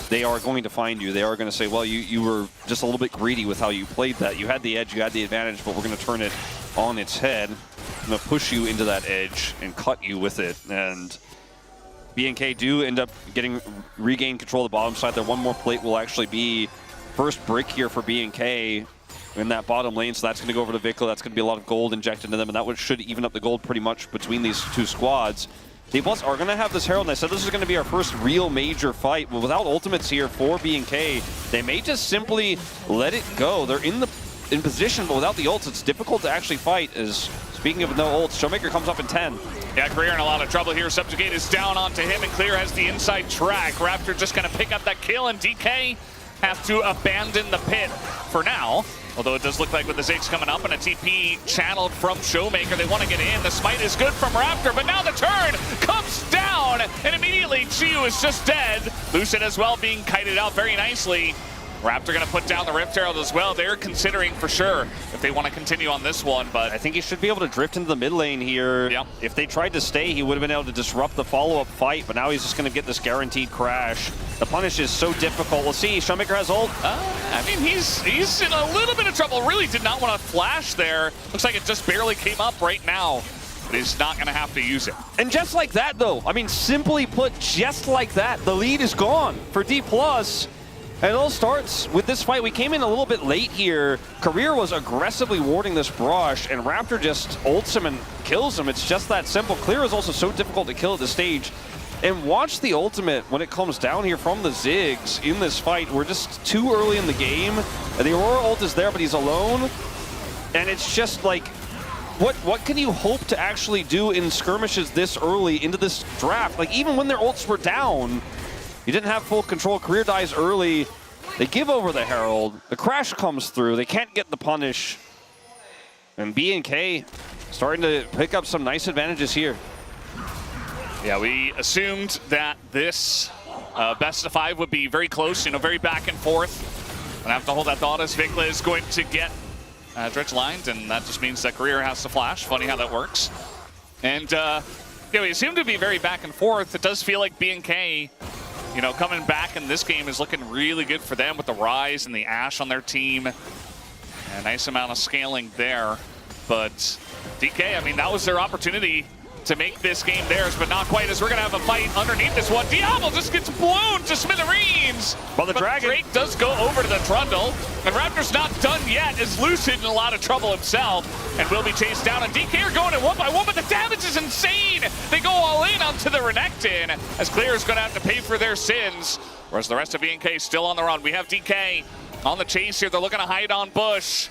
they are going to find you. They are going to say, well, you were just a little bit greedy with how you played that. You had the edge, you had the advantage, but we're going to turn it on its head. I'm going to push you into that edge and cut you with it. And B&K do end up regain control of the bottom side. Their one more plate will actually be first brick here for B&K in that bottom lane, so that's going to go over to Vikla. That's going to be a lot of gold injected into them, and that should even up the gold pretty much between these two squads. D+ are going to have this Herald, and I said this is going to be our first real major fight, but without ultimates here for B&K, they may just simply let it go. They're in position, but without the ults, it's difficult to actually fight. As speaking of no ults, Showmaker comes up in 10. Yeah, Career in a lot of trouble here. Subjugate is down onto him, and Clear has the inside track. Raptor just going to pick up that kill, and DK have to abandon the pit for now. Although it does look like with the Ziggs coming up and a TP channeled from Showmaker, they want to get in. The smite is good from Raptor, but now the turn comes down, and immediately Chiyu is just dead. Lucid as well being kited out very nicely. Raptor going to put down the Rift Herald as well. They're considering for sure if they want to continue on this one, but I think he should be able to drift into the mid lane here. Yeah. If they tried to stay, he would have been able to disrupt the follow-up fight, but now he's just going to get this guaranteed crash. The punish is so difficult. We'll see. Showmaker has ult. I mean, he's in a little bit of trouble. Really did not want to flash there. Looks like it just barely came up right now, but he's not going to have to use it. And just like that, though, I mean, simply put, just like that, the lead is gone for D+. And it all starts with this fight. We came in a little bit late here. Career was aggressively warding this brush, and Raptor just ults him and kills him. It's just that simple. Clear is also so difficult to kill at this stage. And watch the ultimate when it comes down here from the Ziggs in this fight. We're just too early in the game. And the Aurora ult is there, but he's alone. And it's just like, what can you hope to actually do in skirmishes this early into this draft? Like, even when their ults were down, you didn't have full control. Career dies early. They give over the Herald. The crash comes through. They can't get the punish. And BNK starting to pick up some nice advantages here. Yeah, we assumed that this best of 5 would be very close, very back and forth. And I have to hold that thought as Vikla is going to get dredge lined, and that just means that Career has to flash. Funny how that works. And yeah, we assumed to be very back and forth. It does feel like BNK, coming back in this game is looking really good for them with the Rise and the Ashe on their team. A nice amount of scaling there. But DK, I mean, that was their opportunity to make this game theirs, but not quite, as we're going to have a fight underneath this one. Diablo just gets blown to smithereens. Well, the Dragon. Drake does go over to the Trundle, and Raptor's not done yet, as Lucid in a lot of trouble himself, and will be chased down. And DK are going at 1-by-1, but the damage is insane. They go all in onto the Renekton, as Clear is going to have to pay for their sins, whereas the rest of BNK still on the run. We have DK on the chase here. They're looking to hide on Bush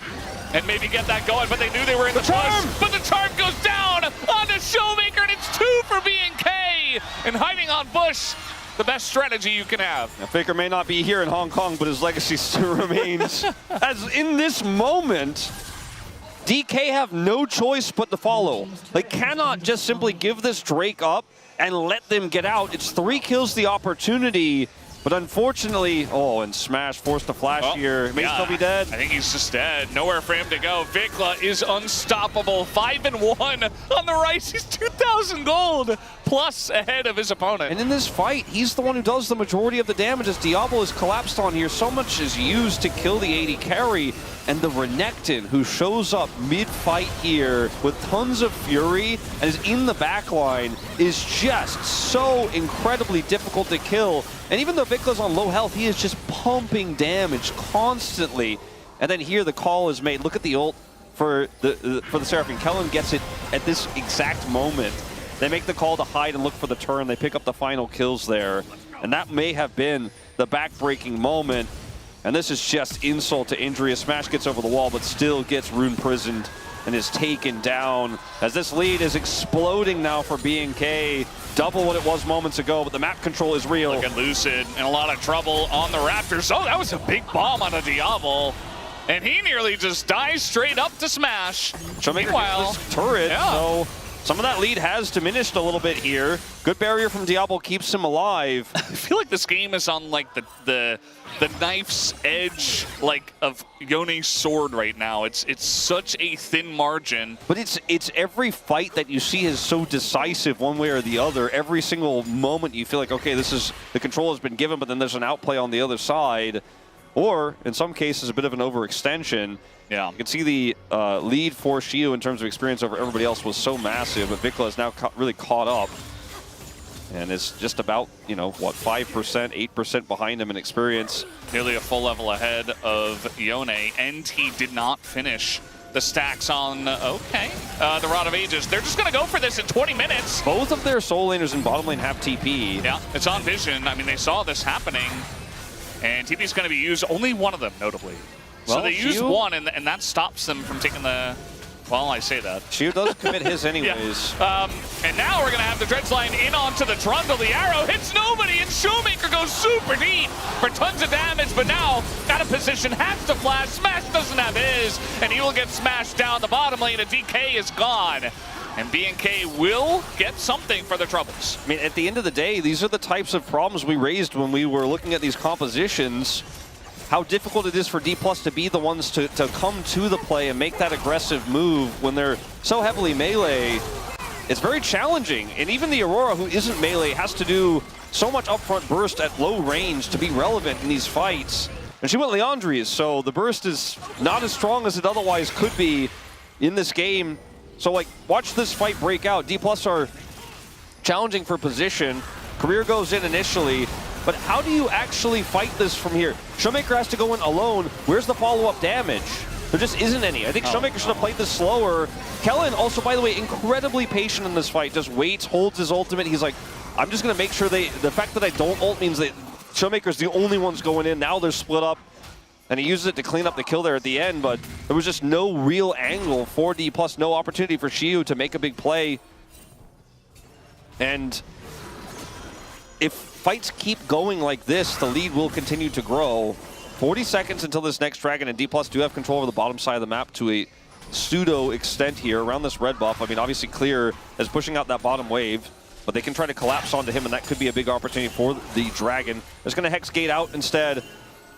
and maybe get that going, but they knew they were in the bush. But the charm goes down onto Showmaker, and it's 2 for BNK. And hiding on Bush, the best strategy you can have. Now, Faker may not be here in Hong Kong, but his legacy still remains. As in this moment, DK have no choice but to follow. They cannot just simply give this Drake up and let them get out. It's 3 kills the opportunity. But unfortunately, and Smash forced to flash here. May still be dead. I think he's just dead. Nowhere for him to go. Vikla is unstoppable. 5-1 on the Rise. He's 2,000 gold plus ahead of his opponent. And in this fight, he's the one who does the majority of the damage, as Diablo is collapsed on here. So much is used to kill the AD carry. And the Renekton, who shows up mid-fight here with tons of fury and is in the backline, is just so incredibly difficult to kill. And even though Vikla's on low health, he is just pumping damage constantly. And then here the call is made. Look at the ult for the Seraphine. Kellen gets it at this exact moment. They make the call to hide and look for the turn. They pick up the final kills there. And that may have been the back-breaking moment. And this is just insult to injury. A Smash gets over the wall, but still gets rune prisoned and is taken down. As this lead is exploding now for BNK. Double what it was moments ago, but the map control is real. Look at Lucid in a lot of trouble on the Raptors. Oh, that was a big bomb on a Diablo. And he nearly just dies straight up to Smash. Meanwhile, turret, so some of that lead has diminished a little bit here. Good barrier from Diablo keeps him alive. I feel like this game is on like the knife's edge, like, of Yone's sword right now. It's such a thin margin. But it's every fight that you see is so decisive one way or the other. Every single moment you feel like, okay, this is, the control has been given, but then there's an outplay on the other side. Or, in some cases, a bit of an overextension. Yeah. You can see the lead for Shiyu in terms of experience over everybody else was so massive, but Vikla is now really caught up. And it's just about, what, 5%, 8% behind him in experience. Nearly a full level ahead of Yone. NT did not finish the stacks on, the Rod of Ages. They're just going to go for this in 20 minutes. Both of their soul laners in bottom lane have TP. Yeah, it's on Vision. I mean, they saw this happening. And TP's going to be used, only one of them, notably. Well, so they use one, and that stops them from taking the... Well, I say that. Shiyu does commit his anyways. Yeah. And now we're going to have the Dredge line in onto the Trundle. The arrow hits nobody, and Showmaker goes super deep for tons of damage. But now out of position, has to flash. Smash doesn't have his, and he will get smashed down the bottom lane, and DK is gone. And BNK will get something for their troubles. I mean, at the end of the day, these are the types of problems we raised when we were looking at these compositions. How difficult it is for D+ to be the ones to come to the play and make that aggressive move when they're so heavily melee. It's very challenging. And even the Aurora, who isn't melee, has to do so much upfront burst at low range to be relevant in these fights. And she went Leandri's, so the burst is not as strong as it otherwise could be in this game. So, like, watch this fight break out. D+ are challenging for position. Career goes in initially, but how do you actually fight this from here? Showmaker has to go in alone. Where's the follow-up damage? There just isn't any. I think Showmaker should have played this slower. Kellen, also, by the way, incredibly patient in this fight. Just waits, holds his ultimate. He's like, I'm just going to make sure the fact that I don't ult means that Showmaker's the only ones going in. Now they're split up. And he uses it to clean up the kill there at the end, but there was just no real angle for D+, no opportunity for Xiu to make a big play. And if fights keep going like this, the lead will continue to grow. 40 seconds until this next dragon, and D+ do have control over the bottom side of the map to a pseudo extent here around this red buff. I mean, obviously Clear is pushing out that bottom wave, but they can try to collapse onto him, and that could be a big opportunity for the dragon. They're going to Hex Gate out instead.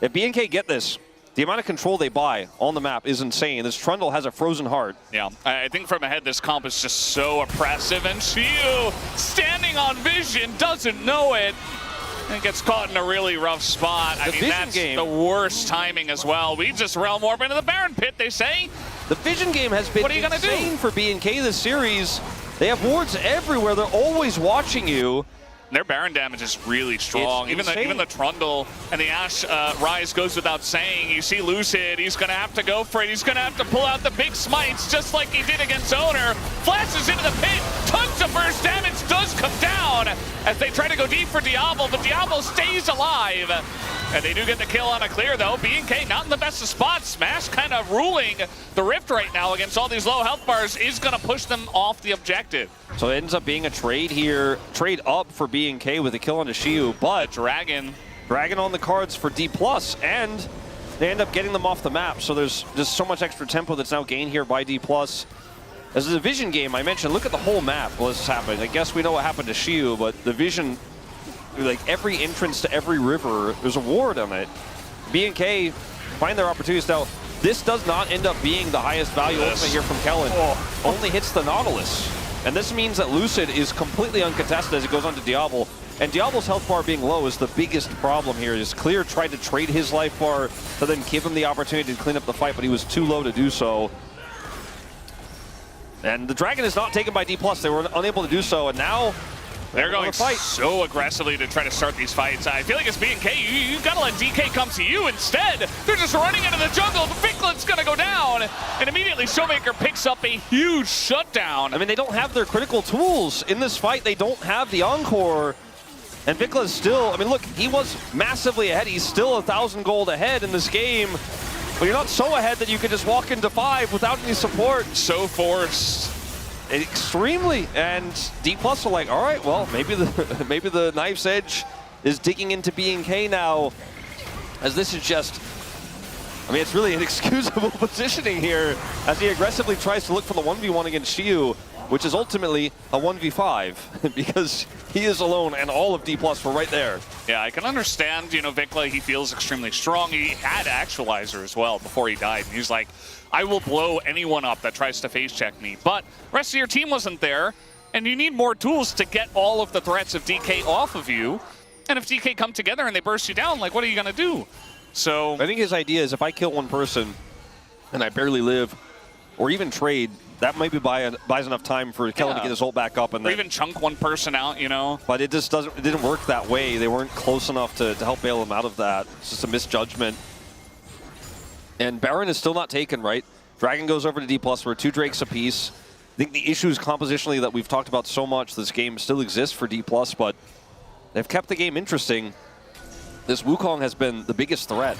If BNK get this, the amount of control they buy on the map is insane. This Trundle has a frozen heart. Yeah, I think from ahead, this comp is just so oppressive, and Xiu, standing on vision, doesn't know it, and gets caught in a really rough spot. I mean, that's the worst timing as well. We just realm warp into the Baron Pit, they say. The vision game has been insane for BNK this series. They have wards everywhere. They're always watching you. Their Baron damage is really strong. Even the Trundle and the Ashe Rise goes without saying. You see Lucid, he's going to have to go for it. He's going to have to pull out the big smites just like he did against Owner. Flashes into the pit. Tons of burst damage does come down as they try to go deep for Diablo, but Diablo stays alive. And they do get the kill on a Clear, though. BNK not in the best of spots. Smash kind of ruling the Rift right now against all these low health bars is going to push them off the objective. So it ends up being a trade here. Trade up for BNK with a kill on Xiu, but Dragon on the cards for D+, and they end up getting them off the map. So there's just so much extra tempo that's now gained here by D+. As a division game, I mentioned, look at the whole map what's happening. I guess we know what happened to Xiu, but the vision, like every entrance to every river, there's a ward on it. BNK find their opportunities. Now, this does not end up being the highest value ultimate here from Kellen. Only hits the Nautilus. And this means that Lucid is completely uncontested as it goes on to Diablo. And Diablo's health bar being low is the biggest problem here. Is Clear tried to trade his life bar to then give him the opportunity to clean up the fight, but he was too low to do so. And the Dragon is not taken by D+. They were unable to do so, and now they're going so aggressively to try to start these fights. I feel like it's BNK. You gotta let DK come to you instead. They're just running into the jungle. The Vinklet's gonna go down, and immediately Showmaker picks up a huge shutdown. I mean, they don't have their critical tools in this fight. They don't have the Encore, and Vinklet is still. I mean, look, he was massively ahead. He's still 1,000 gold ahead in this game, but you're not so ahead that you can just walk into 5 without any support. So forced. Extremely, and D+ are like, all right, well, maybe the knife's edge is digging into BNK now, as this is just, I mean, it's really inexcusable positioning here as he aggressively tries to look for the 1v1 against Xiu, which is ultimately a 1v5 because he is alone and all of D+ were right there. Yeah, I can understand, you know, Vinkla, he feels extremely strong. He had Actualizer as well before he died, and he's like, I will blow anyone up that tries to face check me. But the rest of your team wasn't there, and you need more tools to get all of the threats of DK off of you. And if DK come together and they burst you down, like, what are you going to do? So I think his idea is if I kill one person and I barely live, or even trade, that maybe buys enough time for Kellen to get his ult back up. And or even chunk one person out, you know? But it just didn't work that way. They weren't close enough to help bail him out of that. It's just a misjudgment. And Baron is still not taken, right? Dragon goes over to D+. We're 2 Drakes apiece. I think the issues compositionally that we've talked about so much, this game still exists for D+, but they've kept the game interesting. This Wukong has been the biggest threat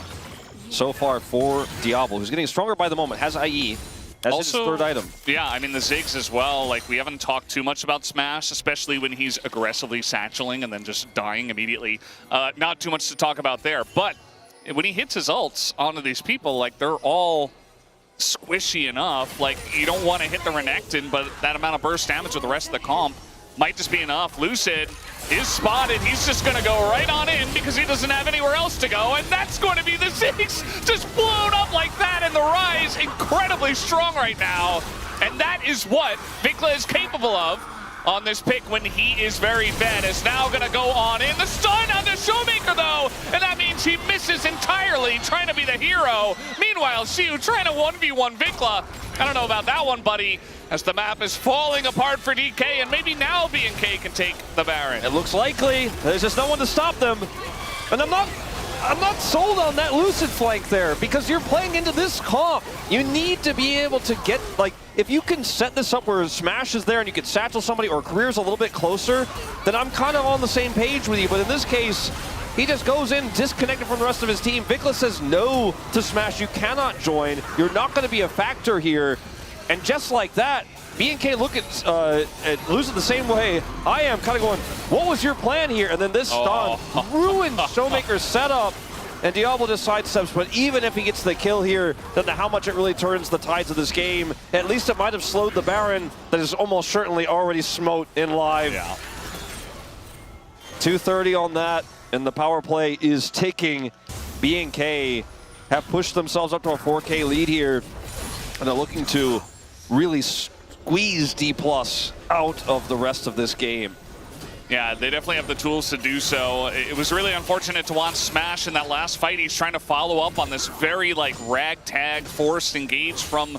so far for Diablo, who's getting stronger by the moment, has IE, has his 3rd item. Yeah, I mean, the Ziggs as well. Like, we haven't talked too much about Smash, especially when he's aggressively satcheling and then just dying immediately. Not too much to talk about there, but when he hits his ults onto these people, like they're all squishy enough. Like you don't want to hit the Renekton, but that amount of burst damage with the rest of the comp might just be enough. Lucid is spotted. He's just going to go right on in because he doesn't have anywhere else to go, and that's going to be the 6. Just blown up like that, and the Rise incredibly strong right now. And that is what Vikla is capable of on this pick when he is very fed. Is now going to go on in. The stun on the Showmaker, though, and that means he misses entirely, trying to be the hero. Meanwhile, Xiu trying to 1v1 Vikla. I don't know about that one, buddy, as the map is falling apart for DK, and maybe now BNK can take the Baron. It looks likely. There's just no one to stop them. And I'm not sold on that Lucid flank there, because you're playing into this comp. You need to be able to get, like, if you can set this up where Smash is there and you can satchel somebody or Career's a little bit closer, then I'm kind of on the same page with you. But in this case, he just goes in disconnected from the rest of his team. Vikla says no to Smash. You cannot join. You're not going to be a factor here. And just like that, BNK look at Lucid the same way I am, kind of going, what was your plan here? And then this stun ruined Showmaker's setup, and Diablo just sidesteps. But even if he gets the kill here, then how much it really turns the tides of this game. At least it might have slowed the Baron that is almost certainly already smote in live. Yeah. 2:30 on that, and the power play is ticking. BNK have pushed themselves up to a 4K lead here, and they're looking to really squeeze D+ out of the rest of this game. Yeah, they definitely have the tools to do so. It was really unfortunate to watch Smash in that last fight. He's trying to follow up on this very like ragtag forced engage from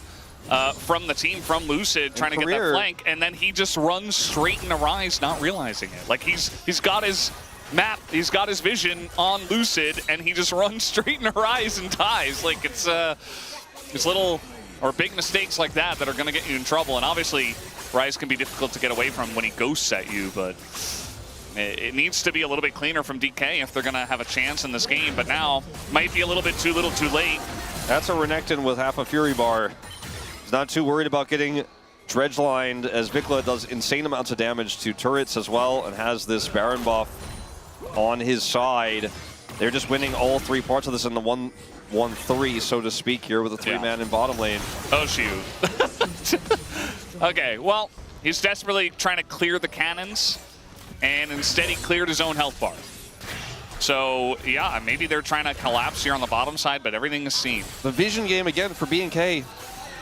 the team, from Lucid, trying to get that flank, and then he just runs straight into Rise, not realizing it. Like he's got his map, he's got his vision on Lucid, and he just runs straight into Rise and dies. Like it's little or big mistakes like that that are going to get you in trouble. And obviously, Rise can be difficult to get away from when he ghosts at you, but it needs to be a little bit cleaner from DK if they're going to have a chance in this game. But now, might be a little bit too little too late. That's a Renekton with half a Fury bar. He's not too worried about getting dredge-lined, as Vikla does insane amounts of damage to turrets as well, and has this Baron buff on his side. They're just winning all three parts of this in the 1-3, so to speak, here with a three-man in bottom lane. Oh, shoot. Okay, well, he's desperately trying to clear the cannons, and instead he cleared his own health bar. So, yeah, maybe they're trying to collapse here on the bottom side, but everything is seen. The vision game, again, for BNK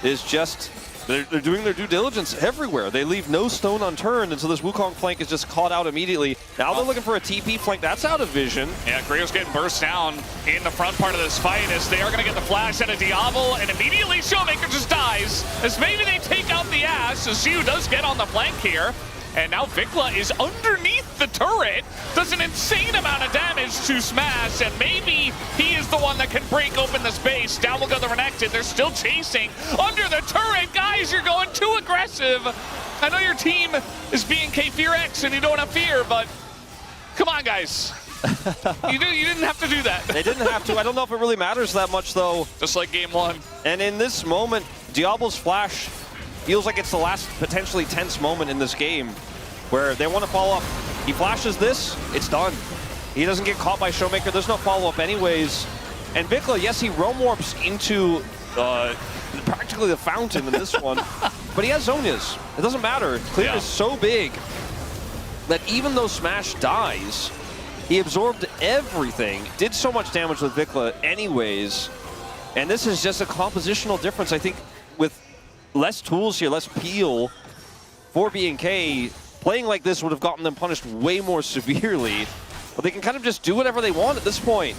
is just, they're doing their due diligence everywhere. They leave no stone unturned, and so this Wukong flank is just caught out immediately. Now they're looking for a TP flank. That's out of vision. Yeah, Grio's getting burst down in the front part of this fight as they are going to get the flash out of Diablo, and immediately Showmaker just dies as maybe they take out the Ash. So Xiu does get on the flank here, and now Vikla is underneath the turret, does an insane amount of damage to Smash, and maybe he is the one that can break open the space. Down will go the Renekton. They're still chasing under the turret. Guys, you're going too aggressive. I know your team is BNK Fear X and you don't have fear, but come on, guys. You didn't have to do that. They didn't have to. I don't know if it really matters that much, though. Just like game one. And in this moment, Diablo's flash feels like it's the last potentially tense moment in this game where they want to follow up. He flashes this, it's done. He doesn't get caught by Showmaker. There's no follow-up anyways. And Vikla, yes, he roam warps into practically the fountain in this one, but he has Zhonya's. It doesn't matter. Clear is so big that even though Smash dies, he absorbed everything, did so much damage with Vikla anyways, and this is just a compositional difference. I think with less tools here, less peel for BNK, playing like this would have gotten them punished way more severely, but they can kind of just do whatever they want at this point.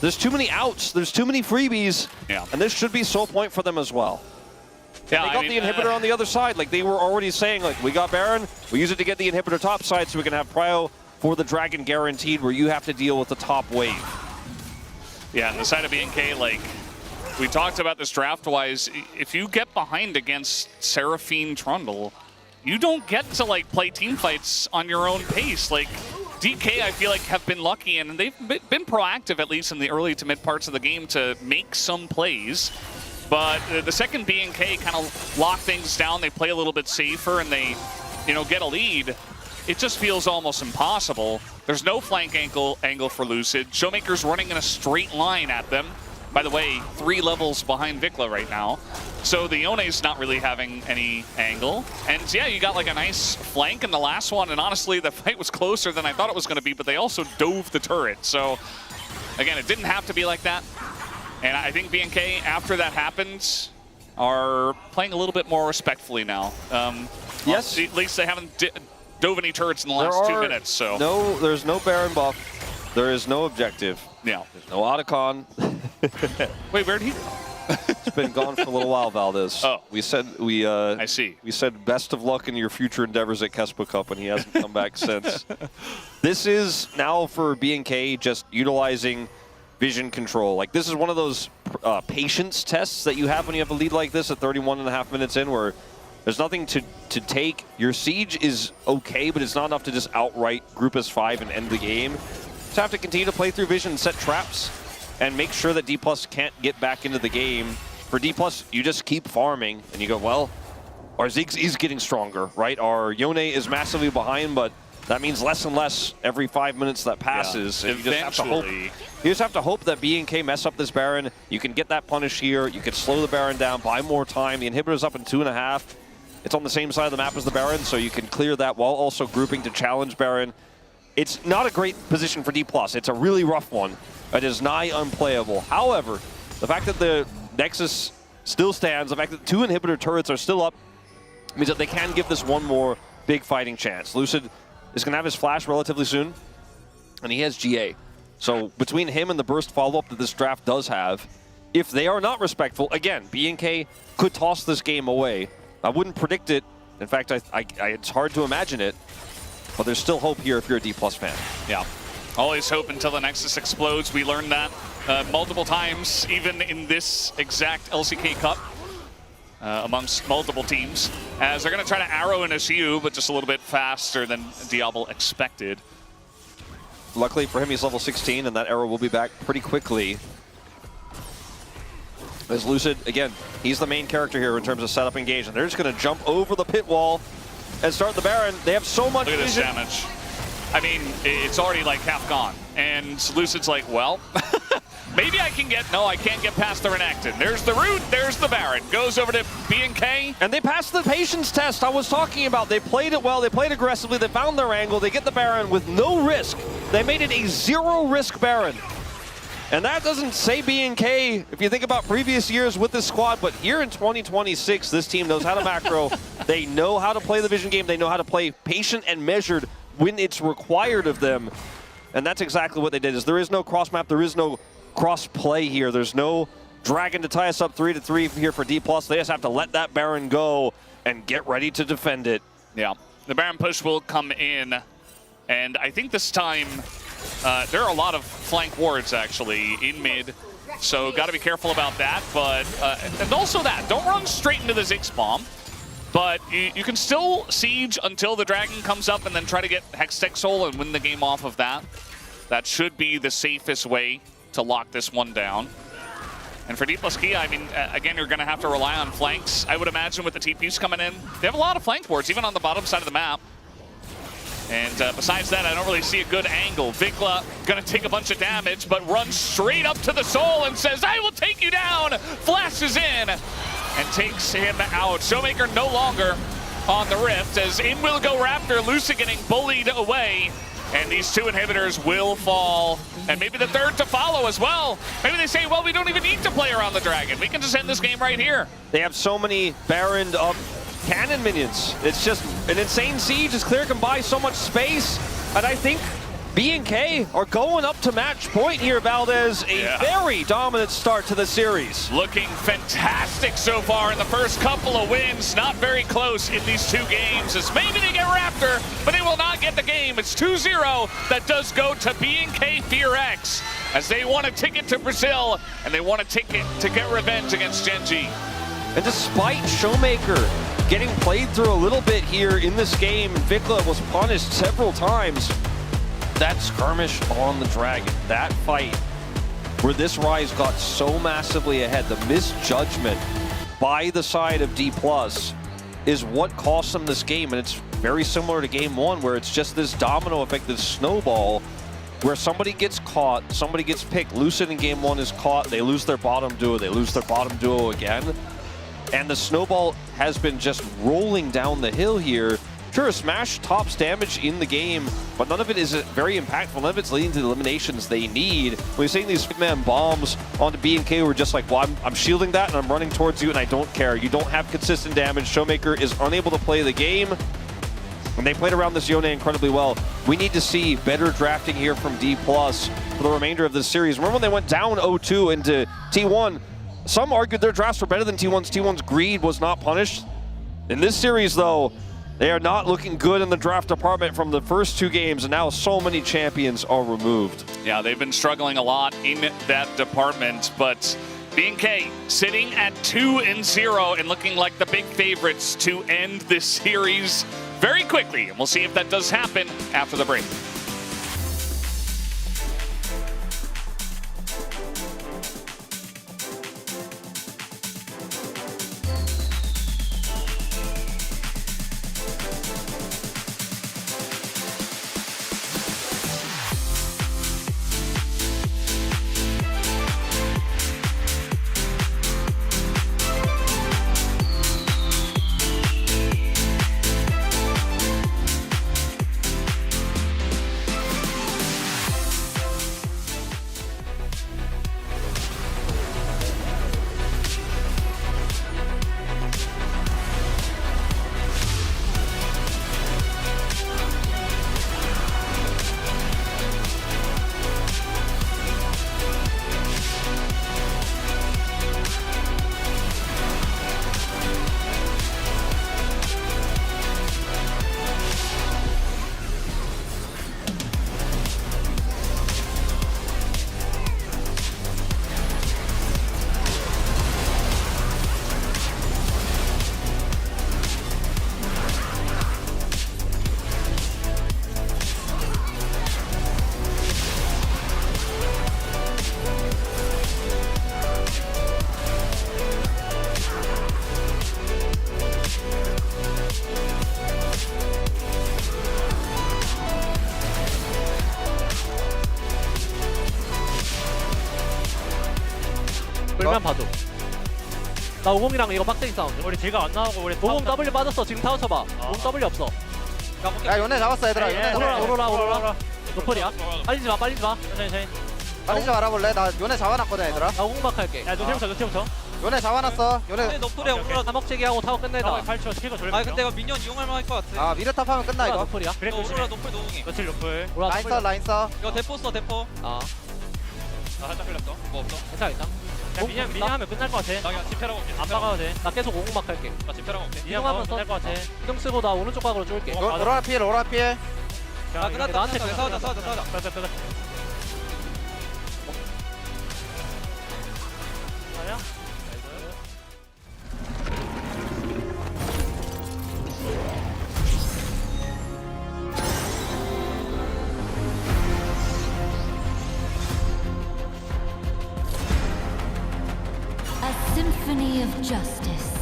There's too many outs, there's too many freebies, and this should be soul point for them as well. Yeah, they got the inhibitor on the other side. Like, they were already saying, like, we got Baron, we use it to get the inhibitor top side so we can have prio for the Dragon guaranteed, where you have to deal with the top wave. Yeah, on the side of BNK, like, we talked about this draft-wise, if you get behind against Seraphine Trundle, you don't get to, like, play team fights on your own pace. Like, DK, I feel like, have been lucky, and they've been proactive, at least in the early to mid parts of the game, to make some plays. But the second BNK kind of lock things down, they play a little bit safer, and they, you know, get a lead. it just feels almost impossible. There's no flank angle for Lucid. Showmaker's running in a straight line at them. By the way, 3 levels behind Vikla right now. So the Yone's not really having any angle. And yeah, you got like a nice flank in the last one, and honestly, the fight was closer than I thought it was going to be, but they also dove the turret. So again, it didn't have to be like that. And I think BNK, after that happened, are playing a little bit more respectfully now. Yes. At least they haven't dove any turrets in the last 2 minutes. So there's no Baron buff. There is no objective. Yeah. There's no Otacon. Wait, where'd he? It's been gone for a little while, Valdez. Oh. We said I see. We said best of luck in your future endeavors at Kespa Cup, and he hasn't come back since. This is now for BNK just utilizing vision control. Like, this is one of those patience tests that you have when you have a lead like this at 31.5 minutes in, where there's nothing to take. Your siege is okay, but it's not enough to just outright group as 5 and end the game. Just have to continue to play through vision and set traps and make sure that D+ can't get back into the game. For D+, you just keep farming, and you go, well, our Ziggs is getting stronger, right? Our Yone is massively behind, but that means less and less every 5 minutes that passes. Yeah. And you just have to hope that BNK mess up this Baron. You can get that punish here. You can slow the Baron down, buy more time. The inhibitor's up in 2.5. It's on the same side of the map as the Baron, so you can clear that while also grouping to challenge Baron. It's not a great position for D+. It's a really rough one. It is nigh unplayable. However, the fact that the Nexus still stands, the fact that 2 inhibitor turrets are still up, means that they can give this one more big fighting chance. Lucid is going to have his flash relatively soon, and he has GA. So between him and the burst follow-up that this draft does have, if they are not respectful, again, BNK could toss this game away. I wouldn't predict it. In fact, it's hard to imagine it, but there's still hope here if you're a D+ fan. Yeah. Always hope until the Nexus explodes. We learned that multiple times, even in this exact LCK Cup, amongst multiple teams, as they're going to try to arrow in SU, but just a little bit faster than Diablo expected. Luckily for him, he's level 16, and that arrow will be back pretty quickly. As Lucid, again, he's the main character here in terms of setup engagement. They're just going to jump over the pit wall and start the Baron. They have so much Look at this damage. I mean, it's already like half gone. And Lucid's like, well, maybe I can get, no, I can't get past the Renekton. There's the root, there's the Baron. Goes over to BNK. And they passed the patience test I was talking about. They played it well, they played aggressively, they found their angle, they get the Baron with no risk. They made it a 0-risk Baron. And that doesn't say BNK if you think about previous years with this squad, but here in 2026, this team knows how to macro. They know how to play the vision game. They know how to play patient and measured when it's required of them. And that's exactly what they did. Is there is no cross map, there is no cross play here. There's no Dragon to tie us up 3-3 here for D+. They just have to let that Baron go and get ready to defend it. Yeah, the Baron push will come in, and I think this time there are a lot of flank wards actually in mid, so got to be careful about that. But and also that, don't run straight into the Ziggs bomb. But you can still siege until the Dragon comes up and then try to get Hextech Soul and win the game off of that. That should be the safest way to lock this one down. And for D+Kia, I mean, again, you're going to have to rely on flanks. I would imagine with the TPs coming in, they have a lot of flank boards, even on the bottom side of the map. And besides that, I don't really see a good angle. Vikla going to take a bunch of damage, but runs straight up to the Soul and says, I will take you down! Flashes in and takes him out. Showmaker no longer on the Rift, as in will go Raptor. Lucid getting bullied away, and these 2 inhibitors will fall, and maybe the 3rd to follow as well. Maybe they say, well, we don't even need to play around the Dragon. We can just end this game right here. They have so many Baroned up cannon minions. It's just an insane siege as Clear can buy so much space, and I think BNK are going up to match point here, Valdez. A very dominant start to the series. Looking fantastic so far in the first couple of wins. Not very close in these 2 games, as maybe they get Raptor, but they will not get the game. It's 2-0. That does go to BNK FearX, as they want a ticket to Brazil, and they want a ticket to get revenge against Genji. And despite Showmaker getting played through a little bit here in this game, Vikla was punished several times. That skirmish on the Dragon, that fight where this Rise got so massively ahead, the misjudgment by the side of D+ is what cost them this game. And it's very similar to game one, where it's just this domino effect, this snowball, where somebody gets caught, somebody gets picked. Lucid in game one is caught, they lose their bottom duo, they lose their bottom duo again. And the snowball has been just rolling down the hill here. Sure, Smash tops damage in the game, but none of it is very impactful. None of it's leading to the eliminations they need. When you're seeing these big-man bombs onto BNK, we're just like, well, I'm shielding that and I'm running towards you and I don't care. You don't have consistent damage. Showmaker is unable to play the game. And they played around this Yone incredibly well. We need to see better drafting here from D+ for the remainder of this series. Remember when they went down 0-2 into T1? Some argued their drafts were better than T1's. T1's greed was not punished. In this series, though, they are not looking good in the draft department from the first two games, and now so many champions are removed. Yeah, they've been struggling a lot in that department, but BNK sitting at 2-0 and looking like the big favorites to end this series very quickly. And we'll see if that does happen after the break. 끌면 봐줘. 나 50이랑 이거 빡대기 싸운데. 우리 딜가 안 나오고 우리 50 W 빠졌어. 지금 타워 쳐봐. 50 W 없어. 야 요네 잡았어 얘들아. 오로라. 노플이야. 빨리지 마. 천천히. 빨리 좀 알아볼래? 나 요네 잡아놨거든 얘들아. 나 50막 할게. 야 노템부터. 요네 잡아놨어. 요네 노플에 오로라 다먹치기 하고 타워 끝내자. 8초 스킬도 돌려. 근데 이거 미니언 이용할 만할 것 같아. 아 미르탑 하면 끝나 이거. 노플이야. 그래 오로라 노플 노궁이. 며칠 노플. 라인 써. 이거 대포 써 대포. 나 살짝 끌렸어. 뭐 없어? 괜찮아. 야 미니 하면 끝날 것 같아. 나 집회라고 올게. 안 박아도 돼. 나 계속 50막 할게. 나 집회라고 올게. 이동 하면 끝날 것 같아. 이동 쓰고 나 오른쪽 각으로 쫄게. 오라 필. 아 끝났다. 나한테 싸우자. 빼. 아니야? A symphony of justice.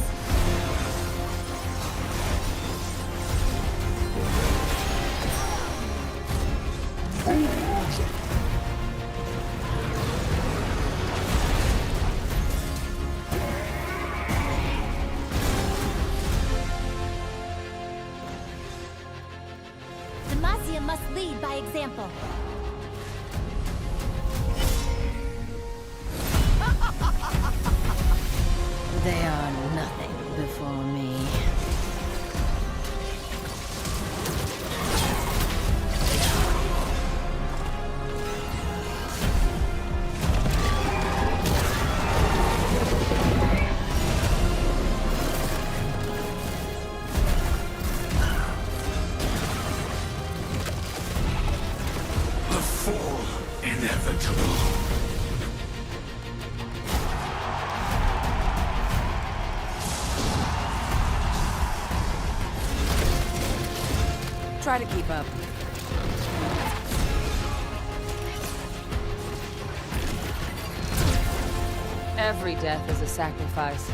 Demacia must lead by example. They are nothing before me. The fall inevitable. Try to keep up. Every death is a sacrifice.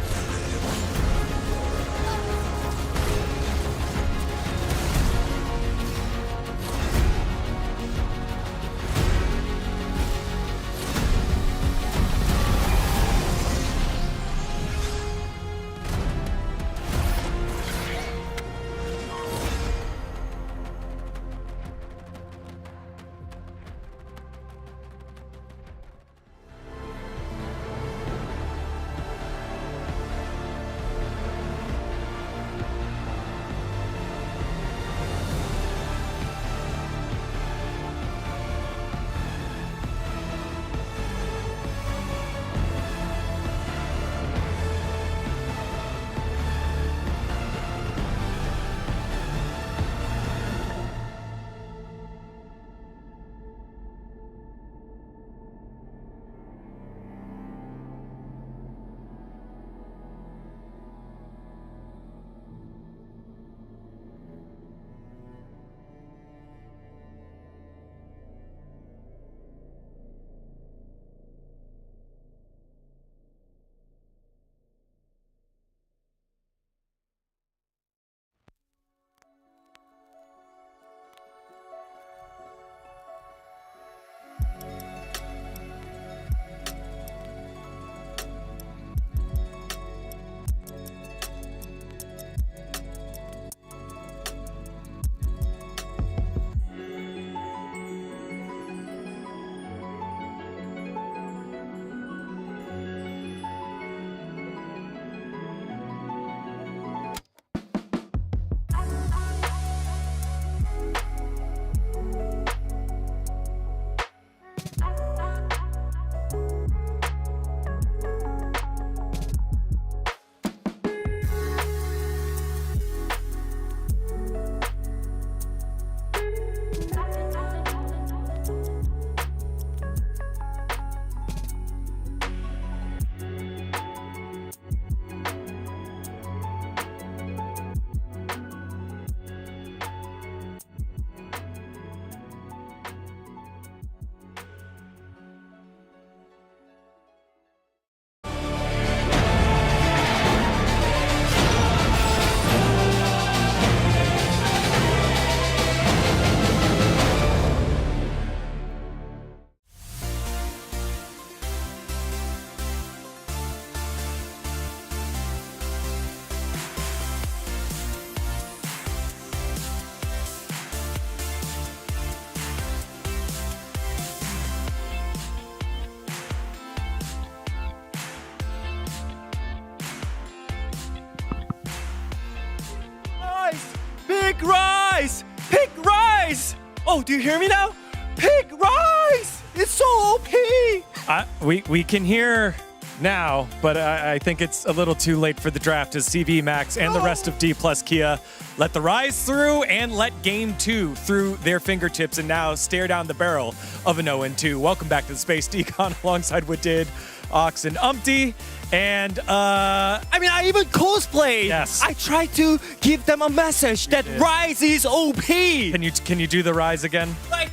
Pick Rise! Pick Rise! Oh, do you hear me now? Pick Rise! It's so OP! We can hear now, but I think it's a little too late for the draft as CV Max and the rest of D plus Kia let the Rise through and let Game 2 through their fingertips and now stare down the barrel of an 0-2. Welcome back to the Space Decon alongside what did Ox and Umpty. And I even cosplayed. Yes. I tried to give them a message that Rise is OP. Can you do the Rise again? Like,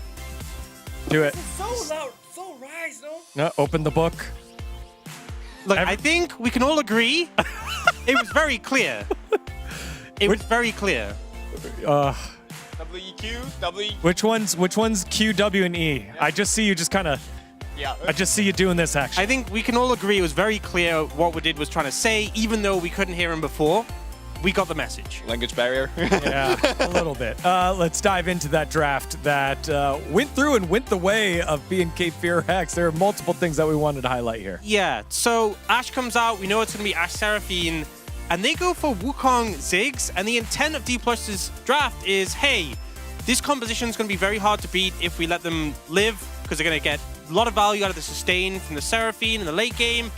do it. so loud, so Rise, no? No, open the book. Look, I think we can all agree it was very clear. It was very clear. WEQ, W. Which one's Q, W, and E? I just see you just kind of. Yeah. I just see you doing this action. I think we can all agree it was very clear what we did was trying to say, even though we couldn't hear him before. We got the message. Language barrier. Yeah, a little bit. Let's dive into that draft that went through and went the way of B&K FearX. There are multiple things that we wanted to highlight here. Yeah, so Ashe comes out. We know it's going to be Ashe Seraphine. And they go for Wukong Ziggs. And the intent of D+'s draft is, hey, this composition is going to be very hard to beat if we let them live, because they're going to get a lot of value out of the sustain from the Seraphine in the late game.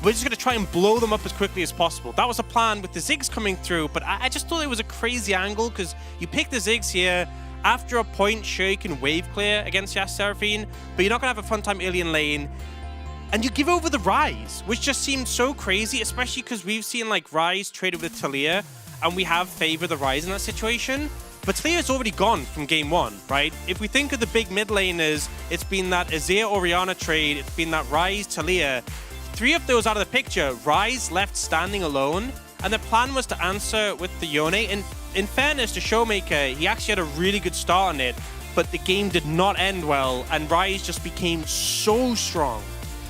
We're just going to try and blow them up as quickly as possible. That was the plan with the Ziggs coming through, but I just thought it was a crazy angle because you pick the Ziggs here. After a point, sure, you can wave clear against the Ashe Seraphine, but you're not going to have a fun time early in lane. And you give over the Rise, which just seems so crazy, especially because we've seen like Rise traded with Talia, and we have favored the Rise in that situation. But Talia's already gone from game 1, right? If we think of the big mid laners, it's been that Azir Orianna trade, it's been that Rise Talia. 3 of those out of the picture, Rise left standing alone, and the plan was to answer with the Yone. And in fairness to Showmaker, he actually had a really good start on it, but the game did not end well, and Rise just became so strong.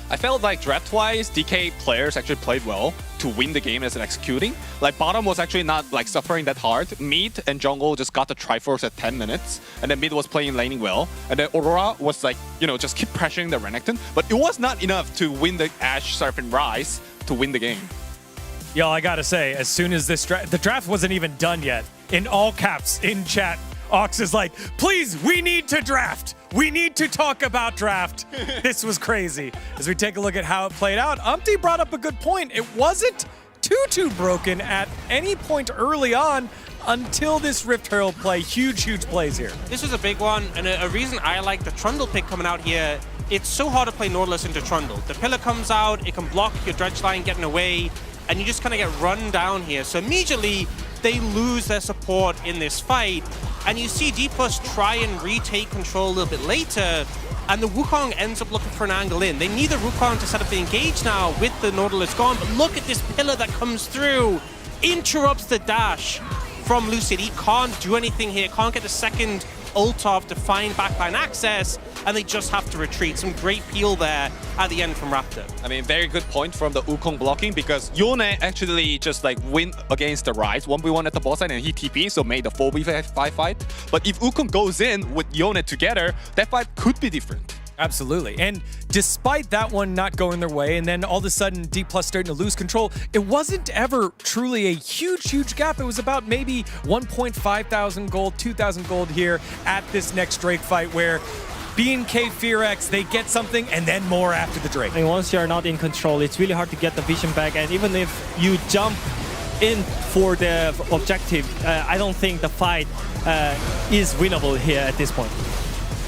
I felt like draft-wise, DK players actually played well to win the game as an executing. Like bottom was actually not like suffering that hard. Mid and jungle just got the Triforce at 10 minutes, and then mid was playing laning well. And then Aurora was like, just keep pressuring the Renekton. But it was not enough to win the Ashe Seraphine Rise to win the game. Yo, I gotta say, as soon as the draft wasn't even done yet, in all caps in chat, Ox is like, please, we need to draft. We need to talk about draft. This was crazy. As we take a look at how it played out, Umpty brought up a good point. It wasn't too broken at any point early on until this Rift Herald play. Huge plays here. This was a big one, and a reason I like the Trundle pick coming out here. It's so hard to play Nautilus into Trundle. The pillar comes out, it can block your dredge line getting away, and you just kind of get run down here. So immediately, they lose their support in this fight, and you see D+ try and retake control a little bit later, and the Wukong ends up looking for an angle in. They need the Wukong to set up the engage now with the Nautilus gone, but look at this pillar that comes through, interrupts the dash from Lucid. He can't do anything here, can't get the second ult off to find backline access, and they just have to retreat. Some great peel there at the end from Raptor. I mean, very good point from the Wukong blocking, because Yone actually just like win against the Rise 1v1 at the boss side, and he TP, so made the 4v5 fight. But if Wukong goes in with Yone together, that fight could be different. Absolutely. And despite that one not going their way, and then all of a sudden D+ starting to lose control, it wasn't ever truly a huge gap. It was about maybe 1.5 thousand gold, 2,000 gold here at this next Drake fight, where B&K FearX, they get something and then more after the Drake. And once you're not in control, it's really hard to get the vision back. And even if you jump in for the objective, I don't think the fight is winnable here at this point.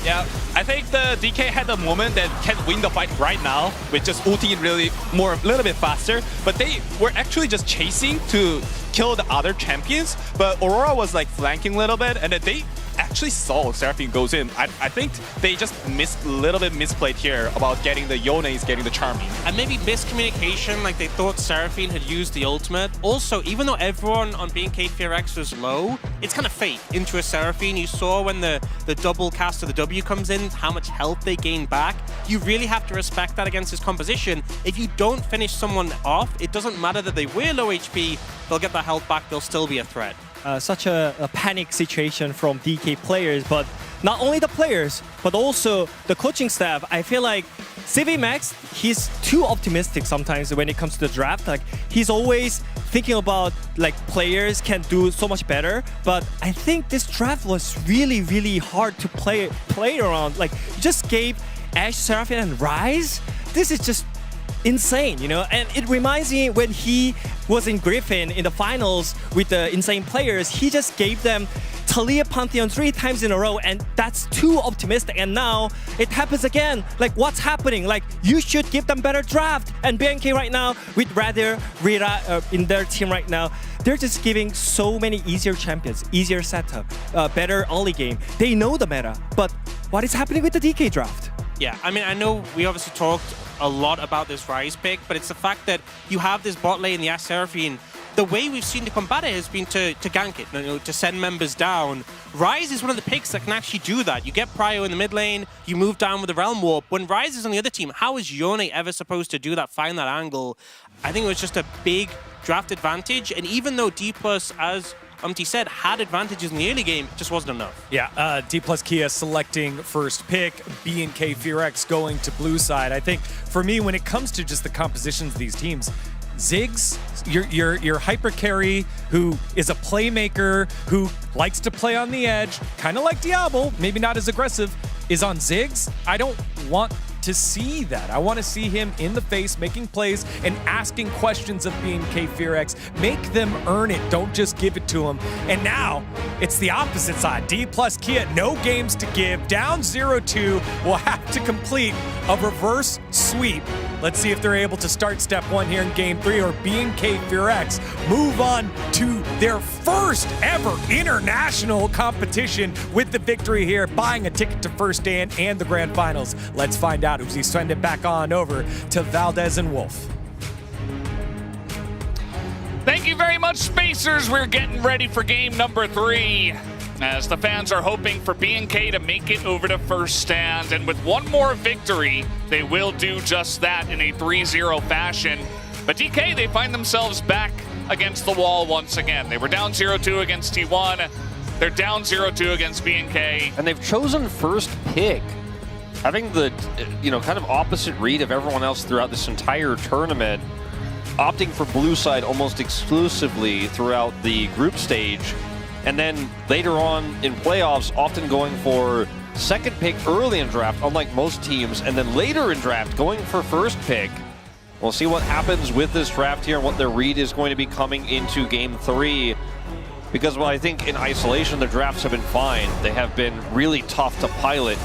Yeah, I think the DK had a moment that can win the fight right now with just ulting really a little bit faster, but they were actually just chasing to kill the other champions, but Aurora was like flanking a little bit, and then they actually saw Seraphine goes in. I think they just misplayed here about getting the Yone's, getting the Charming. And maybe miscommunication, like they thought Seraphine had used the ultimate. Also, even though everyone on B&K FearX was low, it's kind of fate into a Seraphine. You saw when the double cast of the W comes in, how much health they gain back. You really have to respect that against his composition. If you don't finish someone off, it doesn't matter that they were low HP, they'll get their health back, they'll still be a threat. Such a panic situation from DK players, but not only the players, but also the coaching staff. I feel like CVMax, he's too optimistic sometimes when it comes to the draft. Like he's always thinking about like players can do so much better. But I think this draft was really, really hard to play around. Like you just gave Ashe, Seraphine, and Rise. This is just insane, you know? And it reminds me when he was in Griffin in the finals with the insane players, he just gave them Talia Pantheon 3 times in a row, and that's too optimistic. And now it happens again. Like, what's happening? Like, you should give them better draft. And BNK right now, with rather Rira in their team right now, they're just giving so many easier champions, easier setup, better early game. They know the meta, but what is happening with the DK draft? Yeah, I mean, I know we obviously talked a lot about this Rise pick, but it's the fact that you have this bot lane, the Ashe Seraphine. The way we've seen to combat it has been to gank it, you know, to send members down. Rise is one of the picks that can actually do that. You get Prio in the mid lane, you move down with the Realm Warp. When Rise is on the other team, how is Yone ever supposed to do that, find that angle? I think it was just a big draft advantage, and even though D+, as Umti said, had advantages in the early game, it just wasn't enough. Yeah, D+ Kia selecting first pick, BNK Fearex going to blue side. I think for me, when it comes to just the compositions of these teams, Ziggs, your hyper carry who is a playmaker, who likes to play on the edge, kind of like Diablo, maybe not as aggressive, is on Ziggs. I don't want to see that. I want to see him in the face, making plays and asking questions of BNK Fearex. Make them earn it. Don't just give it to them. And now it's the opposite side. D+ Kia, no games to give. Down 0-2, will have to complete a reverse sweep. Let's see if they're able to start step one here in game 3, or BNK Fearex move on to their first ever international competition with the victory here, buying a ticket to first stand and the grand finals. Let's find out who's he send it back on over to Valdez and Wolf. Thank you very much, Spacers. We're getting ready for game number 3, as the fans are hoping for BNK to make it over to first stand. And with one more victory, they will do just that in a 3-0 fashion. But DK, they find themselves back against the wall once again. They were down 0-2 against T1. They're down 0-2 against BNK. And they've chosen first pick, having the kind of opposite read of everyone else throughout this entire tournament, opting for blue side almost exclusively throughout the group stage, and then later on in playoffs often going for second pick early in draft, unlike most teams, and then later in draft going for first pick. We'll see what happens with this draft here and what their read is going to be coming into game 3. Because while I think in isolation the drafts have been fine, they have been really tough to pilot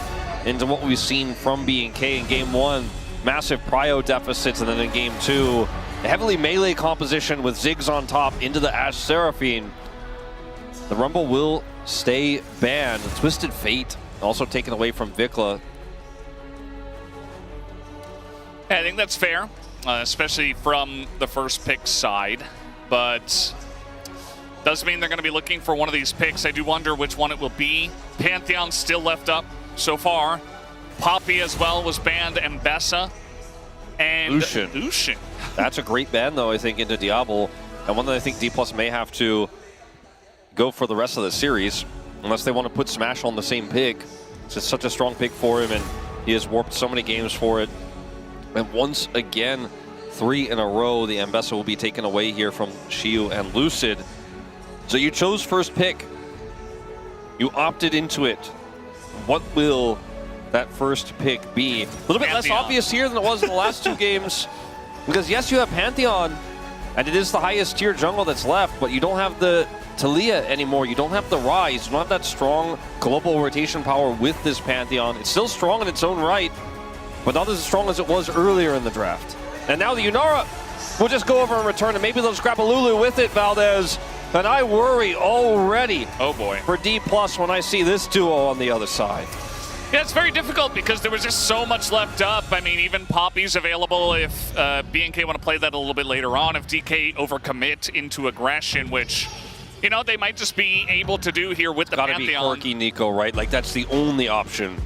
into what we've seen from BNK in game 1. Massive prio deficits, and then in game 2, a heavily melee composition with Ziggs on top into the Ashe Seraphine. The Rumble will stay banned. Twisted Fate also taken away from Vikla. I think that's fair, especially from the first pick side, but does mean they're going to be looking for one of these picks. I do wonder which one it will be. Pantheon still left up so far. Poppy as well was banned, and Bessa and Lucian. That's a great ban though, I think, into Diablo, and one that I think D+ may have to go for the rest of the series, unless they want to put Smash on the same pick. It's just such a strong pick for him, and he has warped so many games for it. And once again, 3 in a row, the Ambessa will be taken away here from Shiu and Lucid. So you chose first pick. You opted into it. What will that first pick be? A little bit less obvious here than it was in the last 2 games. Because yes, you have Pantheon, and it is the highest tier jungle that's left, but you don't have the Talia anymore. You don't have the Rise. You don't have that strong global rotation power with this Pantheon. It's still strong in its own right, but not as strong as it was earlier in the draft. And now the Yunara will just go over and return, and maybe they'll scrap a Lulu with it, Valdez. And I worry already for D+ when I see this duo on the other side. Yeah, it's very difficult because there was just so much left up. I mean, even Poppy's available if BNK want to play that a little bit later on. If DK overcommit into aggression, which, you know, they might just be able to do here with the Pantheon. Pantheon. Gotta be quirky, Nico, right? Like, that's the only option.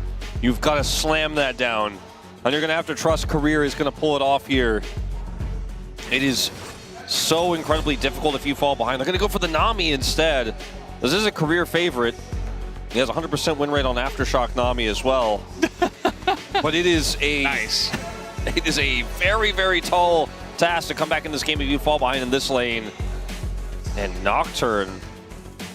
You've got to slam that down. And you're going to have to trust Career is going to pull it off here. It is so incredibly difficult if you fall behind. They're going to go for the Nami instead. This is a Career favorite. He has 100% win rate on Aftershock Nami as well. But it is a It is a very, very tall task to come back in this game if you fall behind in this lane. And Nocturne,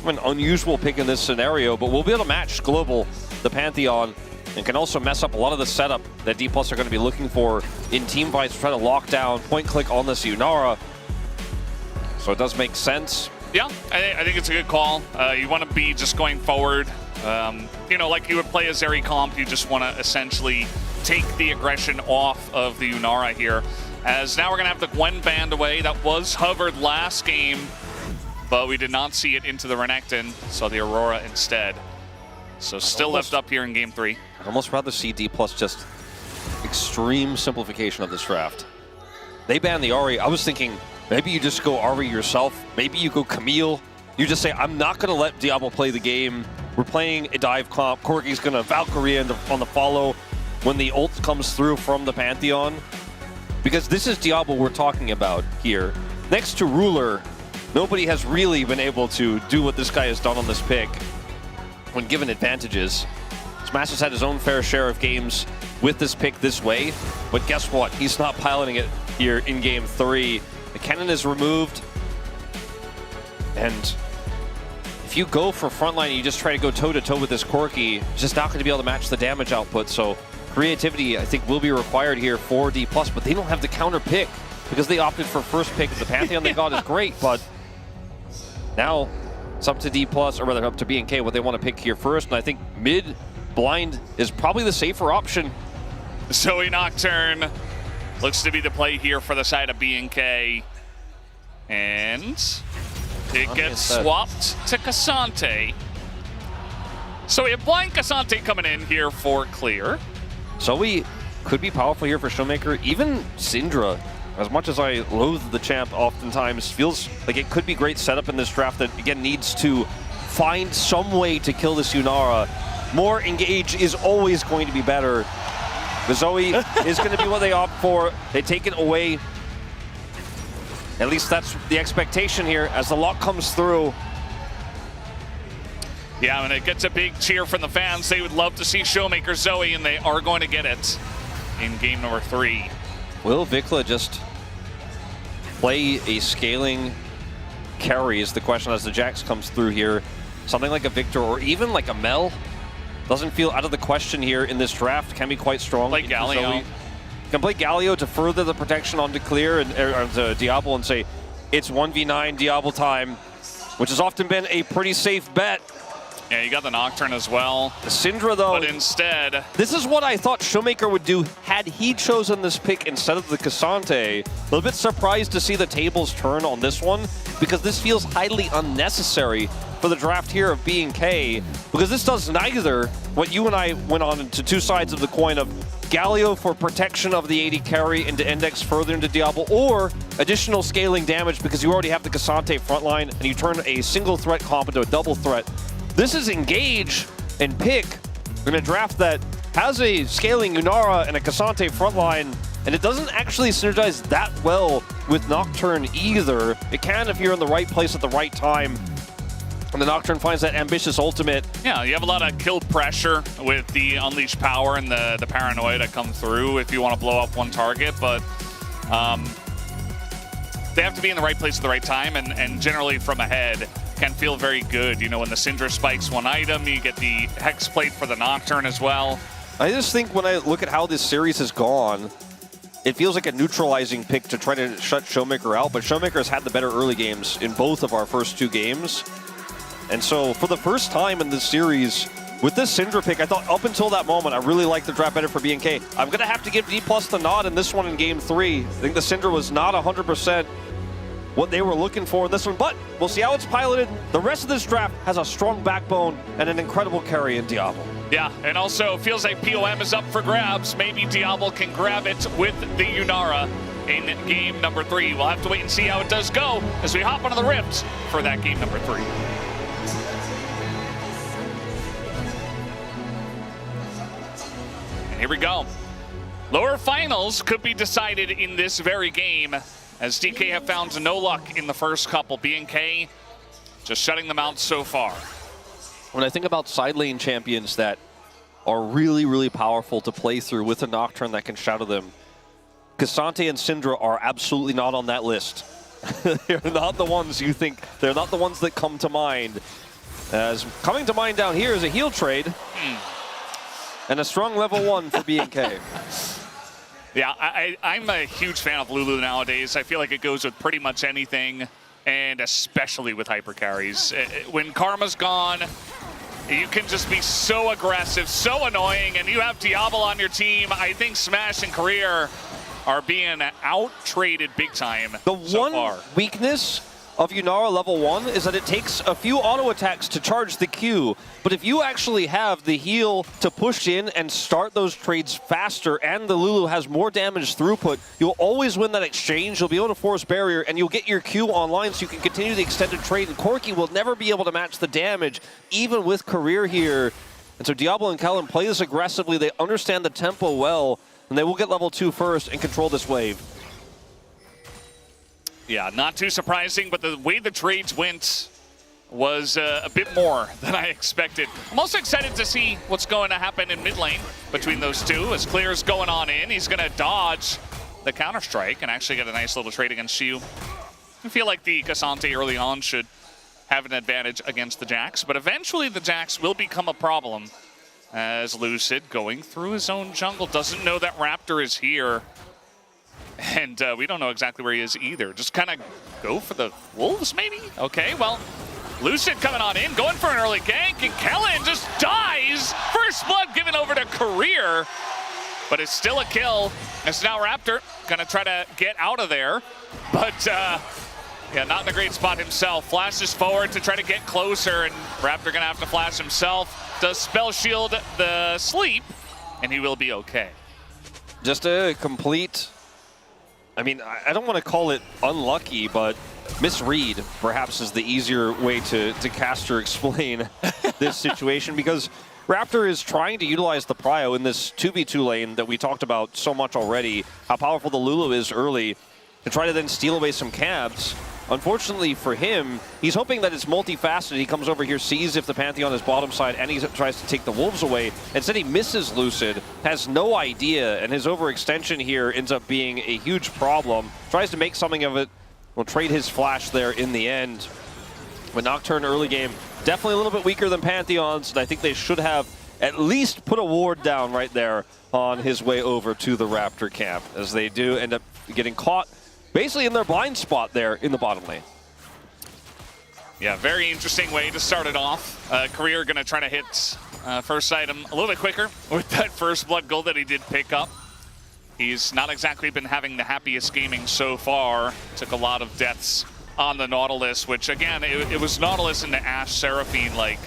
an unusual pick in this scenario, but we'll be able to match Global, the Pantheon, and can also mess up a lot of the setup that D+ are going to be looking for in team fights to try to lock down point click on this Yunara. So it does make sense. Yeah, I think it's a good call. You want to be just going forward. You know, like you would play a Zeri comp, you just want to essentially take the aggression off of the Yunara here. As now we're going to have the Gwen band away. That was hovered last game, but we did not see it into the Renekton, saw the Aurora instead. So still left up here in game 3. I'd almost rather see D+ just extreme simplification of this draft. They banned the Ahri. I was thinking maybe you just go Ahri yourself. Maybe you go Camille. You just say, I'm not going to let Diablo play the game. We're playing a dive comp. Corki's going to Valkyrie on the follow when the ult comes through from the Pantheon. Because this is Diablo we're talking about here. Next to Ruler, nobody has really been able to do what this guy has done on this pick when given advantages. Smash has had his own fair share of games with this pick this way, but guess what? He's not piloting it here in game 3. The cannon is removed, and if you go for frontline and you just try to go toe-to-toe with this Corki, you're just not going to be able to match the damage output, so creativity, I think, will be required here for D+, but they don't have the counter pick because they opted for first pick. The Pantheon they got is great, but now it's up to D+, or rather up to BNK, what they want to pick here first, and I think mid blind is probably the safer option. Zoe Nocturne looks to be the play here for the side of BNK, and it gets swapped to Cassante. So we have blind Cassante coming in here for clear. Zoe could be powerful here for Showmaker. Even Syndra, as much as I loathe the champ oftentimes, feels like it could be great setup in this draft that, again, needs to find some way to kill this Yunara. More engage is always going to be better. The Zoe is going to be what they opt for. They take it away. At least that's the expectation here as the lock comes through. Yeah, and it gets a big cheer from the fans. They would love to see Showmaker Zoe, and they are going to get it in game number 3. Will Vikla just play a scaling carry is the question as the Jax comes through here. Something like a Victor or even like a Mel doesn't feel out of the question here in this draft. Can be quite strong. Play Galio. Can play Galio to further the protection onto Clear and to Diablo and say, it's 1v9 Diablo time, which has often been a pretty safe bet. Yeah, you got the Nocturne as well. The Syndra, though. But instead, this is what I thought Showmaker would do had he chosen this pick instead of the Cassante. A little bit surprised to see the tables turn on this one, because this feels highly unnecessary for the draft here of BNK, because this does neither what you and I went on into two sides of the coin of Galio for protection of the AD carry and to index further into Diablo, or additional scaling damage because you already have the Cassante frontline and you turn a single threat comp into a double threat. This is engage and pick. We're going to draft that has a scaling Yunara and a Cassante frontline, and it doesn't actually synergize that well with Nocturne either. It can if you're in the right place at the right time. And the Nocturne finds that ambitious ultimate. Yeah, you have a lot of kill pressure with the Unleashed Power and the Paranoia that come through if you want to blow up one target, but they have to be in the right place at the right time, and generally from ahead can feel very good. You know, when the Syndra spikes one item, you get the Hex Plate for the Nocturne as well. I just think when I look at how this series has gone, it feels like a neutralizing pick to try to shut Showmaker out, but Showmaker has had the better early games in both of our first two games. And so, for the first time in this series, with this Syndra pick, I thought up until that moment, I really liked the draft better for BNK. I'm going to have to give D+ the nod in this one in Game 3. I think the Syndra was not 100% what they were looking for in this one, but we'll see how it's piloted. The rest of this draft has a strong backbone and an incredible carry in Diablo. Yeah, and also feels like POM is up for grabs. Maybe Diablo can grab it with the Yunara in game number 3. We'll have to wait and see how it does go as we hop onto the Rift for that game number 3. Here we go. Lower finals could be decided in this very game, as DK have found no luck in the first couple. BNK just shutting them out so far. When I think about side lane champions that are really, really powerful to play through with a Nocturne that can shadow them, Cassante and Syndra are absolutely not on that list. They're not the ones you think, they're not the ones that come to mind. As coming to mind down here is a heal trade and a strong level 1 for B&K. Yeah, I'm a huge fan of Lulu nowadays. I feel like it goes with pretty much anything, and especially with hyper carries. When Karma's gone, you can just be so aggressive, so annoying, and you have Diablo on your team. I think Smash and Career are being out-traded big time so far. Weakness of Yunara level 1 is that it takes a few auto attacks to charge the Q, but if you actually have the heal to push in and start those trades faster, and the Lulu has more damage throughput, you'll always win that exchange. You'll be able to force barrier, and you'll get your Q online so you can continue the extended trade, and Corki will never be able to match the damage, even with Career here. And so Diablo and Kellen play this aggressively. They understand the tempo well, and they will get level 2 first and control this wave. Yeah, not too surprising, but the way the trades went was a bit more than I expected. I'm also excited to see what's going to happen in mid lane between those two. As Clear's going on in, he's going to dodge the counter-strike and actually get a nice little trade against you. I feel like the Cassante early on should have an advantage against the Jax, but eventually the Jax will become a problem as Lucid, going through his own jungle, doesn't know that Raptor is here. And we don't know exactly where he is either. Just kind of go for the wolves, maybe? Okay, well, Lucid coming on in, going for an early gank, and Kellen just dies. First blood given over to Career, but it's still a kill. It's now Raptor gonna try to get out of there, but yeah, not in a great spot himself. Flashes forward to try to get closer, and Raptor gonna have to flash himself. Does spell shield the sleep, and he will be okay. Just a complete, I mean, I don't want to call it unlucky, but misread perhaps is the easier way to cast or explain this situation, because Raptor is trying to utilize the prio in this 2v2 lane that we talked about so much already, how powerful the Lulu is early, to try to then steal away some cabs. Unfortunately for him, he's hoping that it's multifaceted. He comes over here, sees if the Pantheon is bottom side, and he tries to take the Wolves away. Instead, he misses Lucid, has no idea, and his overextension here ends up being a huge problem. Tries to make something of it, will trade his flash there in the end. But Nocturne early game, definitely a little bit weaker than Pantheon's, and I think they should have at least put a ward down right there on his way over to the Raptor camp, as they do end up getting caught basically in their blind spot there in the bottom lane. Yeah, very interesting way to start it off. Career gonna try to hit first item a little bit quicker with that first blood gold that he did pick up. He's not exactly been having the happiest gaming so far. Took a lot of deaths on the Nautilus, which again, it was Nautilus into Ashe Seraphine like,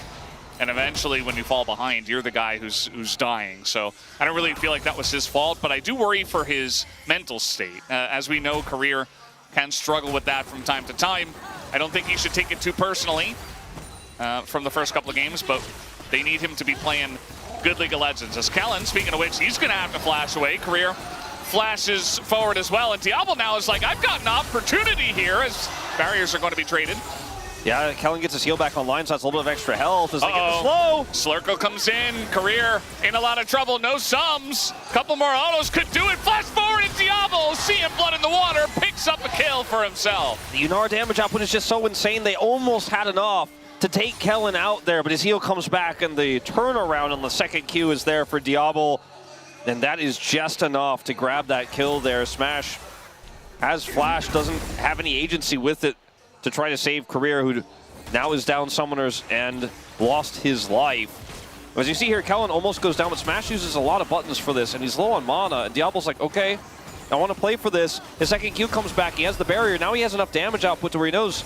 and eventually when you fall behind, you're the guy who's dying. So I don't really feel like that was his fault, but I do worry for his mental state. As we know, Career can struggle with that from time to time. I don't think he should take it too personally from the first couple of games, but they need him to be playing good League of Legends. As Kellen, speaking of which, he's gonna have to flash away. Career flashes forward as well, and Diablo now is like, I've got an opportunity here as barriers are going to be traded. Yeah, Kellen gets his heal back online, so that's a little bit of extra health as they get the slow. Slurkle comes in, Career in a lot of trouble, no sums. Couple more autos could do it, flash forward and Diablo, seeing blood in the water, picks up a kill for himself. The Yunara damage output is just so insane, they almost had enough to take Kellen out there, but his heal comes back and the turnaround on the second Q is there for Diablo, and that is just enough to grab that kill there. Smash has flash, doesn't have any agency with it to try to save Career, who now is down summoners and lost his life. As you see here, Kellen almost goes down, but Smash uses a lot of buttons for this, and he's low on mana, and Diablo's like, okay, I want to play for this. His second Q comes back, he has the barrier, now he has enough damage output to where he knows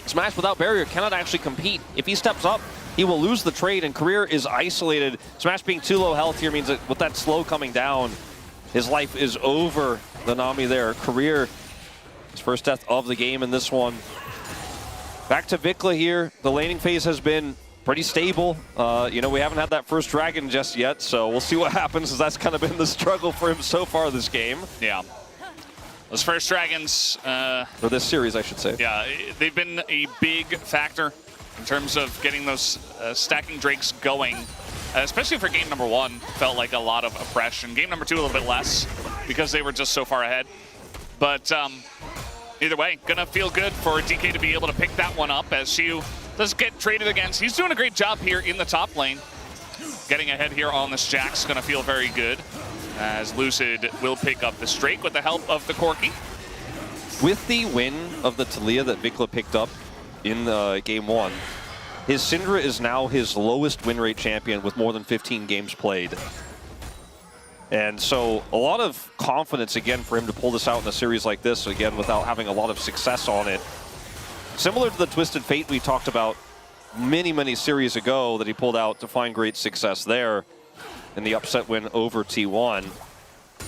Smash without barrier cannot actually compete. If he steps up, he will lose the trade, and Career is isolated. Smash being too low health here means that with that slow coming down, his life is over. The Nami there. Career, his first death of the game in this one. Back to Vikla here. The laning phase has been pretty stable. You know, we haven't had that first dragon just yet, so we'll see what happens, as that's kind of been the struggle for him so far this game. Yeah. Those first dragons... or this series, I should say. Yeah, they've been a big factor in terms of getting those stacking drakes going. Especially for game number 1, felt like a lot of oppression. Game number 2, a little bit less. because they were just so far ahead. But either way, gonna feel good for DK to be able to pick that one up as Xiu does get traded against. He's doing a great job here in the top lane. Getting ahead here on this Jack's gonna feel very good as Lucid will pick up the streak with the help of the Corki. With the win of the Taliyah that Vikla picked up in game 1, his Syndra is now his lowest win rate champion with more than 15 games played. And so a lot of confidence again for him to pull this out in a series like this, again, without having a lot of success on it. Similar to the Twisted Fate we talked about many series ago that he pulled out to find great success there in the upset win over T1.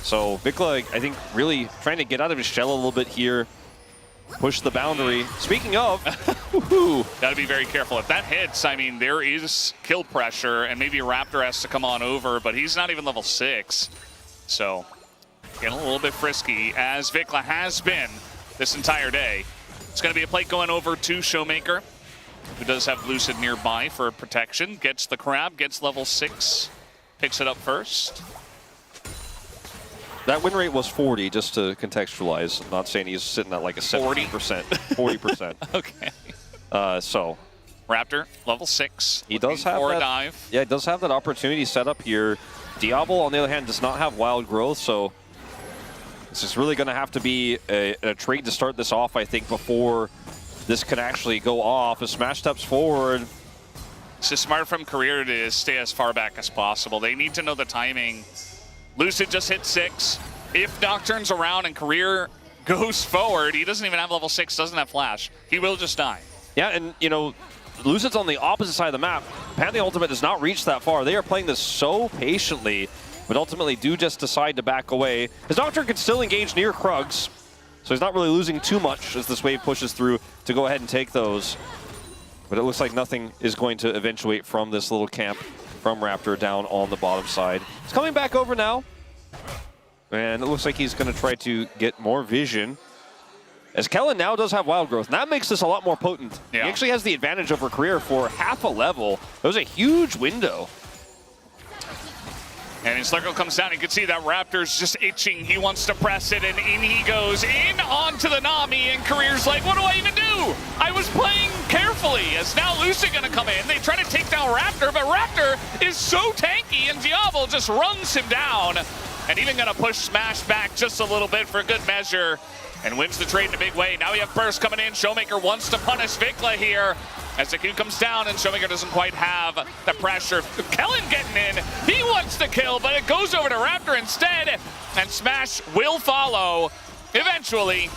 So Vikla, I think, really trying to get out of his shell a little bit here, push the boundary. Speaking of, gotta be very careful. If that hits, I mean, there is kill pressure, and maybe Raptor has to come on over, but he's not even level 6. So getting a little bit frisky, as Vikla has been this entire day. It's gonna be a plate going over to Showmaker, who does have Lucid nearby for protection. Gets the crab, gets level 6, picks it up first. That win rate was 40, just to contextualize. I'm not saying he's sitting at like a 70%. 40%. Okay. So. Raptor, level 6. He does have that, dive. Yeah, he does have that opportunity set up here. Diablo, on the other hand, does not have wild growth, so this is really going to have to be a trade to start this off, I think, before this can actually go off. As Smash steps forward. It's just smart from Career to stay as far back as possible. They need to know the timing. Lucid just hit 6. If Nocturne's around and Career goes forward, he doesn't even have level 6, doesn't have Flash. He will just die. Yeah, and, you know, Lucid's on the opposite side of the map. Pantheon Ultimate does not reach that far. They are playing this so patiently, but ultimately do just decide to back away. His Nocturne can still engage near Krugs, so he's not really losing too much as this wave pushes through to go ahead and take those. But it looks like nothing is going to eventuate from this little camp from Raptor down on the bottom side. He's coming back over now. And it looks like he's going to try to get more vision. As Kellen now does have wild growth, and that makes this a lot more potent. Yeah. He actually has the advantage over Career for half a level. That was a huge window. And his circle comes down. You can see that Raptor's just itching. He wants to press it, and in he goes in onto the Nami, and Career's like, what do I even do? I was playing carefully, as now Lucid gonna come in. They try to take down Raptor, but Raptor is so tanky, and Diablo just runs him down, and even gonna push Smash back just a little bit for good measure, and wins the trade in a big way. Now we have Burst coming in. Showmaker wants to punish Vikla here, as the Q comes down and Showmaker doesn't quite have the pressure. Kellen getting in, he wants to kill, but it goes over to Raptor instead, and Smash will follow eventually.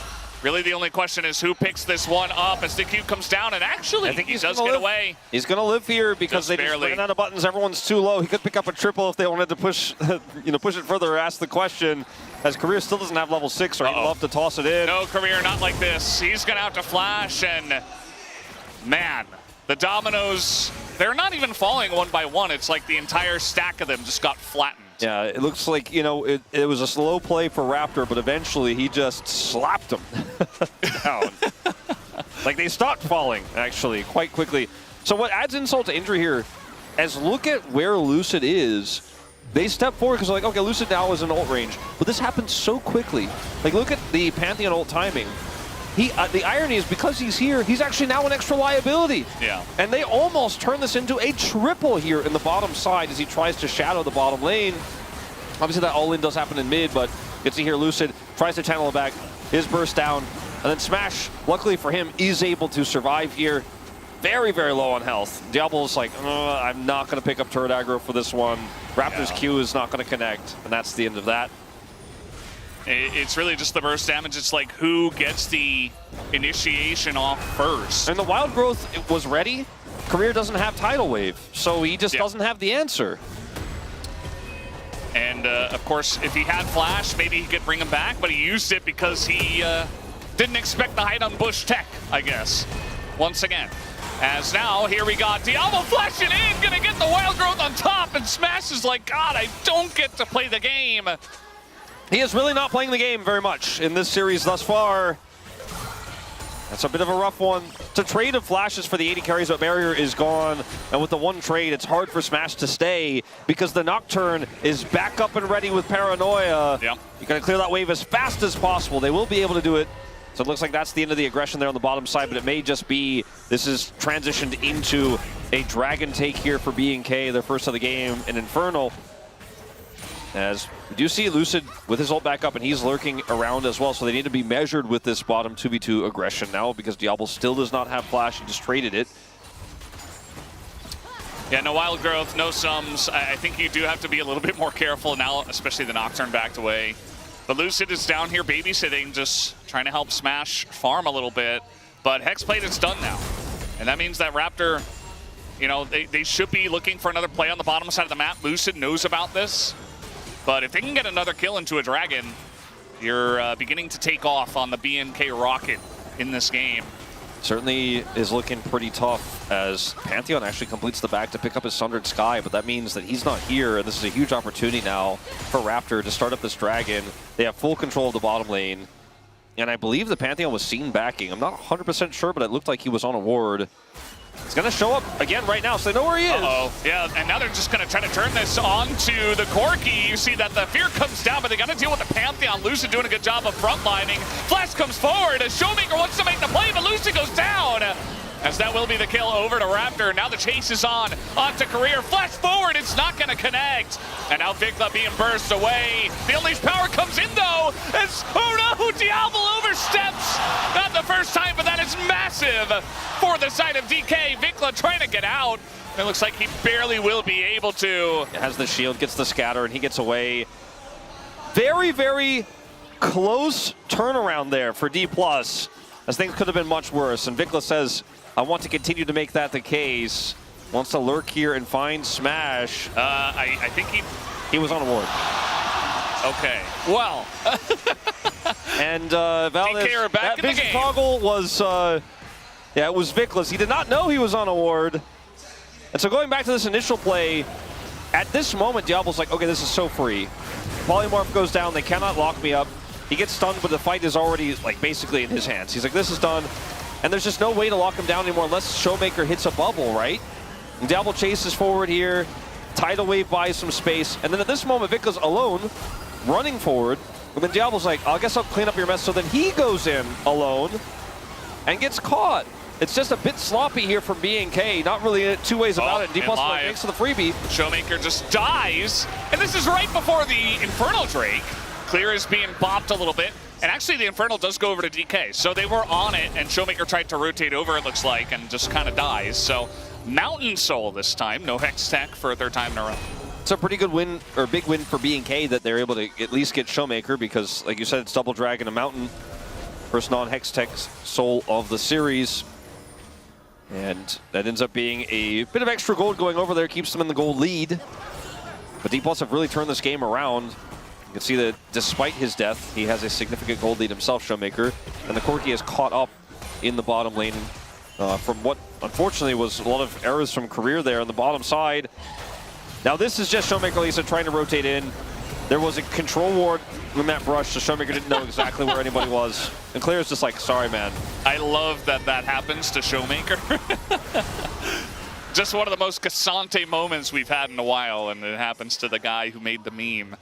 Really the only question is who picks this one up as the Q comes down, and actually he does get away. He's going to live here because they just ran out of buttons. Everyone's too low. He could pick up a triple if they wanted to push, push it further or ask the question. As Career still doesn't have level 6, or he'd love to toss it in. No, Career, not like this. He's going to have to flash, and man, the dominoes, they're not even falling one by one. It's like the entire stack of them just got flattened. Yeah, it looks like, it was a slow play for Raptor, but eventually he just slapped him down. Like they stopped falling, actually, quite quickly. So what adds insult to injury here, as look at where Lucid is, they step forward because they're like, okay, Lucid now is in ult range. But this happens so quickly. Like, look at the Pantheon ult timing. The irony is because he's here, he's actually now an extra liability. Yeah. And they almost turn this into a triple here in the bottom side as he tries to shadow the bottom lane. Obviously that all-in does happen in mid, but you can see here Lucid tries to channel it back, his burst down, and then Smash, luckily for him, is able to survive here. Very, very low on health. Diablo's like, I'm not going to pick up turret aggro for this one. Raptor's Q is not going to connect, and that's the end of that. It's really just the burst damage. It's like who gets the initiation off first. And the wild growth was ready. Career doesn't have tidal wave, so he just doesn't have the answer. And of course, if he had flash, maybe he could bring him back, but he used it because he didn't expect the hide on bush tech, I guess. Once again. As now, here we got Diablo flashing in, gonna get the wild growth on top, and Smash is like, God, I don't get to play the game. He is really not playing the game very much in this series thus far. That's a bit of a rough one. It's a trade of flashes for the 80 carries, but Barrier is gone. And with the one trade, it's hard for Smash to stay because the Nocturne is back up and ready with Paranoia. Yeah. You gotta clear that wave as fast as possible. They will be able to do it. So it looks like that's the end of the aggression there on the bottom side, but it may just be this is transitioned into a Dragon take here for B&K, their first of the game, an Infernal. As we do see Lucid with his ult back up, and he's lurking around as well, so they need to be measured with this bottom 2v2 aggression now because Diablo still does not have flash. He just traded it. Yeah, no wild growth, no sums. I think you do have to be a little bit more careful now, especially the Nocturne backed away. But Lucid is down here babysitting, just trying to help Smash farm a little bit. But Hexblade is done now. And that means that Raptor, you know, they should be looking for another play on the bottom side of the map. Lucid knows about this. But if they can get another kill into a Dragon, you're beginning to take off on the B&K rocket in this game. Certainly is looking pretty tough as Pantheon actually completes the back to pick up his Sundered Sky, but that means that he's not here, and this is a huge opportunity now for Raptor to start up this Dragon. They have full control of the bottom lane, and I believe the Pantheon was seen backing. I'm not 100% sure, but it looked like he was on a ward. He's going to show up again right now, so they know where he is. Uh-oh. Yeah, and now they're just going to try to turn this onto the Corki. You see that the fear comes down, but they got to deal with the Pantheon. Lucid doing a good job of frontlining. Flash comes forward as Showmaker wants to make the play, but Lucid goes down. As that will be the kill over to Raptor. Now the chase is on to Career. Flash forward, it's not going to connect. And now Vikla being burst away. The Unleashed Power comes in though, as oh no, Diablo oversteps. Not the first time, but that is massive for the side of DK. Vikla trying to get out. It looks like he barely will be able to. Has the shield, gets the scatter, and he gets away. Very, very close turnaround there for D+, as things could have been much worse. And Vikla says, I want to continue to make that the case. Wants to lurk here and find Smash. I think he was on a ward. Okay, well. And Valdez, DK are back that in the vision game. toggle was, yeah, it was Vikla's. He did not know he was on a ward. And so going back to this initial play, at this moment, Diablo's like, okay, this is so free. Polymorph goes down, they cannot lock me up. He gets stunned, but the fight is already, like, basically in his hands. He's like, this is done. And there's just no way to lock him down anymore unless Showmaker hits a bubble, right? And Diablo chases forward here. Tidal Wave buys some space. And then at this moment, Vikla's alone, running forward. And then Diablo's like, I guess I'll clean up your mess. So then he goes in alone and gets caught. It's just a bit sloppy here from B&K. Not really two ways about it. D+ like, thanks to the freebie. Showmaker just dies. And this is right before the Infernal Drake. Clear is being bopped a little bit. And actually, the Infernal does go over to DK. So they were on it, and Showmaker tried to rotate over, it looks like, and just kind of dies. So Mountain Soul this time. No Hex Tech for a third time in a row. It's a pretty good win, or big win for B&K that they're able to at least get Showmaker because, like you said, it's Double Dragon and Mountain. First non-Hex Tech Soul of the series. And that ends up being a bit of extra gold going over there, keeps them in the gold lead. But D+ have really turned this game around. You can see that despite his death, he has a significant gold lead himself, Showmaker. And the Corki is caught up in the bottom lane from what, unfortunately, was a lot of errors from Career there on the bottom side. Now this is just Showmaker, Lisa, trying to rotate in. There was a control ward when that brushed, so Showmaker didn't know exactly where anybody was. And Claire's just like, sorry, man. I love that that happens to Showmaker. Just one of the most Cassante moments we've had in a while, and it happens to the guy who made the meme.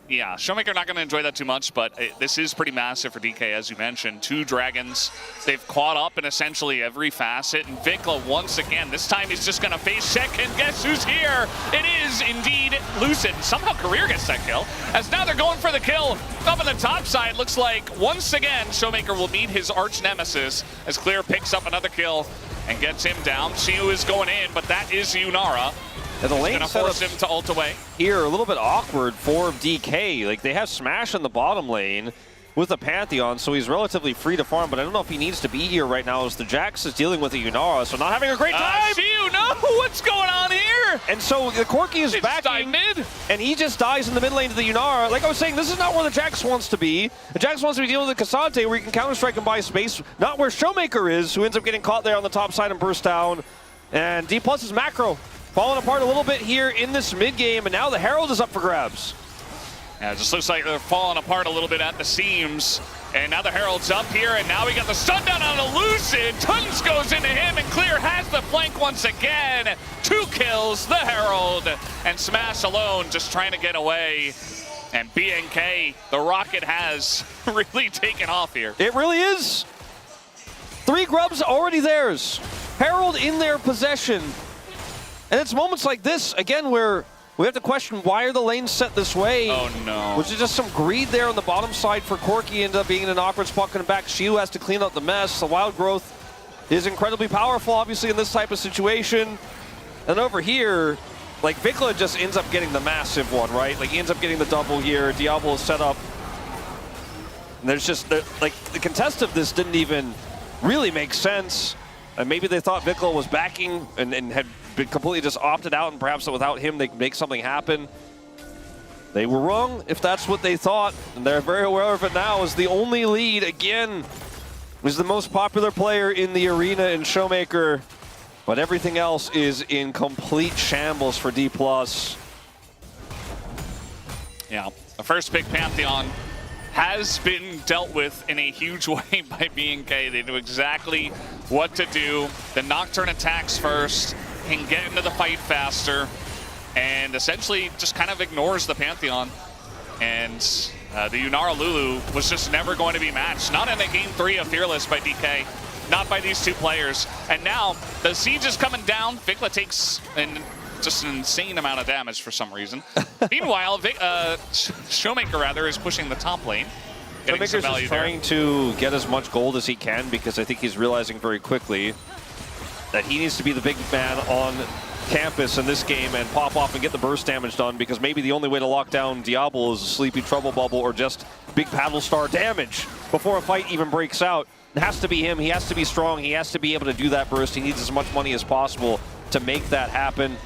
Yeah, Showmaker not going to enjoy that too much, but this is pretty massive for DK, as you mentioned. 2 Dragons. They've caught up in essentially every facet. And Vikla, once again, this time he's just going to face check, and guess who's here? It is indeed Lucid. Somehow Career gets that kill, as now they're going for the kill up on the top side. Looks like, once again, Showmaker will meet his arch nemesis as Clear picks up another kill and gets him down. Siu is going in, but that is Yunara. And the lane gonna force him to ult away. Here, a little bit awkward for DK. Like, they have Smash in the bottom lane with the Pantheon, so he's relatively free to farm, but I don't know if he needs to be here right now as the Jax is dealing with the Yunara, so not having a great time. Siu, no, what's going on here? And so the Corki is backing, mid, and he just dies in the mid lane to the Yunara. Like I was saying, this is not where the Jax wants to be. The Jax wants to be dealing with the Cassante, where you can counter-strike and buy space, not where Showmaker is, who ends up getting caught there on the top side and burst down. And D+ is macro. Falling apart a little bit here in this mid-game, and now the Herald is up for grabs. Yeah, it just looks like they're falling apart a little bit at the seams. And now the Herald's up here, and now we got the stun down on a Lucid. Tons goes into him, and Clear has the flank once again. 2 kills, the Herald, and Smash alone just trying to get away. And BNK, the rocket has really taken off here. It really is. 3 grubs already theirs. Herald in their possession. And it's moments like this, again, where we have to question why are the lanes set this way. Oh no. Was it just some greed there on the bottom side for Corki, ended up being in an awkward spot coming back. Shiu has to clean up the mess. The wild growth is incredibly powerful, obviously, in this type of situation. And over here, like, Vikla just ends up getting the massive one, right? Like, he ends up getting the double here. Diablo is set up. And there's just, like, the contest of this didn't even really make sense. And maybe they thought Vikla was backing and had been completely just opted out, and perhaps without him they could make something happen. They were wrong if that's what they thought, and they're very aware of it now as the only lead, again, is the most popular player in the arena in Showmaker, but everything else is in complete shambles for D+. Yeah, the first pick Pantheon has been dealt with in a huge way by BNK. They knew exactly what to do. The Nocturne attacks first, can get into the fight faster, and essentially just kind of ignores the Pantheon. And the Yunara Lulu was just never going to be matched. Not in a game 3 of Fearless by DK. Not by these 2 players. And now the siege is coming down. Vikla takes just an insane amount of damage for some reason. Meanwhile, Showmaker rather is pushing the top lane. Showmaker's just trying to get as much gold as he can, because I think he's realizing very quickly that he needs to be the big man on campus in this game and pop off and get the burst damage done, because maybe the only way to lock down Diablo is a Sleepy Trouble Bubble or just big Paddle Star damage before a fight even breaks out. It has to be him. He has to be strong. He has to be able to do that burst. He needs as much money as possible to make that happen.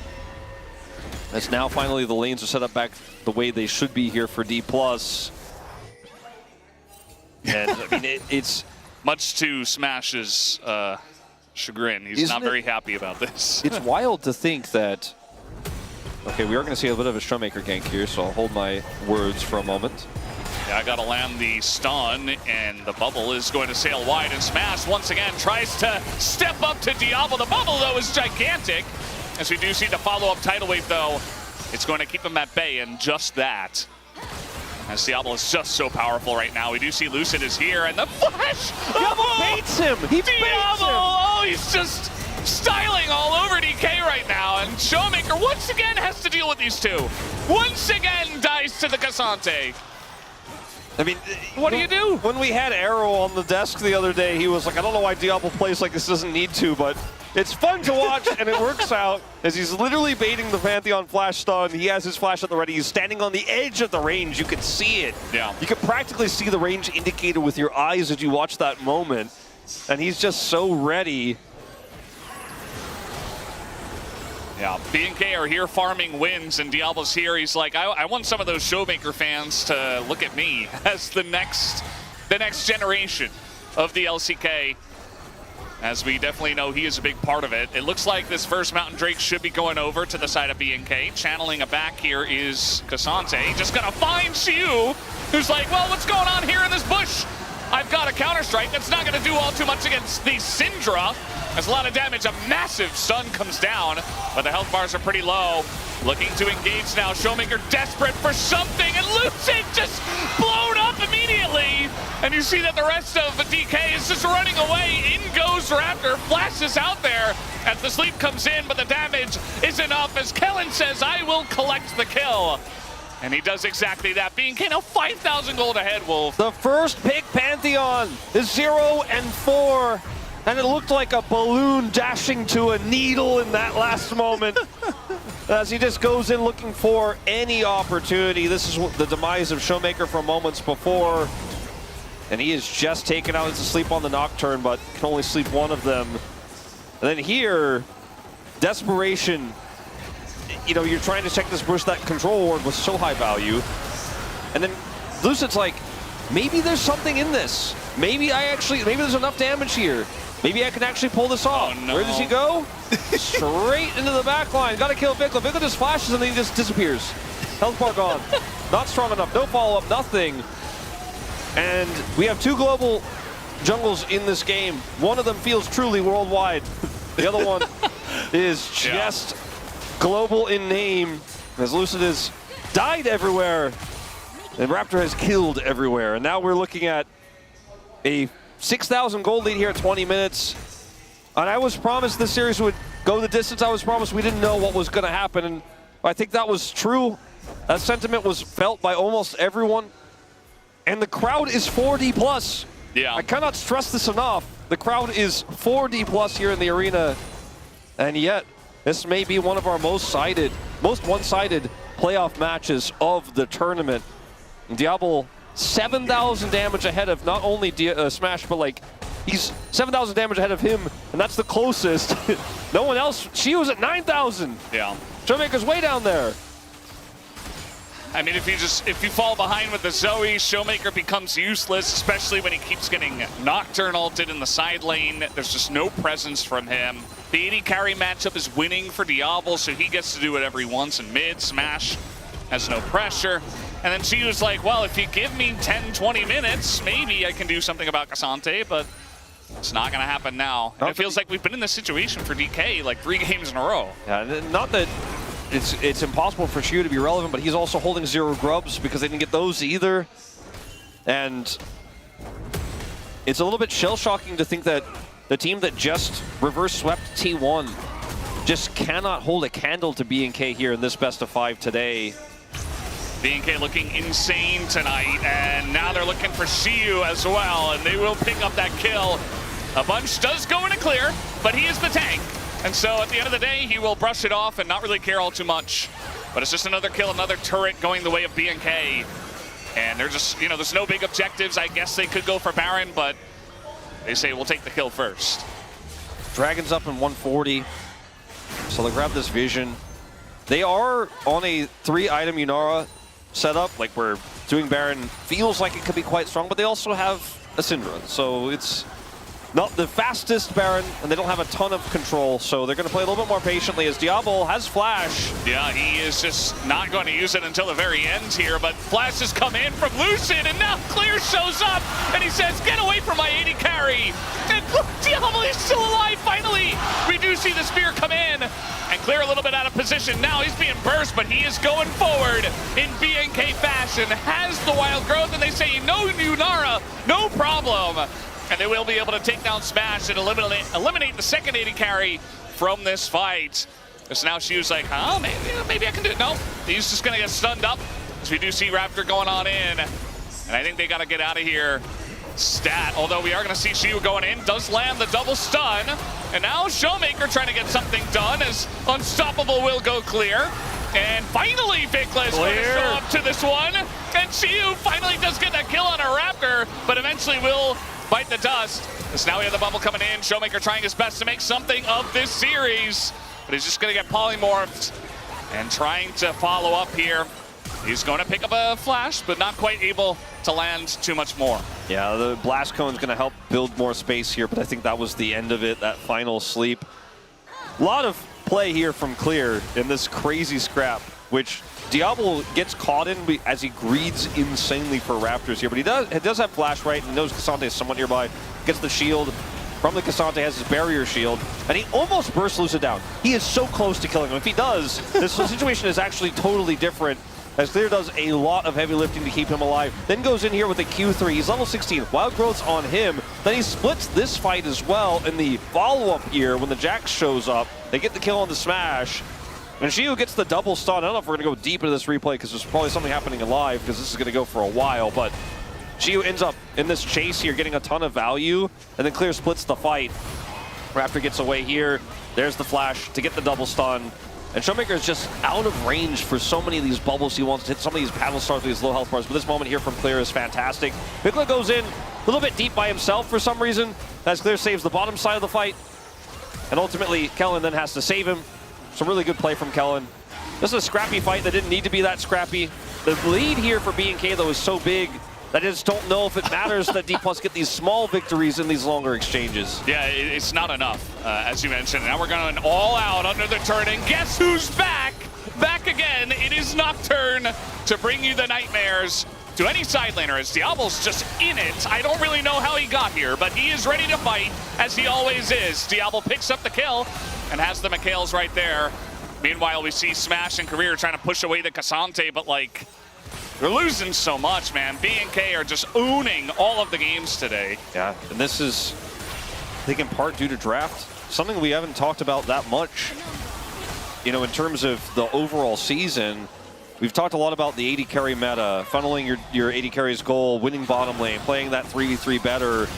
As now finally the lanes are set up back the way they should be here for D+. And I mean, it's much to Smash's chagrin. He's not very happy about this. It's wild to think that, okay, we are going to see a bit of a Showmaker gank here, so I'll hold my words for a moment. Yeah, I got to land the stun, and the bubble is going to sail wide, and Smash once again tries to step up to Diablo. The bubble, though, is gigantic. As we do see the follow-up tidal wave, though, it's going to keep him at bay, and just that. As Diablo is just so powerful right now. We do see Lucid is here, and the flash! Diablo baits him! He baits him! Oh, he's just styling all over DK right now, and Showmaker once again has to deal with these 2. Once again dies to the Cassante. I mean, what do you do? When we had Arrow on the desk the other day, he was like, I don't know why Diablo plays like this, doesn't need to, but it's fun to watch, and it works out as he's literally baiting the Pantheon flash stun. He has his flash at the ready. He's standing on the edge of the range. You can see it. Yeah. You can practically see the range indicator with your eyes as you watch that moment, and he's just so ready. Yeah, BNK are here farming wins, and Diablo's here. He's like, I want some of those Showmaker fans to look at me as the next generation of the LCK. As we definitely know he is a big part of it. It looks like this first Mountain Drake should be going over to the side of BNK. Channeling a back here is Cassante. Just gonna find Shiu, who's like, well, what's going on here in this bush? I've got a counter-strike that's not gonna do all too much against the Syndra. There's a lot of damage, a massive stun comes down, but the health bars are pretty low. Looking to engage now, Showmaker desperate for something, and Lucid just blown up immediately. And you see that the rest of the DK is just running away. In goes Raptor, flashes out there as the sleep comes in, but the damage is enough as Kellen says, I will collect the kill. And he does exactly that. BNK now 5,000 gold ahead, Wolf. The first pick Pantheon is 0 and 4. And it looked like a balloon dashing to a needle in that last moment. As he just goes in looking for any opportunity. This is the demise of Showmaker from moments before. And he is just taken out to sleep on the Nocturne, but can only sleep one of them. And then here, desperation. You know, you're trying to check this bush. That control ward was so high value. And then Lucid's like, maybe there's something in this. Maybe there's enough damage here. Maybe I can actually pull this off. Oh, no. Where does he go? Straight into the back line. Gotta kill Vikla. Vikla just flashes and then he just disappears. Health bar gone. Not strong enough. No follow-up. Nothing. And we have 2 global jungles in this game. One of them feels truly worldwide. The other one is just global in name, as Lucid has died everywhere and Raptor has killed everywhere. And now we're looking at a 6,000 gold lead here at 20 minutes. And I was promised this series would go the distance. I was promised we didn't know what was going to happen. And I think that was true. That sentiment was felt by almost everyone. And the crowd is 4D plus. Yeah. I cannot stress this enough. The crowd is 4D plus here in the arena. And yet, this may be one of our most one-sided playoff matches of the tournament. Diablo, 7,000 damage ahead of not only Smash, but like, he's 7,000 damage ahead of him, and that's the closest. No one else, she was at 9,000. Yeah. Showmaker's way down there. I mean, if you fall behind with the Zoe, Showmaker becomes useless, especially when he keeps getting Nocturne ulted in the side lane. There's just no presence from him. The AD carry matchup is winning for Diablo, so he gets to do whatever he wants in mid. Smash has no pressure. And then she was like, well, if you give me 10, 20 minutes, maybe I can do something about Cassante, but it's not going to happen now. And it feels like we've been in this situation for DK like 3 games in a row. Yeah, not that it's impossible for Shiu to be relevant, but he's also holding 0 grubs because they didn't get those either. And it's a little bit shell-shocking to think that the team that just reverse swept T1 just cannot hold a candle to BNK here in this best of 5 today. BNK looking insane tonight, and now they're looking for Shiu as well, and they will pick up that kill. A bunch does go into clear, but he is the tank. And so at the end of the day, he will brush it off and not really care all too much. But it's just another kill, another turret going the way of BNK. And they're just, you know, there's no big objectives. I guess they could go for Baron, but they say we'll take the kill first. Dragon's up in 140, so they'll grab this vision. They are on a 3-item Yunara setup, like we're doing Baron. Feels like it could be quite strong, but they also have a Syndra, so it's not the fastest Baron, and they don't have a ton of control, so they're going to play a little bit more patiently as Diablo has Flash. Yeah, he is just not going to use it until the very end here, but Flash has come in from Lucid, and now Clear shows up, and he says, get away from my AD carry. And look, Diablo is still alive, finally. We do see the spear come in, and Clear a little bit out of position. Now he's being burst, but he is going forward in BNK fashion, has the wild growth, and they say, no Yunara, no problem. And they will be able to take down Smash and eliminate the second AD carry from this fight. So now Shiu's like, oh, maybe I can do it. No, he's just going to get stunned up. As we do see Raptor going on in. And I think they got to get out of here. Stat, although we are going to see Shiu going in, does land the double stun. And now Showmaker trying to get something done as Unstoppable will go clear. And finally, Vikla is going to show up to this one. And Shiu finally does get that kill on a Raptor, but eventually will bite the dust. As now we have the bubble coming in. Showmaker trying his best to make something of this series. But he's just going to get polymorphed and trying to follow up here. He's going to pick up a flash, but not quite able to land too much more. Yeah, the blast cone's going to help build more space here, but I think that was the end of it, that final sleep. A lot of play here from Clear in this crazy scrap, which Diablo gets caught in as he greeds insanely for Raptors here, but he does have flash right, and knows Cassante is somewhat nearby. Gets the shield from the Cassante, has his barrier shield, and he almost bursts Lucid down. He is so close to killing him. If he does, this situation is actually totally different, as Clear does a lot of heavy lifting to keep him alive. Then goes in here with a Q3. He's level 16. Wild Growth's on him. Then he splits this fight as well in the follow-up here when the Jax shows up. They get the kill on the Smash. And Shiu gets the double stun. I don't know if we're going to go deep into this replay because there's probably something happening live because this is going to go for a while. But Shiu ends up in this chase here getting a ton of value. And then Clear splits the fight. Raptor gets away here. There's the flash to get the double stun. And Showmaker is just out of range for so many of these bubbles he wants to hit, some of these paddle stars with these low health bars. But this moment here from Clear is fantastic. Vikla goes in a little bit deep by himself for some reason, as Clear saves the bottom side of the fight. And ultimately, Kellen then has to save him. Some really good play from Kellen. This is a scrappy fight that didn't need to be that scrappy. The lead here for BNK, though, is so big that I just don't know if it matters that D+ get these small victories in these longer exchanges. Yeah, it's not enough, as you mentioned. Now we're going all out under the turn, and guess who's back? Back again. It is Nocturne to bring you the nightmares. to any side laner, as Diablo's just in it. I don't really know how he got here, but he is ready to fight, as he always is. Diablo picks up the kill and has the McHale's right there. Meanwhile, we see Smash and Career trying to push away the Cassante, but like, they're losing so much, man. BNK are just owning all of the games today. Yeah, and this is, I think, in part due to draft. Something we haven't talked about that much, you know, in terms of the overall season. We've talked a lot about the AD carry meta, funneling your AD carry's goal, winning bottom lane, playing that 3v3 better.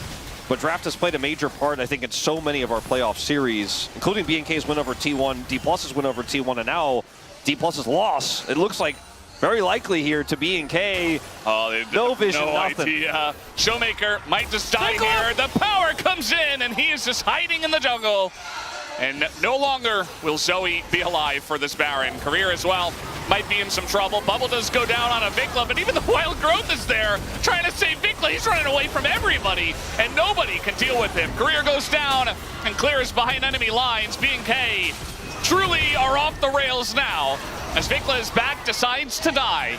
But draft has played a major part, I think, in so many of our playoff series, including BNK's win over T1, D+'s win over T1, and now D+'s loss. It looks like very likely here to BNK. Oh, no vision, no nothing. idea. Showmaker might just die here. The power comes in, and he is just hiding in the jungle. And no longer will Zoe be alive for this Baron. Career as well might be in some trouble. Bubble does go down on a Vikla, but even the Wild Growth is there trying to save Vikla. He's running away from everybody, and nobody can deal with him. Career goes down and clears behind enemy lines. BNK truly are off the rails now, as Vikla is back, decides to die.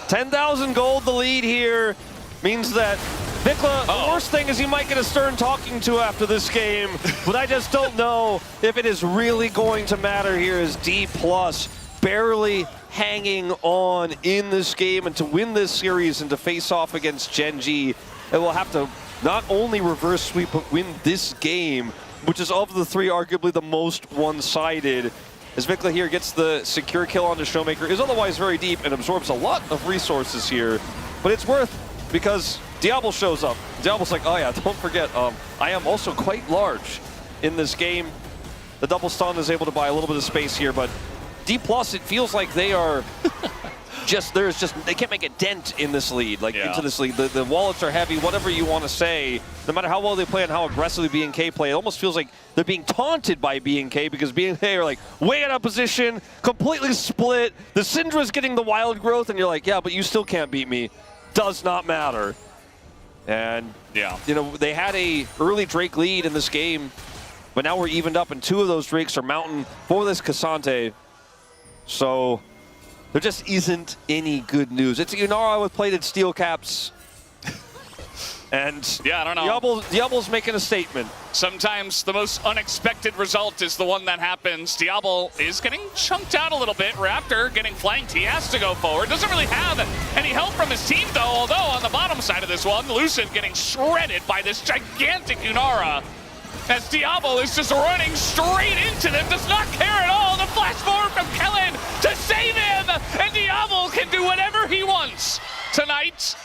10,000 gold the lead here means that Vikla, the worst thing is you might get a stern talking to after this game, but I just don't know if it is really going to matter here, as D+ barely hanging on in this game, and to win this series and to face off against Gen.G, it will have to not only reverse sweep, but win this game, which is of the three arguably the most one-sided. As Vikla here gets the secure kill onto Showmaker, is otherwise very deep and absorbs a lot of resources here, but it's worth, because Diablo shows up. Diablo's like, oh yeah, don't forget, I am also quite large in this game. The double stun is able to buy a little bit of space here, but D+, it feels like they are they can't make a dent in this lead, into this lead. The wallets are heavy, whatever you want to say. No matter how well they play and how aggressively BNK play, it almost feels like they're being taunted by BNK, because BNK are like way out of position, completely split. The Syndra's getting the Wild Growth, and you're like, yeah, but you still can't beat me. Does not matter. And you know, they had a early Drake lead in this game, but now we're evened up, and two of those Drakes are mountain for this Cassante. So there just isn't any good news. It's Yunara with plated steel caps. And yeah, I don't know. Diablo's making a statement. Sometimes the most unexpected result is the one that happens. Diablo is getting chunked out a little bit. Raptor getting flanked. He has to go forward. Doesn't really have any help from his team, though. Although on the bottom side of this one, Lucid getting shredded by this gigantic Yunara, as Diablo is just running straight into them. Does not care at all. The flash forward from Kellen to save him. And Diablo can do whatever he wants tonight.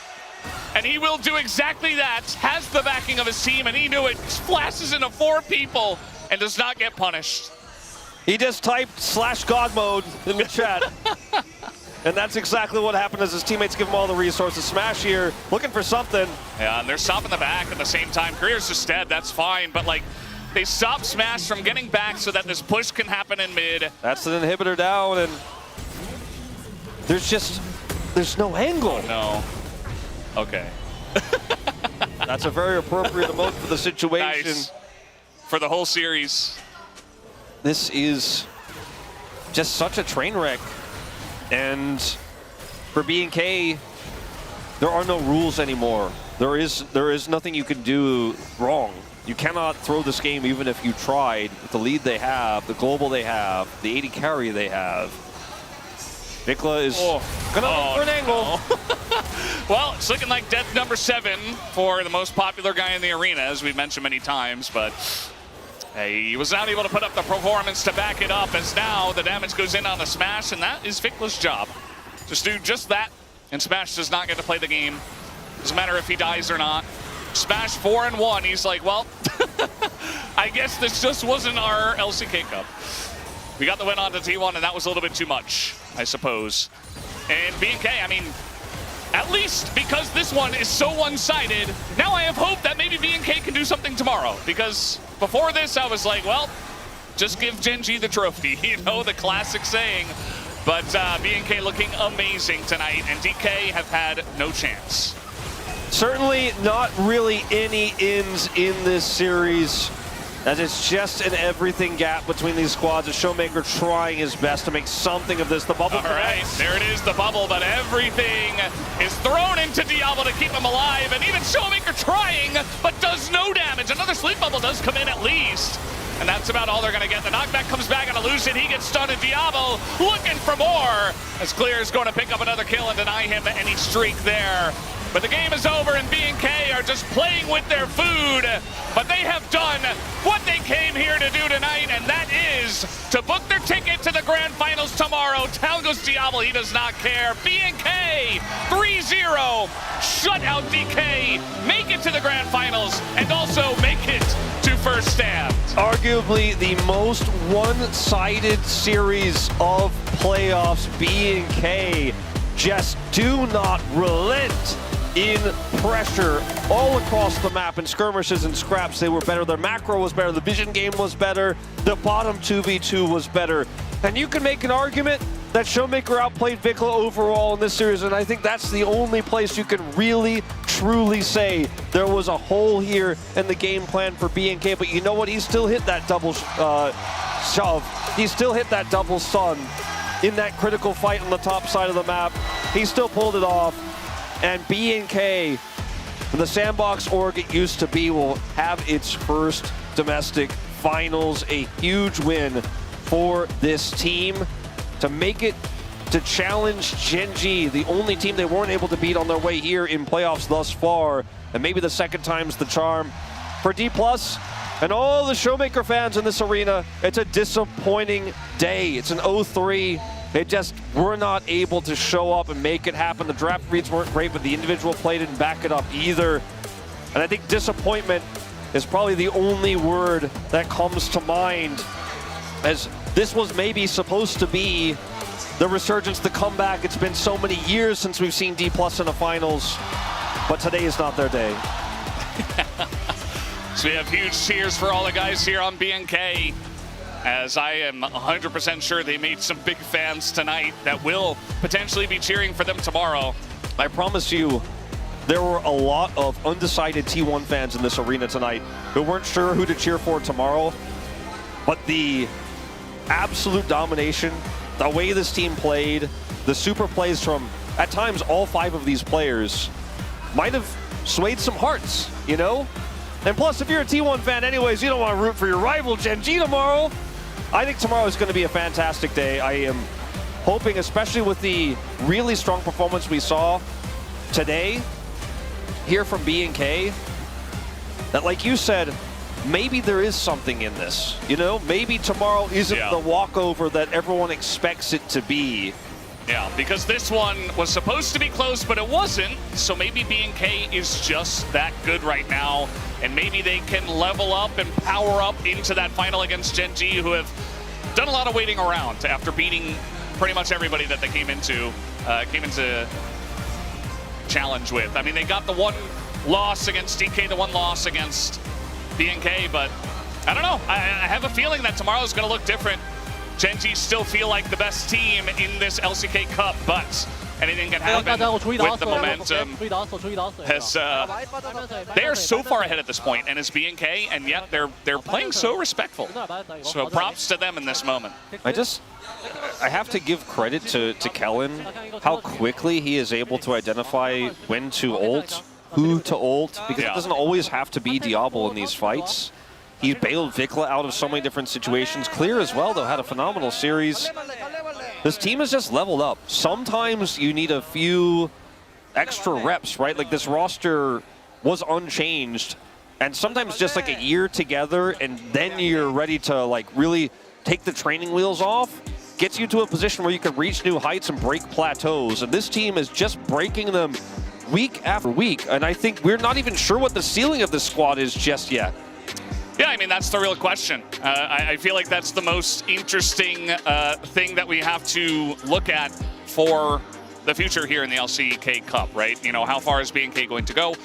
And he will do exactly that. Has the backing of his team, and he knew it. Splashes into 4 people and does not get punished. He just typed /God mode in the chat. And that's exactly what happened, as his teammates give him all the resources. Smash here, looking for something. Yeah, and they're stopping the back at the same time. Career's just dead, that's fine. But like, they stop Smash from getting back so that this push can happen in mid. That's an inhibitor down, and there's no angle. Oh, no. Okay. That's a very appropriate emote for the situation. Nice. For the whole series. This is just such a train wreck. And for BNK, there are no rules anymore. There is nothing you can do wrong. You cannot throw this game even if you tried, with the lead they have, the global they have, the AD carry they have. Vikla is gonna look for an angle. Well, it's looking like death number 7 for the most popular guy in the arena, as we've mentioned many times, but he was not able to put up the performance to back it up, as now the damage goes in on the Smash, and that is Vikla's job. Just do just that, and Smash does not get to play the game. Doesn't matter if he dies or not. Smash 4-1, he's like, well, I guess this just wasn't our LCK Cup. We got the win onto T1, and that was a little bit too much, I suppose. And BNK, I mean, at least because this one is so one-sided, now I have hope that maybe BNK can do something tomorrow. Because before this, I was like, well, just give Gen.G the trophy, you know, the classic saying. But BNK looking amazing tonight, and DK have had no chance. Certainly not really any ins in this series. as it's just an everything gap between these squads. A Showmaker trying his best to make something of this. The bubble. All right, there it is, the bubble, but everything is thrown into Diablo to keep him alive, and even Showmaker trying, but does no damage. Another sleep bubble does come in at least, and that's about all they're gonna get. The knockback comes back on Illusion, he gets stunned, and Diablo looking for more, as Clear is going to pick up another kill and deny him any streak there. But the game is over, and B&K are just playing with their food. But they have done what they came here to do tonight, and that is to book their ticket to the grand finals tomorrow. Down goes Diablo, he does not care. B&K 3-0, shut out DK, make it to the grand finals, and also make it to first stand. Arguably the most one-sided series of playoffs. B&K just do not relent in pressure all across the map. In skirmishes and scraps, they were better. Their macro was better. The vision game was better. The bottom 2v2 was better. And you can make an argument that Showmaker outplayed Vikla overall in this series, and I think that's the only place you can really, truly say there was a hole here in the game plan for B&K. But you know what? He still hit that double shove. He still hit that double stun in that critical fight on the top side of the map. He still pulled it off. And B&K, the sandbox org it used to be, will have its first domestic finals. A huge win for this team to make it to challenge Gen.G, the only team they weren't able to beat on their way here in playoffs thus far. And maybe the second time's the charm for D+. And all the Showmaker fans in this arena, it's a disappointing day. It's an 0-3. They just were not able to show up and make it happen. The draft reads weren't great, but the individual play didn't back it up either. And I think disappointment is probably the only word that comes to mind, as this was maybe supposed to be the resurgence, the comeback. It's been so many years since we've seen D+ in the finals, but today is not their day. So we have huge cheers for all the guys here on B&K, as I am 100% sure they made some big fans tonight that will potentially be cheering for them tomorrow. I promise you, there were a lot of undecided T1 fans in this arena tonight who weren't sure who to cheer for tomorrow, but the absolute domination, the way this team played, the super plays from, at times, all 5 of these players might have swayed some hearts, you know? And plus, if you're a T1 fan anyways, you don't want to root for your rival Gen.G tomorrow. I think tomorrow is going to be a fantastic day. I am hoping, especially with the really strong performance we saw today here from B&K, that, like you said, maybe there is something in this. You know, maybe tomorrow isn't the walkover that everyone expects it to be. Yeah, because this one was supposed to be close, but it wasn't. So maybe B&K is just that good right now, and maybe they can level up and power up into that final against Gen.G, who have done a lot of waiting around after beating pretty much everybody that they came into challenge with. I mean, they got the one loss against DK, the one loss against B&K, but I don't know. I have a feeling that tomorrow's going to look different. Gen.G still feel like the best team in this LCK Cup, but anything can happen with the momentum. They are so far ahead at this point, and it's B&K, and yet they're playing so respectful. So props to them in this moment. I have to give credit to Kellen, how quickly he is able to identify when to ult, who to ult, because it doesn't always have to be Diablo in these fights. He bailed Vikla out of so many different situations. Clear as well, though, had a phenomenal series. This team has just leveled up. Sometimes you need a few extra reps, right? Like, this roster was unchanged, and sometimes just like a year together, and then you're ready to like really take the training wheels off, gets you to a position where you can reach new heights and break plateaus. And this team is just breaking them week after week. And I think we're not even sure what the ceiling of this squad is just yet. Yeah, I mean, that's the real question. I feel like that's the most interesting thing that we have to look at for the future here in the LCK Cup, right? You know, how far is B&K going to go?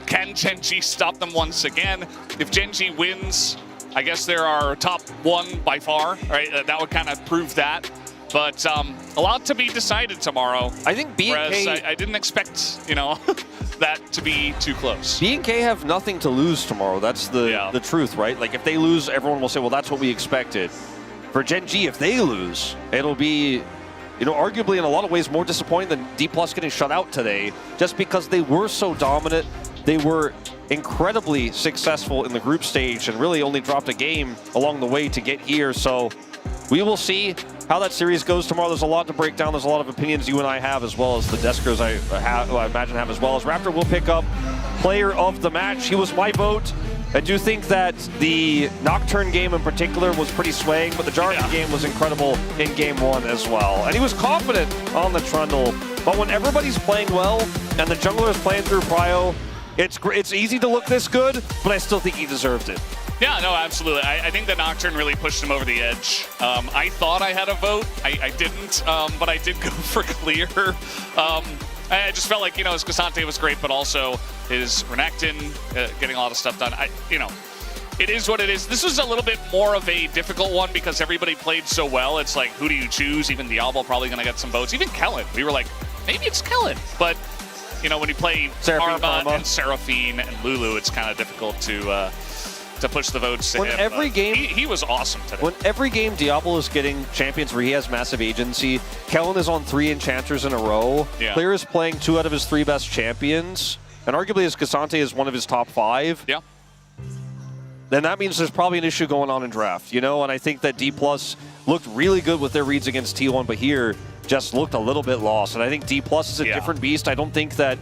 Can Gen.G stop them once again? If Gen.G wins, I guess they're our top one by far, right? That would kind of prove that. But a lot to be decided tomorrow. I think B&K... Whereas I didn't expect, you know, that to be too close. B&K have nothing to lose tomorrow. That's the truth, right? Like, if they lose, everyone will say, well, that's what we expected. For Gen G, if they lose, it'll be, you know, arguably in a lot of ways more disappointing than D+ getting shut out today, just because they were so dominant. They were incredibly successful in the group stage and really only dropped a game along the way to get here. So we will see how that series goes tomorrow. There's a lot to break down. There's a lot of opinions you and I have, as well as the Deskers I imagine have as well. As Raptor will pick up player of the match. He was my vote. I do think that the Nocturne game in particular was pretty swaying, but the Jarvan game was incredible in game 1 as well. And he was confident on the Trundle. But when everybody's playing well and the jungler is playing through Prio, it's easy to look this good, but I still think he deserved it. Yeah, no, absolutely. I think that Nocturne really pushed him over the edge. I thought I had a vote. I didn't, but I did go for clear. I just felt like, you know, his Cassante was great, but also his Renekton getting a lot of stuff done. You know, it is what it is. This was a little bit more of a difficult one because everybody played so well. It's like, who do you choose? Even Diablo probably going to get some votes. Even Kellen. We were like, maybe it's Kellen. But, you know, when you play Karma and Seraphine and Lulu, it's kind of difficult to push the votes to him. Every game, he was awesome today. When every game Diablo is getting champions where he has massive agency, Kellen is on 3 enchanters in a row. Yeah. Player is playing 2 out of his 3 best champions, and arguably his Cassante is one of his top 5. Yeah. Then that means there's probably an issue going on in draft, you know. And I think that D+ looked really good with their reads against T1, but here just looked a little bit lost. And I think D+ is a different beast. I don't think that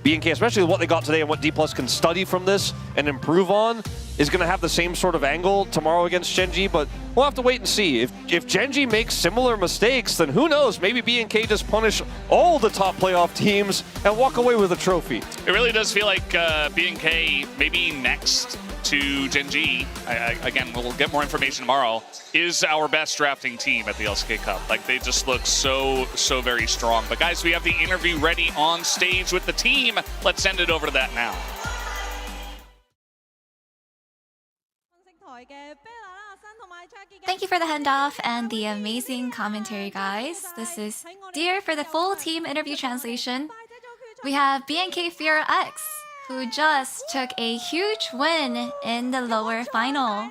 B&K, especially what they got today and what D+ can study from this and improve on, is going to have the same sort of angle tomorrow against Gen G, but we'll have to wait and see. If Gen G makes similar mistakes, then who knows? Maybe B&K just punish all the top playoff teams and walk away with a trophy. It really does feel like B&K maybe next to Gen G, again, we'll get more information tomorrow, is our best drafting team at the LCK Cup. Like, they just look so very strong. But guys, we have the interview ready on stage with the team. Let's send it over to that now. Thank you for the handoff and the amazing commentary, guys. This is Dear for the full team interview translation. We have BNK Fear X, who just took a huge win in the lower final.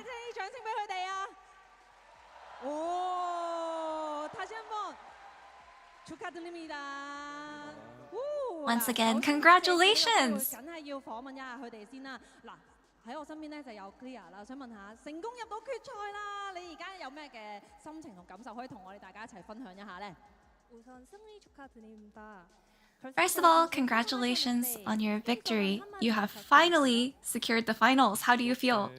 Once again, congratulations! 喺我身邊咧就有 Clear 啦，想問下成功入到決賽啦，你而家有咩嘅心情同感受可以同我哋大家一齊分享一下咧？ First of all, congratulations on your victory. You have finally secured the finals. How do you feel?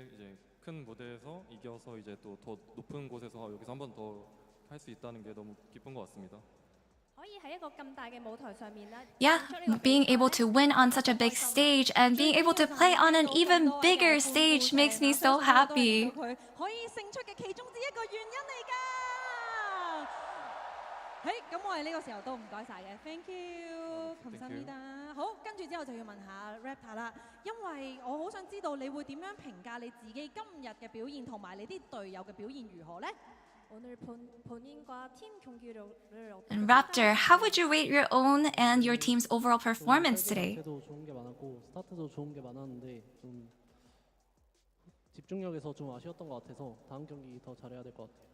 큰 무대에서 이겨서 이제 또 더 높은 곳에서 여기서 한 번 더 할 수 있다는 게 너무 기쁜 것 같습니다. Yeah, being able to win on such a big stage and being able to play on an even bigger stage makes me so happy. Thank you， 감사합니다。好，跟住之後就要問下 Raptor 啦，因為我好想知道你會點樣評價你自己今日嘅表現同埋你啲隊友嘅表現如何呢？ And Raptor, how would you rate your own and your team's overall performance today? 집중력에서 좀 아쉬웠던 것 같아서 다음 경기 더 잘해야 될 것 같아요.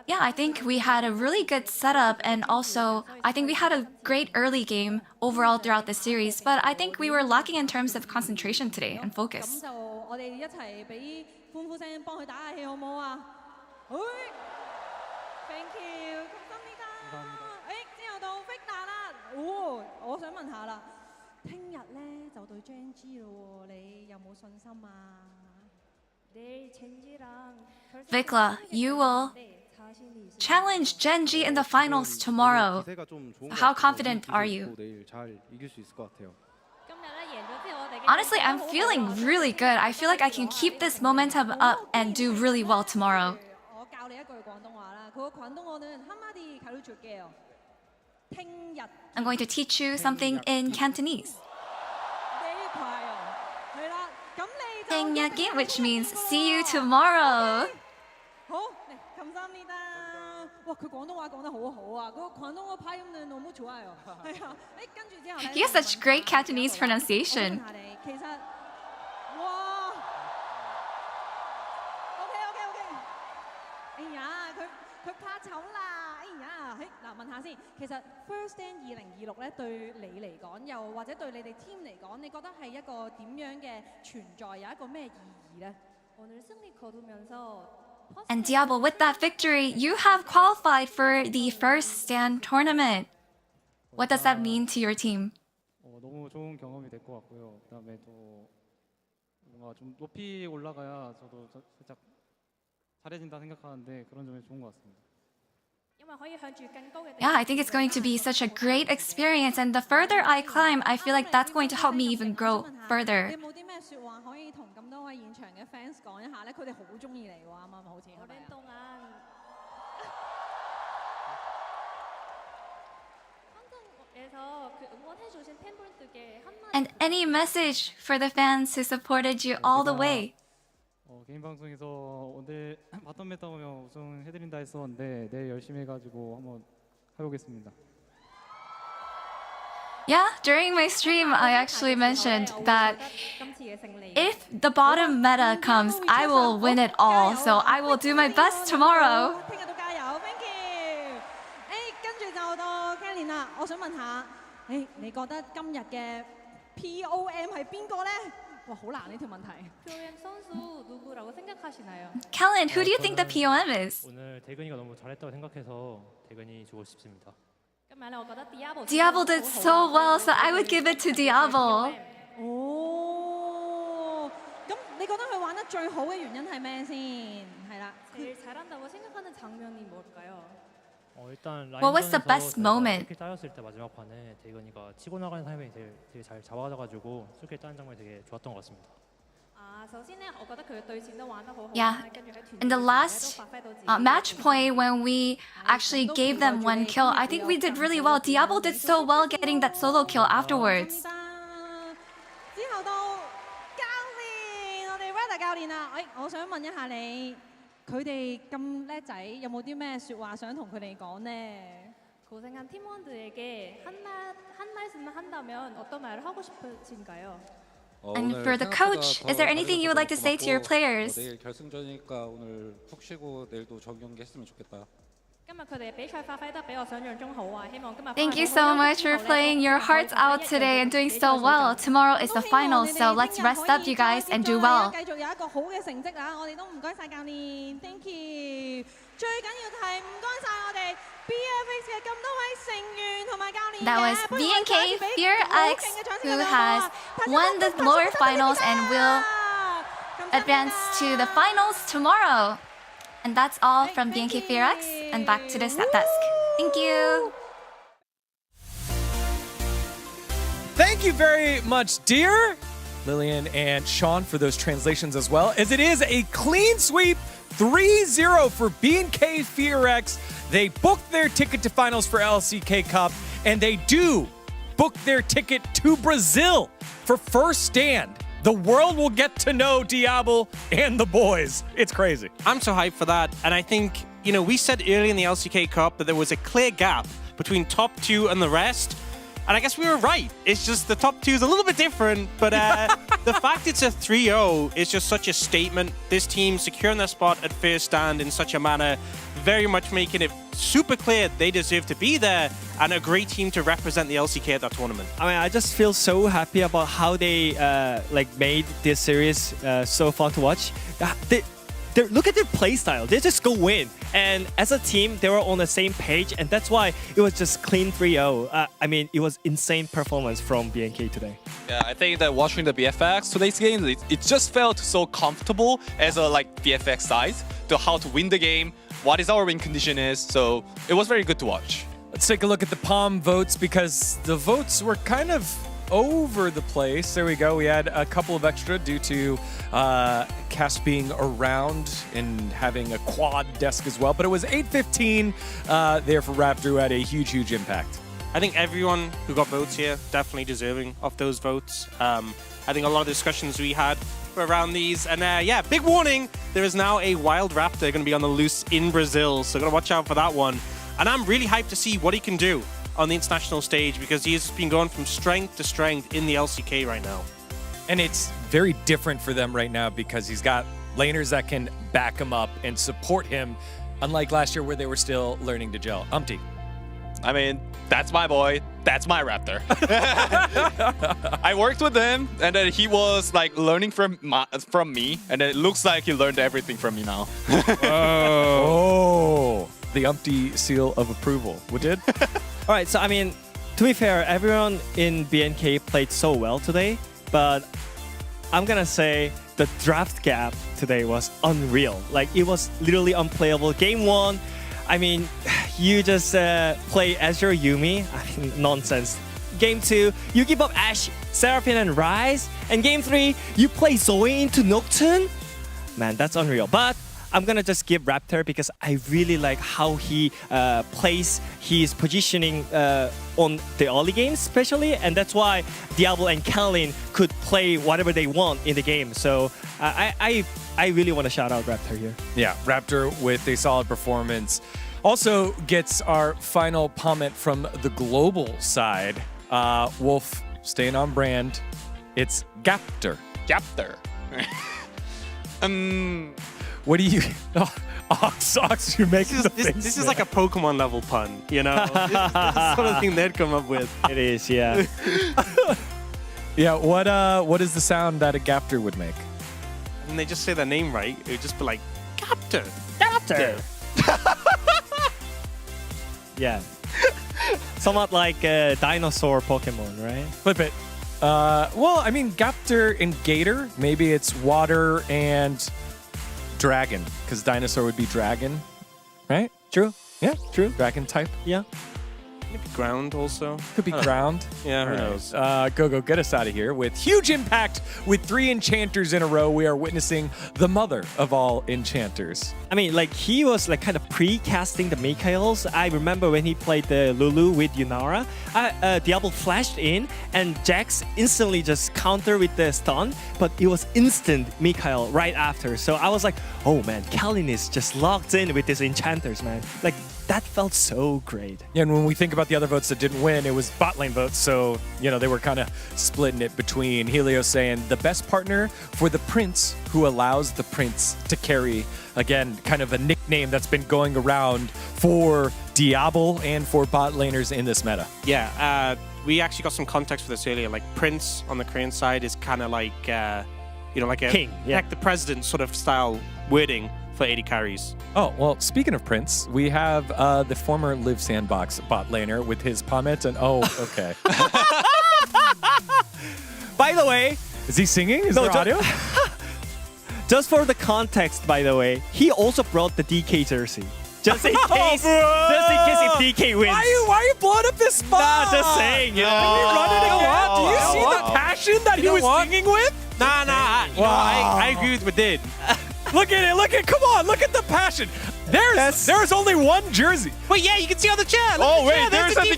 Yeah, I think we had a really good setup and also I think we had a great early game overall throughout the series, but I think we were lacking in terms of concentration today and focus. 咁就我哋一齊俾歡呼聲幫佢打下氣好唔好啊？好 ，Thank you， 之後到 Victor 啦，我想問下啦，聽日咧就對 Gen G 咯喎，你有冇信心啊？ Vikla, you will challenge Gen G in the finals tomorrow. How confident are you? Honestly, I'm feeling really good. I feel like I can keep this momentum up and do really well tomorrow. 我教你一句廣東話啦，佢個廣東話呢한마디 가르쳐줄게요. 聽日 I'm going to teach you something in Cantonese. 係啦，咁你 Which means see you tomorrow. 好，감사합니다. 그廣東話講得好好啊！嗰個廣東話發音呢너무 좋아요。係啊，跟住之後咧 He has such great Cantonese pronunciation. 其實，哇 OK，哎呀，佢怕醜啦，哎呀，嗱問下先，其實 First Stand 2026咧對你嚟講，又或者對你哋 team 嚟講，你覺得係一個點樣嘅存在，有一個咩意義咧？ 오늘 승리 거두면서 And Diablo, with that victory, you have qualified for the first stand tournament. What does that mean to your team? 너무 좋은 경험이 될 것 같고요. 그다음에 또 뭔가 좀 높이 올라가야 저도 살짝 잘해진다 생각하는데 그런 점이 좋은 것 같습니다. Yeah, I think it's going to be such a great experience, and the further I climb, I feel like that's going to help me even grow further. 你有冇啲咩説話可以同咁多位現場嘅 fans 講一下咧？佢哋好中意你喎，啱啱好似係咪啊？ 한국에서 그 응원해주신 팬분들께 한마디 And any message for the fans who supported you all the way? 개인 방송에서 오늘 바텀 메타 보면 우승해드린다 했었는데 내일 열심히 해가지고 한번 해보겠습니다. Yeah, during my stream, I actually mentioned that if the bottom meta comes, I will win it all. So I will do my best tomorrow. 聽日都加油 ，thank you。跟住就到 Kelly 啦，我想問下，你覺得今日嘅 POM 係邊個咧？哇，好難呢條問題。 POM 선수 누구라고 생각하시나요? Kellen, who do you think the POM is? 오늘 대근이가 너무 잘했다고 생각해서 대근이 주고 싶습니다. Diablo did so well, so I would give it to Diablo. 哦，咁你覺得佢玩得最好嘅原因係咩先？係啦， 제일 잘한다고 생각하는 장면이 뭘까요? 일단 What was the 라인전에서 best 저희가 moment? 수킬 따였을 때 마지막 판에 대근이가 치고 나가는 타이밍이 되게 잘 잡아가지고 수킬 따는 장면이 되게 좋았던 것 같습니다. 首先咧，我覺得佢嘅對戰都玩得好好。 Yeah, in the last match point when we actually gave them one kill, I think we did really well. Diablo did so well getting that solo kill afterwards. 之後到教練，我哋 Rada 教練啦，我想問一下你，佢哋咁叻仔，有冇啲咩説話想同佢哋講呢？ 고생한 팀원들에게 한 말씀만 한다면 어떤 말을 하고 싶으신가요? And for the coach, is there anything you would like to say to your players? 내일 결승전이니까 오늘 푹 쉬고 내일도 정경기 했으면 좋겠다. 今日佢哋比賽發揮得比我想象中好啊！希望今日 Thank you so much for playing your hearts out today and doing so well. Tomorrow is the final, so let's rest up, you guys, and do well. 繼續有一個好嘅成績啊！我哋都唔該晒教練 ，thank you。最緊要係唔該晒我哋 BFX 嘅咁多位成員同埋教練。 That was BNK Fear X, who has won the lower finals and will advance to the finals tomorrow. And that's all from BNK Fear X, and back to the stat desk. Thank you. Thank you very much, dear Lillian and Sean, for those translations as well, as it is a clean sweep 3-0 for BNK Fear X. They booked their ticket to finals for LCK Cup, and they do book their ticket to Brazil for first stand. The world will get to know Diablo and the boys. It's crazy. I'm so hyped for that. And I think, you know, we said early in the LCK Cup that there was a clear gap between top two and the rest. And I guess we were right. It's just the top two is a little bit different. But the fact it's a 3-0 is just such a statement. This team securing their spot at first stand in such a manner, very much making it super clear they deserve to be there, and a great team to represent the LCK at that tournament. I mean, I just feel so happy about how they made this series so fun to watch. Look at their play style. They just go in. And as a team, they were on the same page, and that's why it was just clean 3-0. I mean, it was insane performance from BNK today. Yeah, I think that watching the BFX today's game, it just felt so comfortable as a BFX side to how to win the game, what is our win condition is. So it was very good to watch. Let's take a look at the POM votes, because the votes were kind of over the place. There we go. We had a couple of extra due to Cass being around and having a quad desk as well. But it was 8-15 there for Raptor, who had a huge impact. I think everyone who got votes here definitely deserving of those votes. I think a lot of discussions we had around these. And yeah, big warning, there is now a wild raptor going to be on the loose in Brazil, so gotta watch out for that one. And I'm really hyped to see what he can do on the international stage, because he's been going from strength to strength in the LCK right now. And it's very different for them right now because he's got laners that can back him up and support him, unlike last year where they were still learning to gel. Umpty. I mean, that's my boy. That's my raptor. I worked with him, and then he was like learning from me, and then it looks like he learned everything from me now. Oh, the Umpty seal of approval. What did? All right, so I mean, to be fair, everyone in BNK played so well today, but I'm gonna say the draft gap today was unreal. Like, it was literally unplayable. Game 1, I mean, you just play Azure Yumi. I mean, nonsense. Game 2, you give up Ashe, Seraphine, and Ryze. And Game 3, you play Zoe into Nocturne. Man, that's unreal. But I'm gonna just give Raptor because I really like how he plays his positioning on the early games, especially, and that's why Diablo and Kalin could play whatever they want in the game. So I really want to shout out Raptor here. Yeah, Raptor with a solid performance. Also gets our final comment from the global side. Wolf, staying on brand. It's Gaptor. Gaptor. What do you... Ox, you're making the face. This is like a Pokemon level pun, you know? This is the sort of thing they'd come up with. It is, yeah. Yeah, what is the sound that a Gaptor would make? And they just say their name right, it would just be like, Gaptor. Gaptor. Yeah. Somewhat like a dinosaur Pokemon, right? Flip it. Well, I mean, Gaptor and Gator, maybe it's water and dragon, because dinosaur would be dragon, right? True. Yeah, true. Dragon type. Yeah. Maybe ground also. Could be ground. Yeah, who knows? knows? Go, get us out of here. With huge impact, with 3 enchanters in a row, we are witnessing the mother of all enchanters. I mean, like, he was like kind of pre-casting the Mikhails. I remember when he played the Lulu with Yunara, Diablo flashed in and Jax instantly just countered with the stun, but it was instant Mikhail right after. So I was like, oh man, Kalin is just locked in with his enchanters, man. Like, that felt so great. Yeah, and when we think about the other votes that didn't win, it was bot lane votes. So, you know, they were kind of splitting it between Helios saying the best partner for the prince who allows the prince to carry. Again, kind of a nickname that's been going around for Diablo and for bot laners in this meta. Yeah, we actually got some context for this earlier. Like, Prince on the Korean side is kind of like, you know, like a king, yeah. like the president sort of style wording for 80 carries. Oh, well, speaking of Prince, we have the former Live Sandbox bot laner with his Pommet, and oh, okay. By the way... Is he singing? Is there audio? Just for the context, by the way, he also brought the DK jersey. Just in case, if DK wins. Why are you blowing up this spot? Nah, just saying, you know. Can we run it again? Do you see the passion that he was singing with? Nah. You know, I agree with Madid. Look at it. Come on. Look at the passion. There's only one jersey. Wait, yeah, you can see on the chat. Oh, wait, there's something.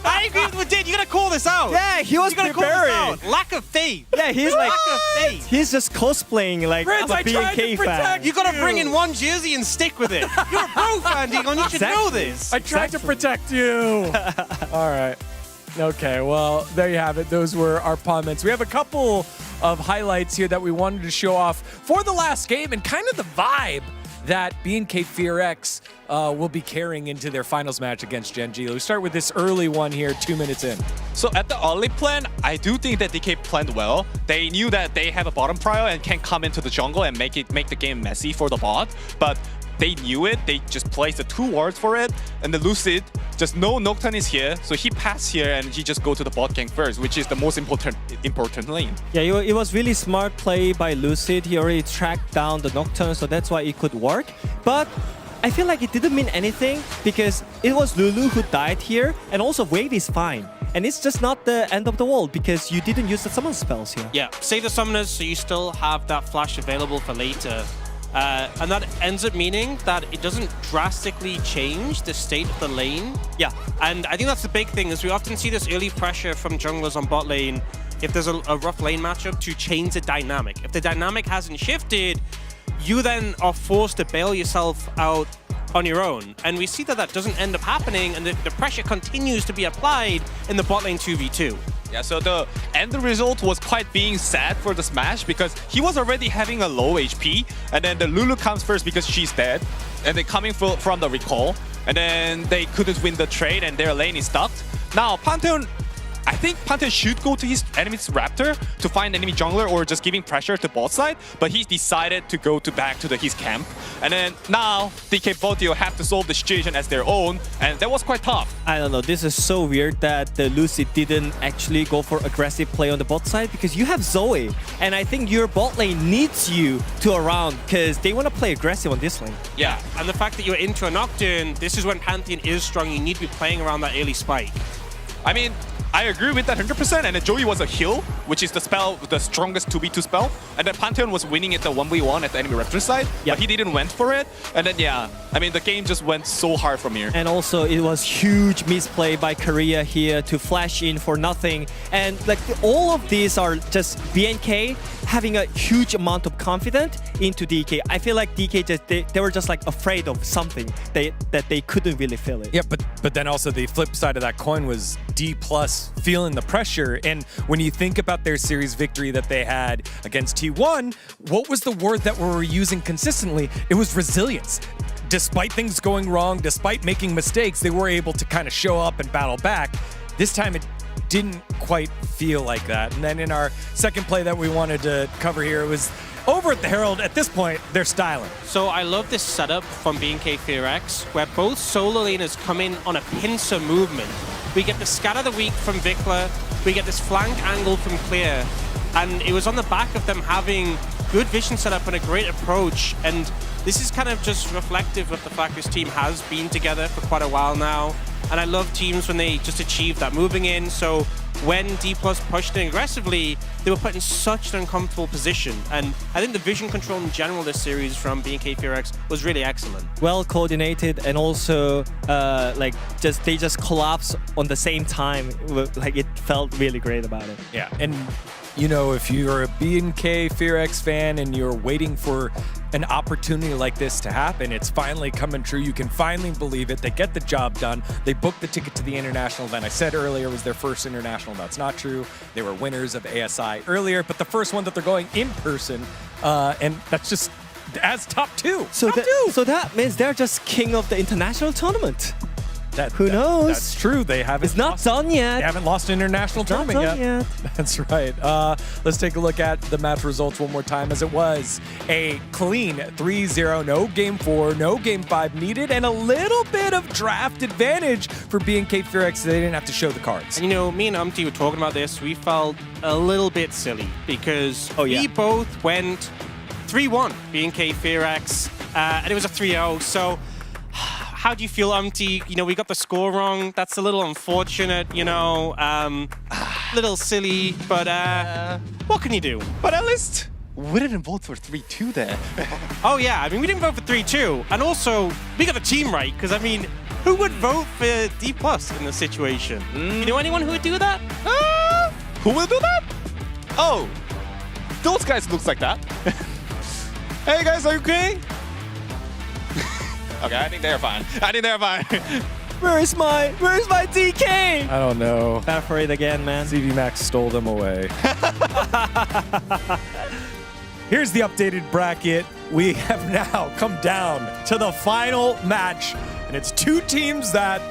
I agree with Madid. You gotta call this out. Yeah, he was preparing. Lack of faith. Yeah, he's like, lack of faith. He's just cosplaying like Prince, a I tried to BNK protect fan. You gotta bring in one jersey and stick with it. You're a pro fan, Digon. You should know this. I tried to protect you. All right. Okay, well, there you have it. Those were our comments. We have a couple of highlights here that we wanted to show off for the last game and kind of the vibe that BNK FearX will be carrying into their finals match against Gen.G. We'll start with this early one here, 2 minutes in. So at the early plan, I do think that DK planned well. They knew that they have a bottom prio and can come into the jungle and make the game messy for the bot, but they knew it. They just placed the 2 wards for it, and the Lucid just know Nocturne is here, so he passed here and he just go to the bot gank first, which is the most important lane. Yeah, it was really smart play by Lucid. He already tracked down the Nocturne, so that's why it could work. But I feel like it didn't mean anything because it was Lulu who died here, and also wave is fine. And it's just not the end of the world because you didn't use the summon spells here. Yeah, save the summoners so you still have that flash available for later. And that ends up meaning that it doesn't drastically change the state of the lane. Yeah. And I think that's the big thing is we often see this early pressure from junglers on bot lane if there's a rough lane matchup, to change the dynamic. If the dynamic hasn't shifted, you then are forced to bail yourself out on your own. And we see that that doesn't end up happening, and the pressure continues to be applied in the bot lane 2v2. Yeah, so the end result was quite being sad for the Smash because he was already having a low HP, and then the Lulu comes first because she's dead, and then coming from the recall, and then they couldn't win the trade and their lane is stuffed. Now, Pantheon, I think Pantheon should go to his enemy's Raptor to find enemy jungler or just giving pressure to bot side, but he decided to go back to his camp. And then now DK Botio have to solve the situation as their own, and that was quite tough. I don't know, this is so weird that the Lucy didn't actually go for aggressive play on the bot side because you have Zoe, and I think your bot lane needs you to around because they want to play aggressive on this lane. Yeah, and the fact that you're into a Nocturne, this is when Pantheon is strong. You need to be playing around that early spike. I mean, I agree with that 100%, and then Joey was a heal, which is the spell, the strongest 2v2 spell, and then Pantheon was winning it the 1v1 at the enemy Raptor side, but he didn't went for it, and then yeah, I mean the game just went so hard from here. And also it was huge misplay by Korea here to flash in for nothing, and like all of these are just BNK having a huge amount of confidence into DK. I feel like DK just they were just like afraid of something that they couldn't really feel it. Yeah, but then also the flip side of that coin was D+ feeling the pressure. And when you think about their series victory that they had against T1, what was the word that we were using consistently? It was resilience. Despite things going wrong, despite making mistakes, they were able to kind of show up and battle back. This time it didn't quite feel like that. And then in our second play that we wanted to cover here, it was over at the Herald. At this point, they're styling. So I love this setup from BNK FearX, where both solo laners come in on a pincer movement. We get the scatter the weak from Vikla, we get this flank angle from Clear, and it was on the back of them having good vision setup and a great approach, and this is kind of just reflective of the fact this team has been together for quite a while now, and I love teams when they just achieve that moving in. So when D+ pushed in aggressively, they were put in such an uncomfortable position, and I think the vision control in general this series from BNK FearX was really excellent. Well coordinated, and also like they just collapse on the same time. Like it felt really great about it. Yeah, and you know, if you're a BNK FearX fan and you're waiting for an opportunity like this to happen, it's finally coming true. You can finally believe it. They get the job done. They booked the ticket to the international event. I said earlier it was their first international. That's not true. They were winners of ASI earlier, but the first one that they're going in person, and that's just as top two. So that means they're just king of the international tournament. Who knows? That's true. They haven't. It's not done yet. They haven't lost an international tournament yet. That's right. Let's take a look at the match results one more time, as it was a clean 3-0. No game 4, no game 5 needed, and a little bit of draft advantage for BNK FearX. They didn't have to show the cards. And you know, me and Umti were talking about this. We felt a little bit silly because we both went 3-1 BNK FearX, and it was a 3-0. So how do you feel, Umti? You know, we got the score wrong. That's a little unfortunate, you know, little silly, but what can you do? But at least we didn't vote for 3-2 there. Oh yeah, I mean, we didn't vote for 3-2. And also, we got the team right, because I mean, who would vote for D+ in this situation? You know anyone who would do that? Who will do that? Oh, those guys looks like that. Hey guys, are you okay? Okay, I think they're fine. Where's my DK? I don't know. Bad for it again, man. CV Max stole them away. Here's the updated bracket. We have now come down to the final match, and it's two teams that,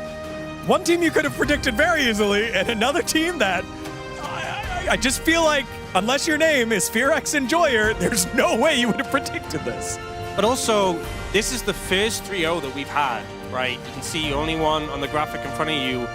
one team you could have predicted very easily, and another team that I just feel like, unless your name is FearX Enjoyer, there's no way you would have predicted this. But also, this is the first 3-0 that we've had, right? You can see only one on the graphic in front of you.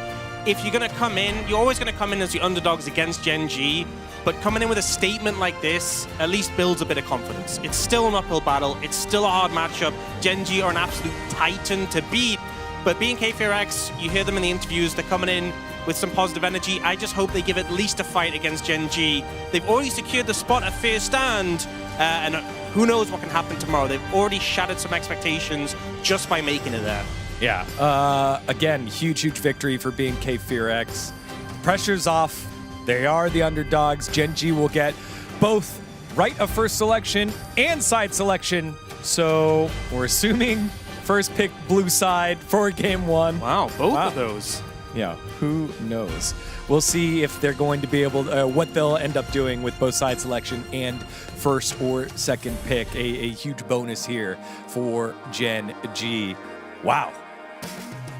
If you're going to come in, you're always going to come in as the underdogs against Gen G, but coming in with a statement like this at least builds a bit of confidence. It's still an uphill battle. It's still a hard matchup. Gen G are an absolute titan to beat, but BNK FearX, you hear them in the interviews, they're coming in with some positive energy. I just hope they give at least a fight against Gen G. They've already secured the spot at Fair Stand, and who knows what can happen tomorrow. They've already shattered some expectations just by making it there. Yeah. Again, huge victory for BNK FearX. Pressure's off They are the underdogs. Gen G will get both right of first selection and side selection. So we're assuming first pick blue side for game one. Wow, both of those. Yeah, who knows? We'll see if they're going to be able to, what they'll end up doing with both side selection and first or second pick. A huge bonus here for Gen G. Wow.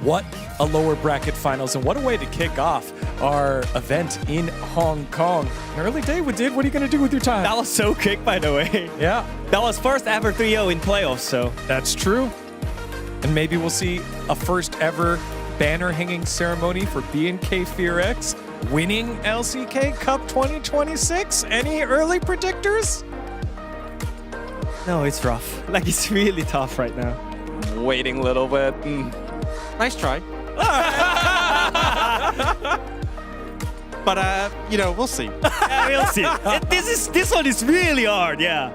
What a lower bracket finals, and what a way to kick off our event in Hong Kong. An early day with Did. What are you going to do with your time? That was so quick, by the way. Yeah. That was first ever 3-0 in playoffs, so. That's true. And maybe we'll see a first ever banner hanging ceremony for BNK FearX winning LCK Cup 2026. Any early predictors? No, it's rough. Like, it's really tough right now. Waiting a little bit. Nice try. But, you know, we'll see. Yeah, we'll see. This one is really hard, yeah.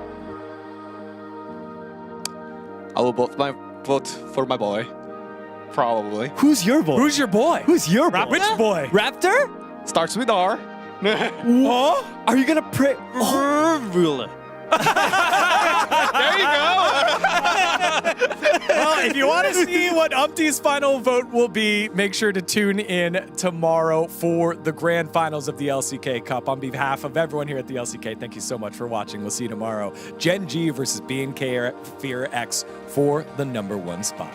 I will vote for my boy. Probably. Who's your boy? Who's your boy? Who's your boy? Which boy? Raptor? Starts with R. What? Are you gonna pray? Ruler. There you go. Well, if you want to see what Umpty's final vote will be, make sure to tune in tomorrow for the grand finals of the LCK Cup. On behalf of everyone here at the LCK, thank you so much for watching. We'll see you tomorrow. Gen G versus BNK FearX for the #1 spot.